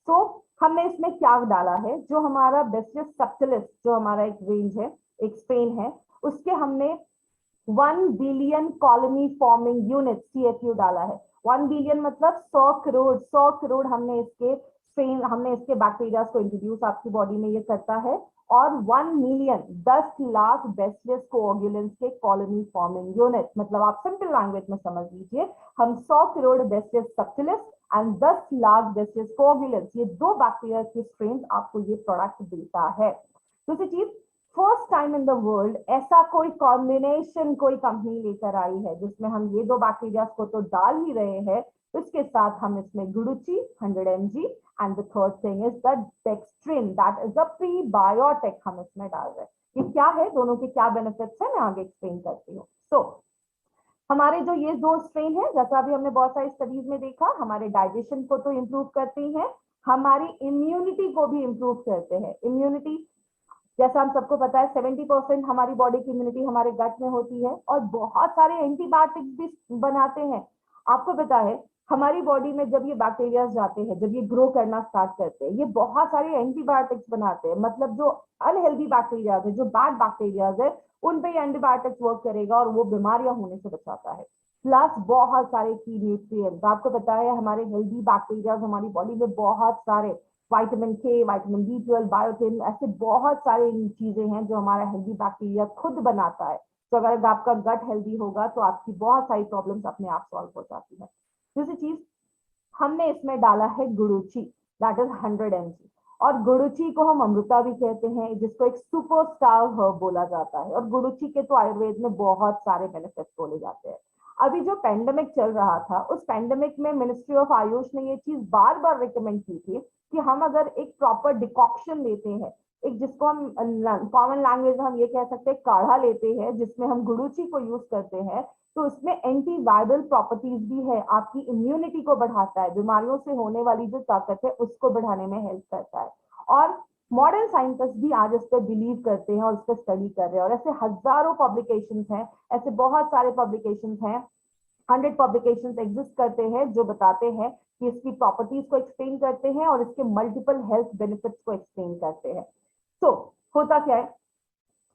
तो हमने इसमें क्या डाला है, जो हमारा बैसिलस सबटिलिस, जो हमारा एक रेंज है, एक स्ट्रेन है, उसके हमने 1 billion colony forming unit CFU डाला है। 1 बिलियन मतलब 100 करोड़ हमने इसके स्ट्रेन, हमने इसके बैक्टीरिया को इंट्रोड्यूस आपकी बॉडी में ये करता है। और 1 मिलियन 10 लाख बैसिलस कोएगुलेंस के कॉलोनी फॉर्मिंग यूनिट, मतलब आप सिंपल लैंग्वेज में समझ लीजिए, हम 100 crore bacillus subtilis and 10 lakh bacillus coagulans, ये 2 बैक्टीरिया के स्ट्रेन आपको ये प्रोडक्ट देता है। दूसरी चीज, first time in the world ऐसा कोई कॉम्बिनेशन कोई कंपनी लेकर आई है जिसमें हम ये 2 बैक्टीरिया को तो डाल ही रहे हैं, इसके साथ हम इसमें guduchi 100 mg and the third thing is the dextrin that is a prebiotic हम इसमें डाल रहे हैं। ये क्या है, दोनों के क्या बेनिफिट्स है, मैं आगे एक्सप्लेन करती हूँ। तो हमारे जो ये 2 स्ट्रेन है, जैसा अभी हमने बहुत सारी स्टडीज में देखा, हमारे डाइजेशन को तो इम्प्रूव करती हैं, हमारी इम्यूनिटी को भी इम्प्रूव करते हैं। इम्यूनिटी जैसा हम सबको पता है 70% हमारी बॉडी की इम्यूनिटी हमारे गट में होती है, और बहुत सारे एंटीबायोटिक्स भी बनाते हैं। आपको पता है हमारी बॉडी में जब ये बैक्टीरिया जाते हैं, जब ये ग्रो करना स्टार्ट करते हैं, ये बहुत सारे एंटीबायोटिक्स बनाते हैं। मतलब जो अनहेल्दी बैक्टीरिया है, जो बैड बैक्टीरिया है, उन पे एंटीबायोटिक्स वर्क करेगा और वो बीमारियां होने से बचाता है। प्लस बहुत सारे की न्यूट्रिएंट्स, आपको पता है हमारे हेल्दी बैक्टीरिया हमारी बॉडी में बहुत सारे विटामिन के, विटामिन B12, बायोटिन, ऐसे बहुत सारी चीजें हैं जो हमारा हेल्दी बैक्टीरिया खुद बनाता है। तो अगर आपका गट हेल्दी होगा तो आपकी बहुत सारी प्रॉब्लम्स अपने आप सॉल्व हो जाती है। दूसरी चीज, हमने इसमें डाला है गुडुची दैट इज 100 mg, और गुडुची को हम अमृता भी कहते हैं, जिसको एक सुपरस्टार हर्ब बोला जाता है। और गुडुची के तो आयुर्वेद में बहुत सारे बेनिफिट्स बोले जाते हैं। अभी जो पेंडेमिक चल रहा था, उस पेंडेमिक में मिनिस्ट्री ऑफ आयुष ने ये चीज बार बार रिकमेंड की थी कि हम अगर एक प्रॉपर डिकॉक्शन लेते हैं, एक जिसको हम कॉमन लैंग्वेज में हम ये कह सकते हैं काढ़ा लेते हैं, जिसमें हम गुडुची को यूज करते हैं, तो इसमें एंटीवायरल प्रॉपर्टीज भी है, आपकी इम्यूनिटी को बढ़ाता है, बीमारियों से होने वाली जो ताकत है उसको बढ़ाने में हेल्प करता है। और मॉडर्न साइंटिस्ट भी आज इस पर बिलीव करते हैं और इस पर स्टडी कर रहे हैं, और ऐसे हजारों पब्लिकेशंस हैं, ऐसे बहुत सारे पब्लिकेशंस हैं, 100 पब्लिकेशंस एग्जिस्ट करते हैं जो बताते हैं कि इसकी प्रॉपर्टीज को एक्सप्लेन करते हैं और इसके मल्टीपल हेल्थ बेनिफिट्स को एक्सप्लेन करते हैं। तो होता क्या है,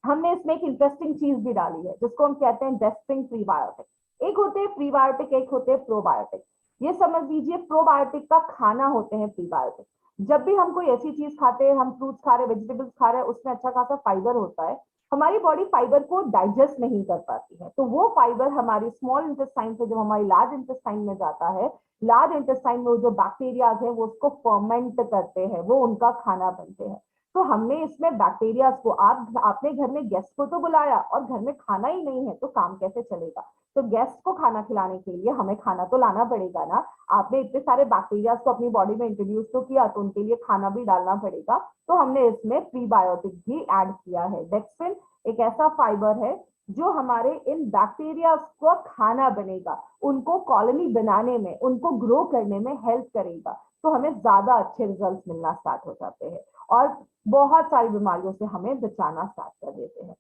हमने इसमें एक इंटरेस्टिंग चीज भी डाली है जिसको हम कहते हैं डेस्टिंग प्रीबायोटिक। एक होते हैं प्रीबायोटिक, एक होते हैं प्रोबायोटिक। ये समझ लीजिए प्रोबायोटिक का खाना होते हैं प्रीबायोटिक। जब भी हम कोई ऐसी चीज खाते हैं, हम फ्रूट्स खा रहे हैं, वेजिटेबल्स खा रहे हैं, उसमें अच्छा खासा फाइबर होता है, हमारी बॉडी फाइबर को डाइजेस्ट नहीं कर पाती है, तो वो फाइबर हमारी स्मॉल इंटेस्टाइन से जब हमारी लार्ज इंटेस्टाइन में जाता है, लार्ज इंटेस्टाइन में जो बैक्टीरियाज है वो उसको फर्मेंट करते हैं, वो उनका खाना बनते हैं। तो हमने इसमें बैक्टीरियाज को, आपने घर में गेस्ट को तो बुलाया और घर में खाना ही नहीं है तो काम कैसे चलेगा? तो गेस्ट को खाना खिलाने के लिए हमें खाना तो लाना पड़ेगा ना। आपने इतने सारे बैक्टीरियाज को अपनी बॉडी में इंट्रोड्यूस तो किया, तो उनके लिए खाना भी डालना पड़ेगा। तो हमने इसमें प्रीबायोटिक भी ऐड किया है। डेक्स्ट्रिन एक ऐसा फाइबर है जो हमारे इन बैक्टीरिया को खाना बनेगा, उनको कॉलोनी बनाने में, उनको ग्रो करने में हेल्प करेगा, तो हमें ज्यादा अच्छे रिजल्ट मिलना स्टार्ट हो जाते हैं और बहुत सारी बीमारियों से हमें बचाना स्टार्ट कर देते हैं।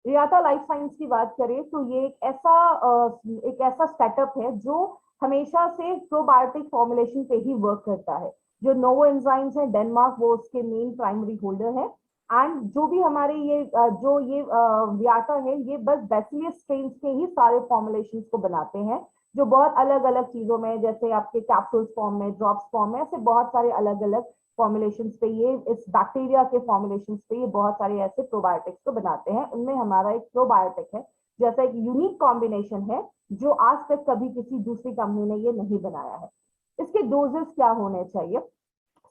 रियाता लाइफ साइंस की बात करें तो ये एक ऐसा सेटअप है जो हमेशा से प्रोबायोटिक फॉर्मुलेशन पे ही वर्क करता है। जो नोवो एंजाइम्स है डेनमार्क, वो उसके मेन प्राइमरी होल्डर है। एंड जो भी हमारे ये रियाता है, ये बस बैसिलियस स्ट्रेन्स के ही सारे फॉर्मुलेशंस को बनाते हैं, जो बहुत अलग अलग चीजों में, जैसे आपके कैप्सूल्स फॉर्म में, ड्रॉप्स फॉर्म में, ऐसे बहुत सारे अलग अलग फॉर्मुलेशंस पे, ये इस बैक्टीरिया के फॉर्मुलेशंस पे ये बहुत सारे ऐसे प्रोबायोटिक्स को बनाते हैं। उनमें हमारा एक प्रोबायोटिक है जैसा एक यूनिक कॉम्बिनेशन है जो आज तक कभी किसी दूसरी कंपनी ने ये नहीं बनाया है। इसके डोजेस क्या होने चाहिए?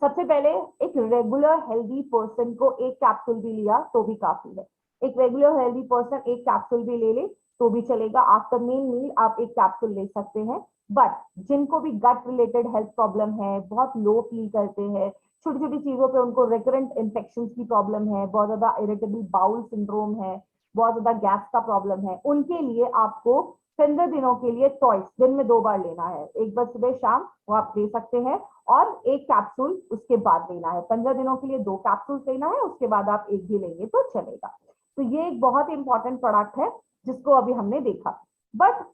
सबसे पहले एक रेगुलर हेल्दी पर्सन को एक कैप्सूल भी लिया तो भी काफी है। एक रेगुलर हेल्दी पर्सन एक कैप्सूल भी ले ले तो भी चलेगा। आफ्टर मेन मील आप एक कैप्सूल ले सकते हैं। बट जिनको भी गट रिलेटेड हेल्थ प्रॉब्लम है, बहुत लो फील करते हैं, छोटी छोटी चीजों पे उनको रिकरेंट इन्फेक्शन की प्रॉब्लम है, बहुत ज्यादा इरिटेबल बाउल सिंड्रोम है, बहुत ज्यादा गैस का प्रॉब्लम है, उनके लिए आपको 15 दिनों के लिए ट्वाइस, दिन में 2 बार लेना है, एक बार सुबह शाम, वो आप ले सकते हैं, और एक कैप्सूल उसके बाद लेना है। 15 दिनों के लिए 2 कैप्सूल लेना है, उसके बाद आप एक भी लेंगे तो चलेगा। तो ये एक बहुत इंपॉर्टेंट प्रोडक्ट है जिसको अभी हमने देखा। बट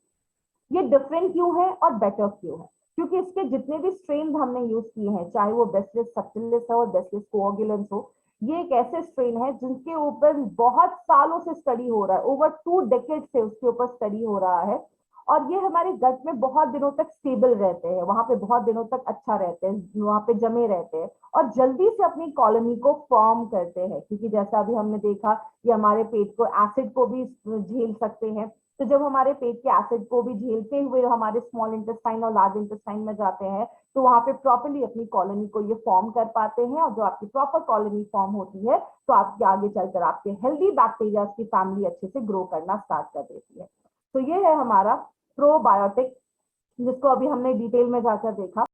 ये डिफरेंट क्यों है और बेटर क्यों है? क्योंकि इसके जितने भी स्ट्रेन हमने यूज किए हैं, चाहे वो बैसिलस सबटिलिस हो और बैसिलस कोएगुलेंस हो, ये एक ऐसे स्ट्रेन है जिनके ऊपर बहुत सालों से स्टडी हो रहा है, ओवर 2 डेकेड से उसके ऊपर स्टडी हो रहा है, और ये हमारे गट में बहुत दिनों तक स्टेबल रहते हैं, वहां पे बहुत दिनों तक अच्छा रहते हैं, वहां पे जमे रहते हैं और जल्दी से अपनी कॉलोनी को फॉर्म करते हैं। क्योंकि जैसा अभी हमने देखा, ये हमारे पेट को, एसिड को भी झेल सकते हैं। तो जब हमारे पेट के एसिड को भी झेलते हुए हमारे स्मॉल इंटेस्टाइन और लार्ज इंटेस्टाइन में जाते हैं, तो वहां पे प्रॉपर्ली अपनी कॉलोनी को ये फॉर्म कर पाते हैं, और जो आपकी प्रॉपर कॉलोनी फॉर्म होती है तो आपके आगे चलकर आपके हेल्दी बैक्टीरिया की फैमिली अच्छे से ग्रो करना स्टार्ट कर देती है। तो ये है हमारा प्रोबायोटिक, जिसको अभी हमने डिटेल में जाकर देखा।